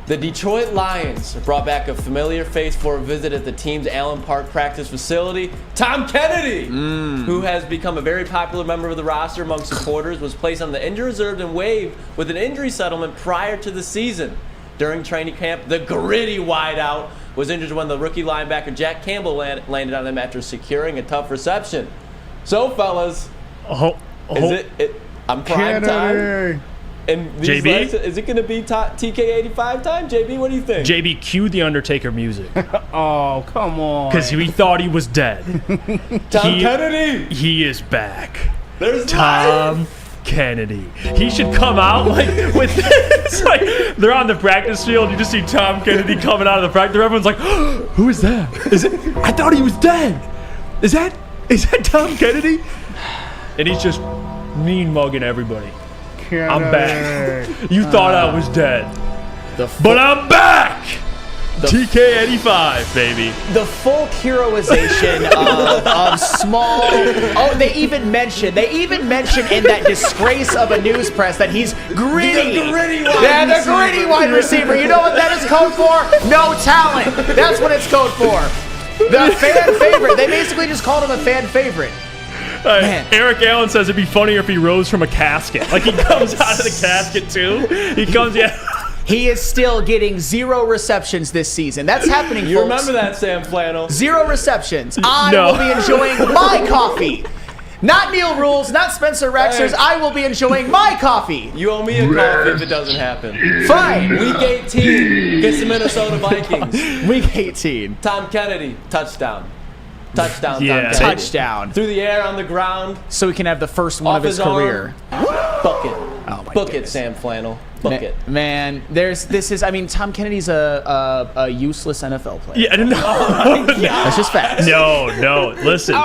The Detroit Lions brought back a familiar face for a visit at the team's Allen Park practice facility. Tom Kennedy, who has become a very popular member of the roster among supporters, was placed on the injury reserve and waived with an injury settlement prior to the season. During training camp, the gritty wideout was injured when the rookie linebacker Jack Campbell landed on him after securing a tough reception. So, fellas, is it I'm prime time? And these JB? Is it going to be TK85 time? JB, what do you think? JB, cue the Undertaker music. Oh, come on. Because we thought he was dead. Tom Kennedy! He is back. There's Tom Kennedy. He should come out like with this. Like they're on the practice field. You just see Tom Kennedy coming out of the practice. Everyone's like, oh, "Who is that? Is it? I thought he was dead. Is that Tom Kennedy?" And he's just mean mugging everybody. I'm back. You thought I was dead. But I'm back! TK85, baby. The full heroization of small. Oh, they even mentioned in that disgrace of a news press that he's gritty. The gritty wide receiver. You know what that is code for? No talent. That's what it's code for. The fan favorite. They basically just called him a fan favorite. Eric Allen says it'd be funnier if he rose from a casket. Like he comes out of the casket too. He comes, He is still getting 0 receptions this season. That's happening, You folks. remember that, Sam Flannel? 0 receptions. I will be enjoying my coffee. Not Neil Rules, not Spencer Rexers. I will be enjoying my coffee. You owe me a coffee if it doesn't happen. Fine. Week 18 against the Minnesota Vikings. Week 18. Tom Kennedy, touchdown. Touchdown, Tom Kennedy. Touchdown. Through the air, on the ground. So he can have the first one of his career. Book it. Oh my Book it, Sam Flannel. Book it. Man, Tom Kennedy's a useless NFL player. Yeah, no. That's just facts. No. Listen,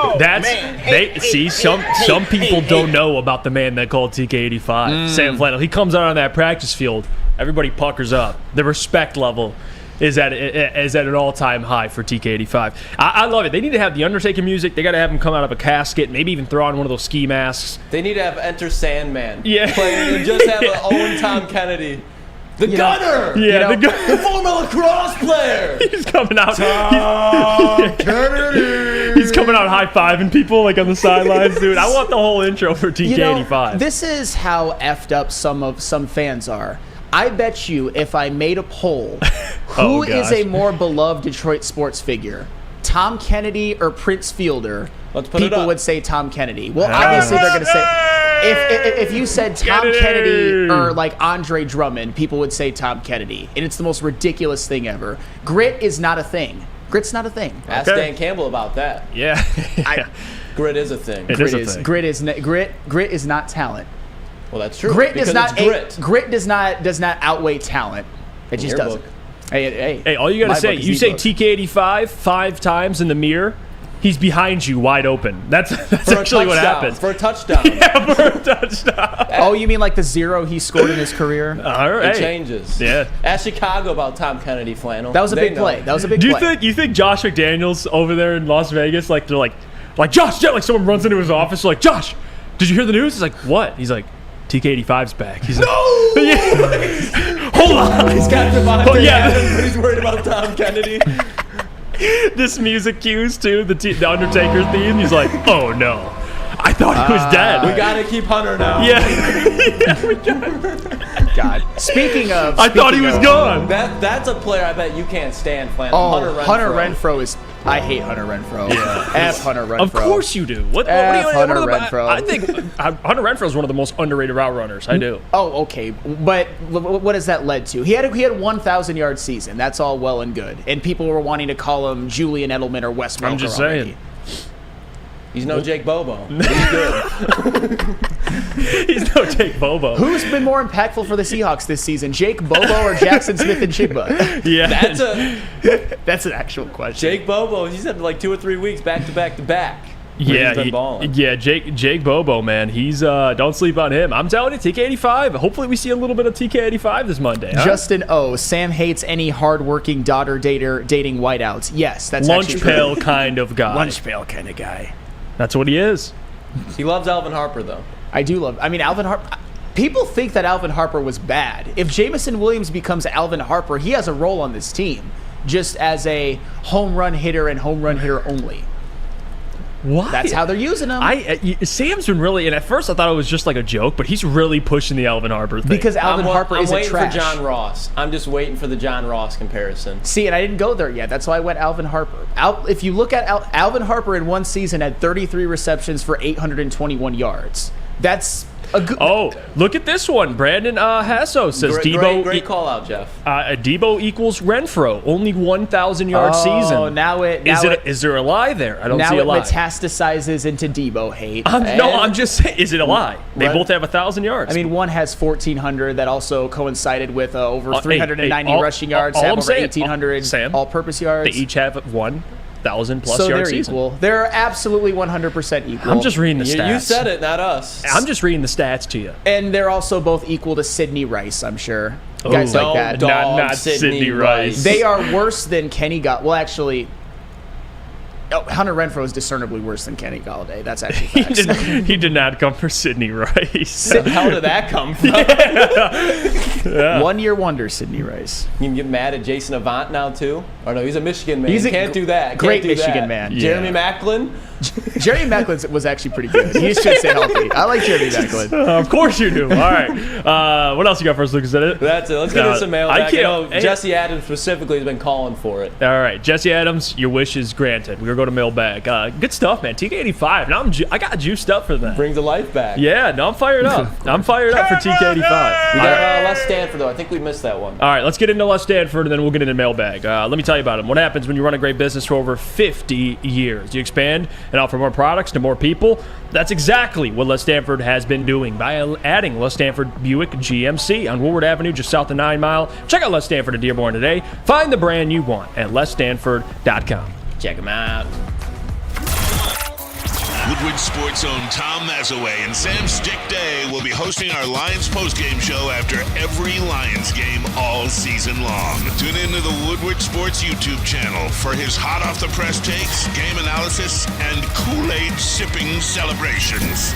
some people don't know about the man they call TK85, Sam Flannel. He comes out on that practice field, everybody puckers up. The respect level is at an all-time high for TK85. I love it. They need to have the Undertaker music. They got to have him come out of a casket, maybe even throw on one of those ski masks. They need to have Enter Sandman. Yeah. Playing and just have an Owen Tom Kennedy. The gunner! The former lacrosse player! He's coming out. Tom Kennedy! He's coming out high-fiving people like on the sidelines, dude. I want the whole intro for TK85. This is how effed up some fans are. I bet you if I made a poll, who is a more beloved Detroit sports figure, Tom Kennedy or Prince Fielder, people would say Tom Kennedy. Well, obviously they're going to say, if you said Tom Kennedy or like Andre Drummond, people would say Tom Kennedy. And it's the most ridiculous thing ever. Grit is not a thing. Grit's not a thing. Ask Dan Campbell about that. Yeah. Grit is a thing. Grit is not talent. Well, that's true. Grit does not outweigh talent. It just doesn't. Hey, all you gotta say, you say TK85 5 times in the mirror, he's behind you, wide open. That's actually what happens. For a touchdown. Yeah, for a touchdown. Oh, you mean like the 0 he scored in his career? All right. It changes. Yeah. Ask Chicago about Tom Kennedy, Flannel. That was a big play. Do you think Josh McDaniels over there in Las Vegas, like they're like Josh, like someone runs into his office, like Josh, did you hear the news? He's like, what? He's like, TK85's back. He's like, no! Yeah. Hold on. He's got Devontae Adams, but he's worried about Tom Kennedy. This music cues too, the Undertaker theme. He's like, oh no, I thought he was dead. We gotta keep Hunter now. Yeah, we got. God. Speaking of, I thought he was gone. That's a player I bet you can't stand, Flannel. Oh, Hunter Renfrow is. I hate Hunter Renfrow. Yeah. F Hunter Renfrow. Of course you do. What Hunter Renfrow. I think Hunter Renfrow is one of the most underrated route runners. I do. Oh, okay. But what has that led to? He had a 1,000-yard season. That's all well and good. And people were wanting to call him Julian Edelman or Wes Welker. I'm just saying. He's no Jake Bobo. He's good. He's no Jake Bobo. Who's been more impactful for the Seahawks this season, Jake Bobo or Jackson Smith and Jigba? Yeah, that's an actual question. Jake Bobo, he's had like 2 or 3 weeks back to back to back. Yeah, he's been balling. Yeah, Jake Bobo, man, he's don't sleep on him. I'm telling you, TK85. Hopefully, we see a little bit of TK85 this Monday. Huh? Justin O. Sam hates any hardworking daughter dating whiteouts. Yes, that's lunch pail kind of guy. Lunch pail kind of guy. That's what he is. He loves Alvin Harper, though. I do love. I mean, Alvin Harper. People think that Alvin Harper was bad. If Jameson Williams becomes Alvin Harper, he has a role on this team, just as a home run hitter and home run hitter only. Why? That's how they're using him. Sam's been really, and at first I thought it was just like a joke, but he's really pushing the Alvin Harper thing. Because Alvin Harper is I'm waiting trash. for John Ross. I'm just waiting for the John Ross comparison. See, and I didn't go there yet. That's why I went Alvin Harper. If you look at Alvin Harper in one season had 33 receptions for 821 yards. That's a good. Oh, look at this one. Brandon Hasso says Debo. Great call out, Jeff. Debo equals Renfro. Only 1,000-yard season. Oh, Is there a lie there? I don't see a lie. Now it metastasizes into Debo hate. I'm just saying. Is it a lie? They both have 1,000 yards. I mean, one has 1,400 that also coincided with over 390 rushing yards. All I'm over saying, 1,800 Sam, all-purpose yards. They each have one. 1,000-plus So yard they're season. equal. They're absolutely 100% equal. I'm just reading the stats. You said it, not us. I'm just reading the stats to you. And they're also both equal to Sidney Rice, I'm sure. Guys like that. Not Sidney Rice. They are worse than Kenny Galladay. Well, actually, Hunter Renfrow is discernibly worse than Kenny Galladay. That's actually facts. He did not come for Sidney Rice. Where the hell did that come from? Yeah. 1 year wonder, Sidney Rice. You can get mad at Jason Avant now too. Or no, he's a Michigan man. He's a Can't do that. great Can't do Michigan that. man. Jeremy Maclin. Jeremy Maclin was actually pretty good. He should stay healthy. I like Jeremy Maclin. Of course you do. All right. What else you got for us, Lucas? Is that it? That's it. Let's get into some mailbag. I know Jesse Adams specifically has been calling for it. All right, Jesse Adams, your wish is granted. We're going to go to mailbag. Good stuff, man. TK85. Now I got juiced up for that. Brings the life back. Yeah, no, I'm fired up. I'm fired up for TK85. We got Les Stanford, though. I think we missed that one. All right, let's get into Les Stanford, and then we'll get into mailbag. Let me tell you about him. What happens when you run a great business for over 50 years? You expand and offer more products to more people. That's exactly what Les Stanford has been doing by adding Les Stanford Buick GMC on Woodward Avenue, just south of 9 Mile. Check out Les Stanford at Dearborn today. Find the brand you want at lesstanford.com. Check them out. Woodward Sports' own Tom Mazaway and Sam Stick Day will be hosting our Lions postgame show after every Lions game all season long. Tune into the Woodward Sports YouTube channel for his hot-off-the-press takes, game analysis, and Kool-Aid sipping celebrations.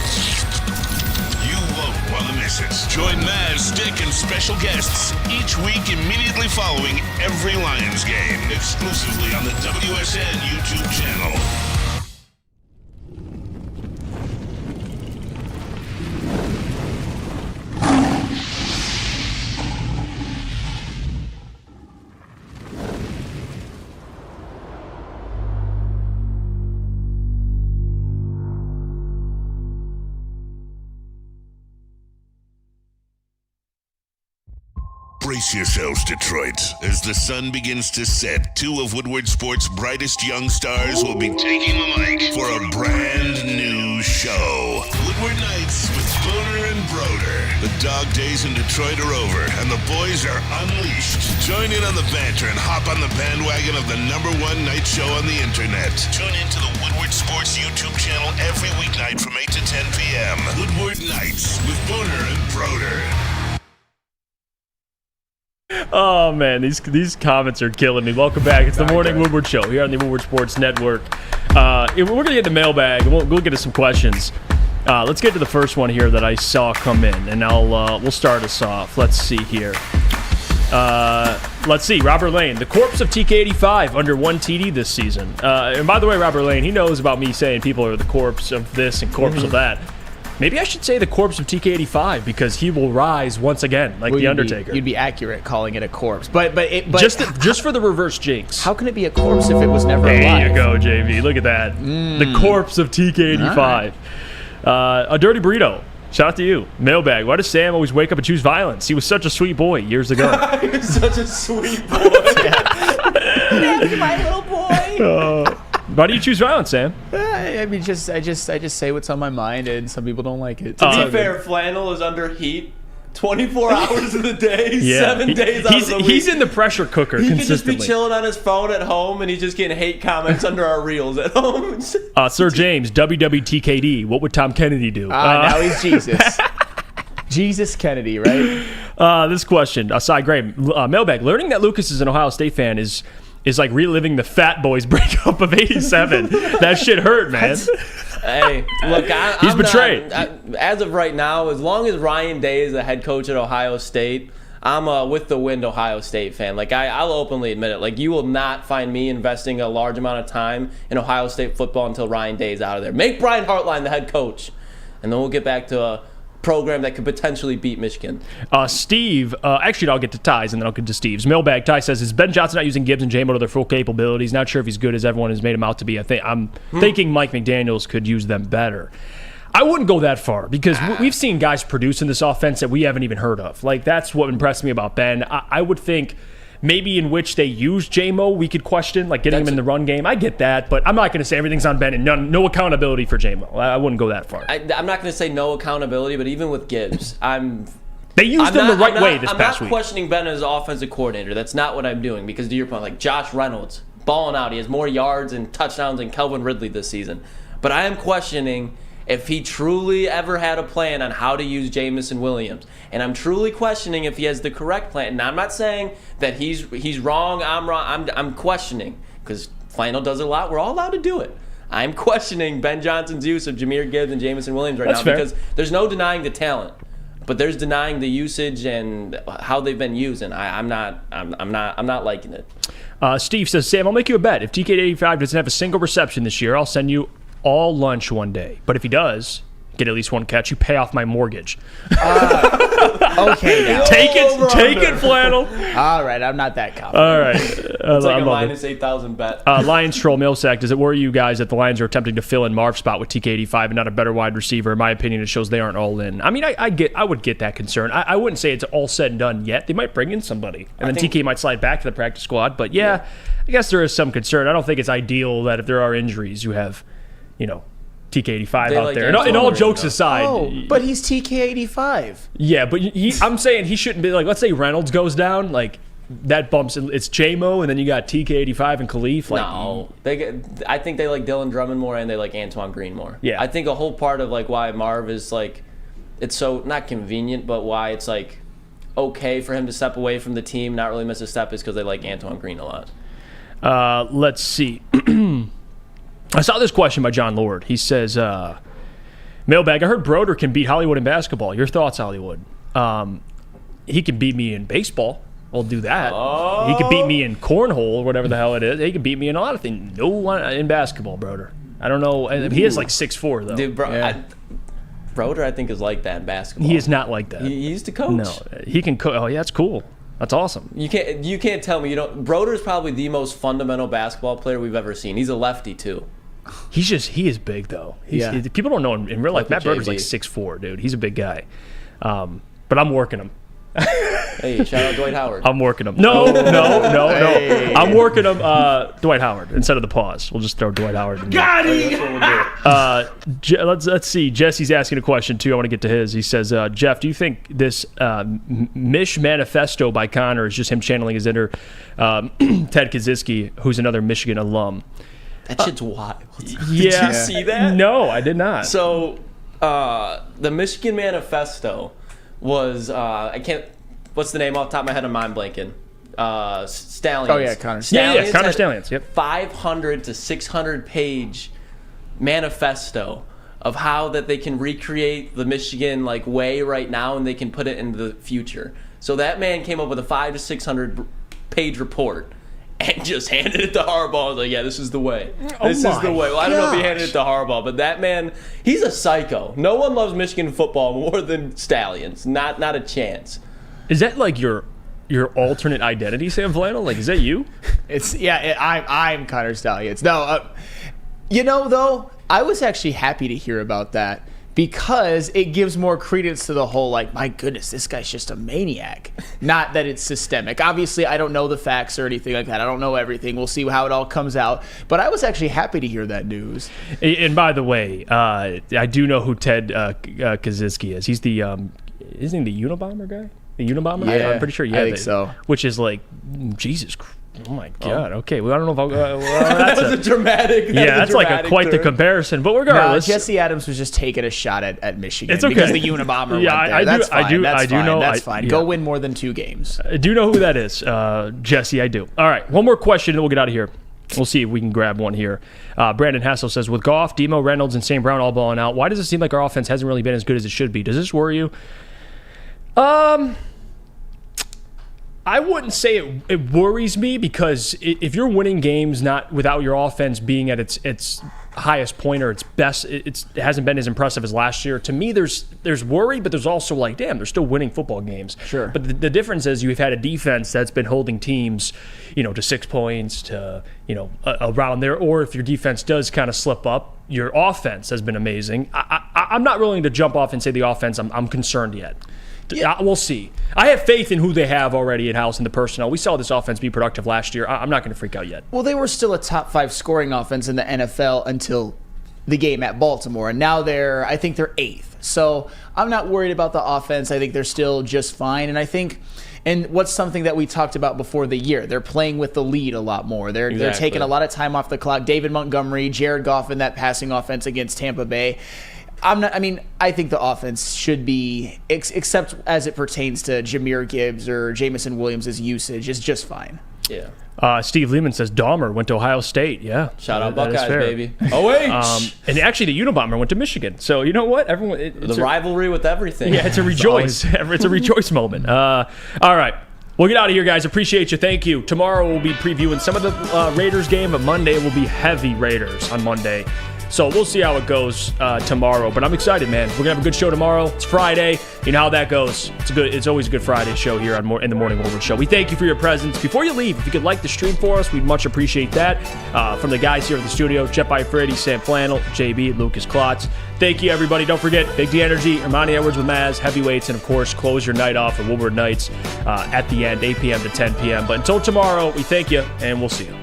You won't want to miss it. Join Maz, Stick, and special guests each week immediately following every Lions game, exclusively on the WSN YouTube channel. Brace yourselves, Detroit. As the sun begins to set, two of Woodward Sports' brightest young stars will be taking the mic for a brand new show. Woodward Nights with Boner and Broder. The dog days in Detroit are over, and the boys are unleashed. Join in on the banter and hop on the bandwagon of the #1 night show on the internet. Tune into the Woodward Sports YouTube channel every weeknight from 8 to 10 p.m. Woodward Nights with Boner and Broder. Oh, man, these comments are killing me. Welcome back. It's the Morning Woodward Show here on the Woodward Sports Network. We're going to get the mailbag. We'll get to some questions. Let's get to the first one here that I saw come in, and we'll start us off. Let's see here. Let's see. Robert Lane, the corpse of TK85 under 1 TD this season. And by the way, Robert Lane, he knows about me saying people are the corpse of this and corpse of that. Maybe I should say the corpse of TK85 because he will rise once again, like the Undertaker. You'd be accurate calling it a corpse, but just for the reverse jinx. How can it be a corpse if it was never alive? There you go, JV. Look at that. The corpse of TK85. A dirty burrito. Shout out to you. Mailbag. Why does Sam always wake up and choose violence? He was such a sweet boy years ago. He was such a sweet boy. That's my little boy. Why do you choose violence, Sam? I mean, I just say what's on my mind, and some people don't like it. To be fair, Flannel is under heat 24 hours of the day, 7 days out of the week. He's in the pressure cooker consistently. He could just be chilling on his phone at home, and he's just getting hate comments under our reels at home. Sir James, WWTKD, what would Tom Kennedy do? Now he's Jesus. Jesus Kennedy, right? This question, Cy Gray, mailbag. Learning that Lucas is an Ohio State fan is like reliving the Fat Boys breakup of '87. That shit hurt, man. Hey, look, he's betrayed. As of right now, as long as Ryan Day is the head coach at Ohio State, I'm with the wind Ohio State fan. Like I'll openly admit it. Like you will not find me investing a large amount of time in Ohio State football until Ryan Day is out of there. Make Brian Hartline the head coach, and then we'll get back to a program that could potentially beat Michigan. Steve, actually I'll get to Ty's and then I'll get to Steve's. Mailbag, Ty says, is Ben Johnson not using Gibbs and J-Mo to their full capabilities? Not sure if he's good as everyone has made him out to be. I'm thinking Mike McDaniels could use them better. I wouldn't go that far because we've seen guys produce in this offense that we haven't even heard of. Like, that's what impressed me about Ben. I would think maybe in which they use J-Mo, we could question, like getting him in the run game. I get that, but I'm not going to say everything's on Ben and no accountability for J-Mo. I wouldn't go that far. I'm not going to say no accountability, but even with Gibbs, they used him the right way this past week. I'm not questioning Ben as offensive coordinator. That's not what I'm doing because to your point, like Josh Reynolds, balling out. He has more yards and touchdowns than Calvin Ridley this season. But I am questioning if he truly ever had a plan on how to use Jameson Williams. And I'm truly questioning if he has the correct plan. And I'm not saying that he's wrong, I'm wrong. I'm questioning, because Flannel does it a lot. We're all allowed to do it. I'm questioning Ben Johnson's use of Jahmyr Gibbs and Jameson Williams right now because there's no denying the talent, but there's denying the usage and how they've been used, and I'm not liking it. Steve says, Sam, I'll make you a bet. If TK85 doesn't have a single reception this year, I'll send you all lunch one day. But if he does get at least one catch, you pay off my mortgage. Okay, now. Take it, Flannel. All right, I'm not that confident. All right. It's like a minus 8,000 bet. Lions Troll Millsack, does it worry you guys that the Lions are attempting to fill in Marv's spot with TK85 and not a better wide receiver? In my opinion, it shows they aren't all in. I mean, I would get that concern. I wouldn't say it's all said and done yet. They might bring in somebody, and then TK might slide back to the practice squad. But yeah, I guess there is some concern. I don't think it's ideal that if there are injuries, you have, TK85 out there. And all jokes aside. Oh, but he's TK85. Yeah, but I'm saying he shouldn't be, let's say Reynolds goes down, that bumps, it's J-Mo, and then you got TK85 and Khalif. No. I think they like Dylan Drummond more, and they like Antoine Green more. Yeah. I think a whole part of why Marv is it's so, not convenient, but why it's okay for him to step away from the team, not really miss a step, is because they like Antoine Green a lot. Let's see. I saw this question by John Lord. He says, Mailbag, I heard Broder can beat Hollywood in basketball. Your thoughts, Hollywood? He can beat me in baseball. I'll do that. Oh. He can beat me in cornhole, whatever the hell it is. He can beat me in a lot of things. No one in basketball, Broder. I don't know. He is 6'4", though. Dude, Broder, I think, is like that in basketball. He is not like that. He used to coach. No, he can coach. Oh, yeah, that's cool. That's awesome. You can't tell me you don't. Broder is probably the most fundamental basketball player we've ever seen. He's a lefty, too. He is big, though. People don't know him in real life. Matt Broder's 6'4", dude. He's a big guy. But I'm working him. Hey, shout out Dwight Howard. I'm working him. No. Hey. I'm working him Dwight Howard instead of the pause. We'll just throw Dwight Howard in there. Got him! Let's see. Jesse's asking a question, too. I want to get to his. He says, Jeff, do you think this Mish manifesto by Connor is just him channeling his inner Ted Kaczynski, who's another Michigan alum? That shit's wild. Yeah. Did you see that? No, I did not. So, the Michigan Manifesto was, what's the name off the top of my head? I'm mind blanking. Stallions. Oh, yeah, Connor Stallions. Yeah, Connor Stallions, yep. 500 to 600 page manifesto of how that they can recreate the Michigan way right now, and they can put it into the future. So that man came up with a 500 to 600 page report and just handed it to Harbaugh. I was like, yeah, this is the way. This is the way. Well, I don't know if he handed it to Harbaugh, but that man, he's a psycho. No one loves Michigan football more than Stallions. Not a chance. Is that your alternate identity, Sam Flannel? Is that you? I'm Connor Stallions. No, though, I was actually happy to hear about that, because it gives more credence to the whole, my goodness, this guy's just a maniac. Not that it's systemic. Obviously, I don't know the facts or anything like that. I don't know everything. We'll see how it all comes out. But I was actually happy to hear that news. And by the way, I do know who Ted Kaczynski is. He's the isn't he the Unabomber guy? The Unabomber? Yeah, I'm pretty sure. Yeah, I think so. Which is Jesus Christ. Oh my God! Okay, well I don't know if that was a dramatic. That's quite the comparison. But regardless, Jesse Adams was just taking a shot at Michigan. It's okay. Because the Unabomber went there. I do know. That's fine. Yeah. Go win more than 2 games. I do know who that is, Jesse. I do. All right, one more question, and then we'll get out of here. We'll see if we can grab one here. Brandon Hassel says, with Goff, Demo, Reynolds, and St. Brown all balling out, why does it seem like our offense hasn't really been as good as it should be? Does this worry you? I wouldn't say it worries me, because if you're winning games not without your offense being at its highest point or its best, it hasn't been as impressive as last year. To me, there's worry, but there's also damn, they're still winning football games. Sure. But the difference is you've had a defense that's been holding teams, to 6 points, to around there. Or if your defense does kind of slip up, your offense has been amazing. I'm not willing to jump off and say the offense. I'm concerned yet. Yeah. We'll see. I have faith in who they have already in-house and the personnel. We saw this offense be productive last year. I'm not going to freak out yet. Well, they were still a top 5 scoring offense in the NFL until the game at Baltimore. And now I think they're 8th. So I'm not worried about the offense. I think they're still just fine. And what's something that we talked about before the year? They're playing with the lead a lot more. They're taking a lot of time off the clock. David Montgomery, Jared Goff in that passing offense against Tampa Bay. I think the offense should be, except as it pertains to Jahmyr Gibbs or Jameson Williams' usage, is just fine. Yeah. Steve Lehman says Dahmer went to Ohio State. Yeah. Shout out Buckeyes, baby. OH! And actually, the Unabomber went to Michigan. So, you know what? Everyone, the rivalry with everything. Yeah, it's a rejoice. It's a rejoice moment. All right. We'll get out of here, guys. Appreciate you. Thank you. Tomorrow we'll be previewing some of the Raiders game, but Monday will be heavy Raiders on Monday. So we'll see how it goes tomorrow. But I'm excited, man. We're going to have a good show tomorrow. It's Friday. You know how that goes. It's always a good Friday show here in the Morning Woodward Show. We thank you for your presence. Before you leave, if you could like the stream for us, we'd much appreciate that. From the guys here at the studio, Jeff Iafrate, Sam Flannel, JB, Lucas Klotz. Thank you, everybody. Don't forget, Big D Energy, Ermanni Edwards with Maz, Heavyweights, and, of course, close your night off at Woodward Nights at the end, 8 p.m. to 10 p.m. But until tomorrow, we thank you, and we'll see you.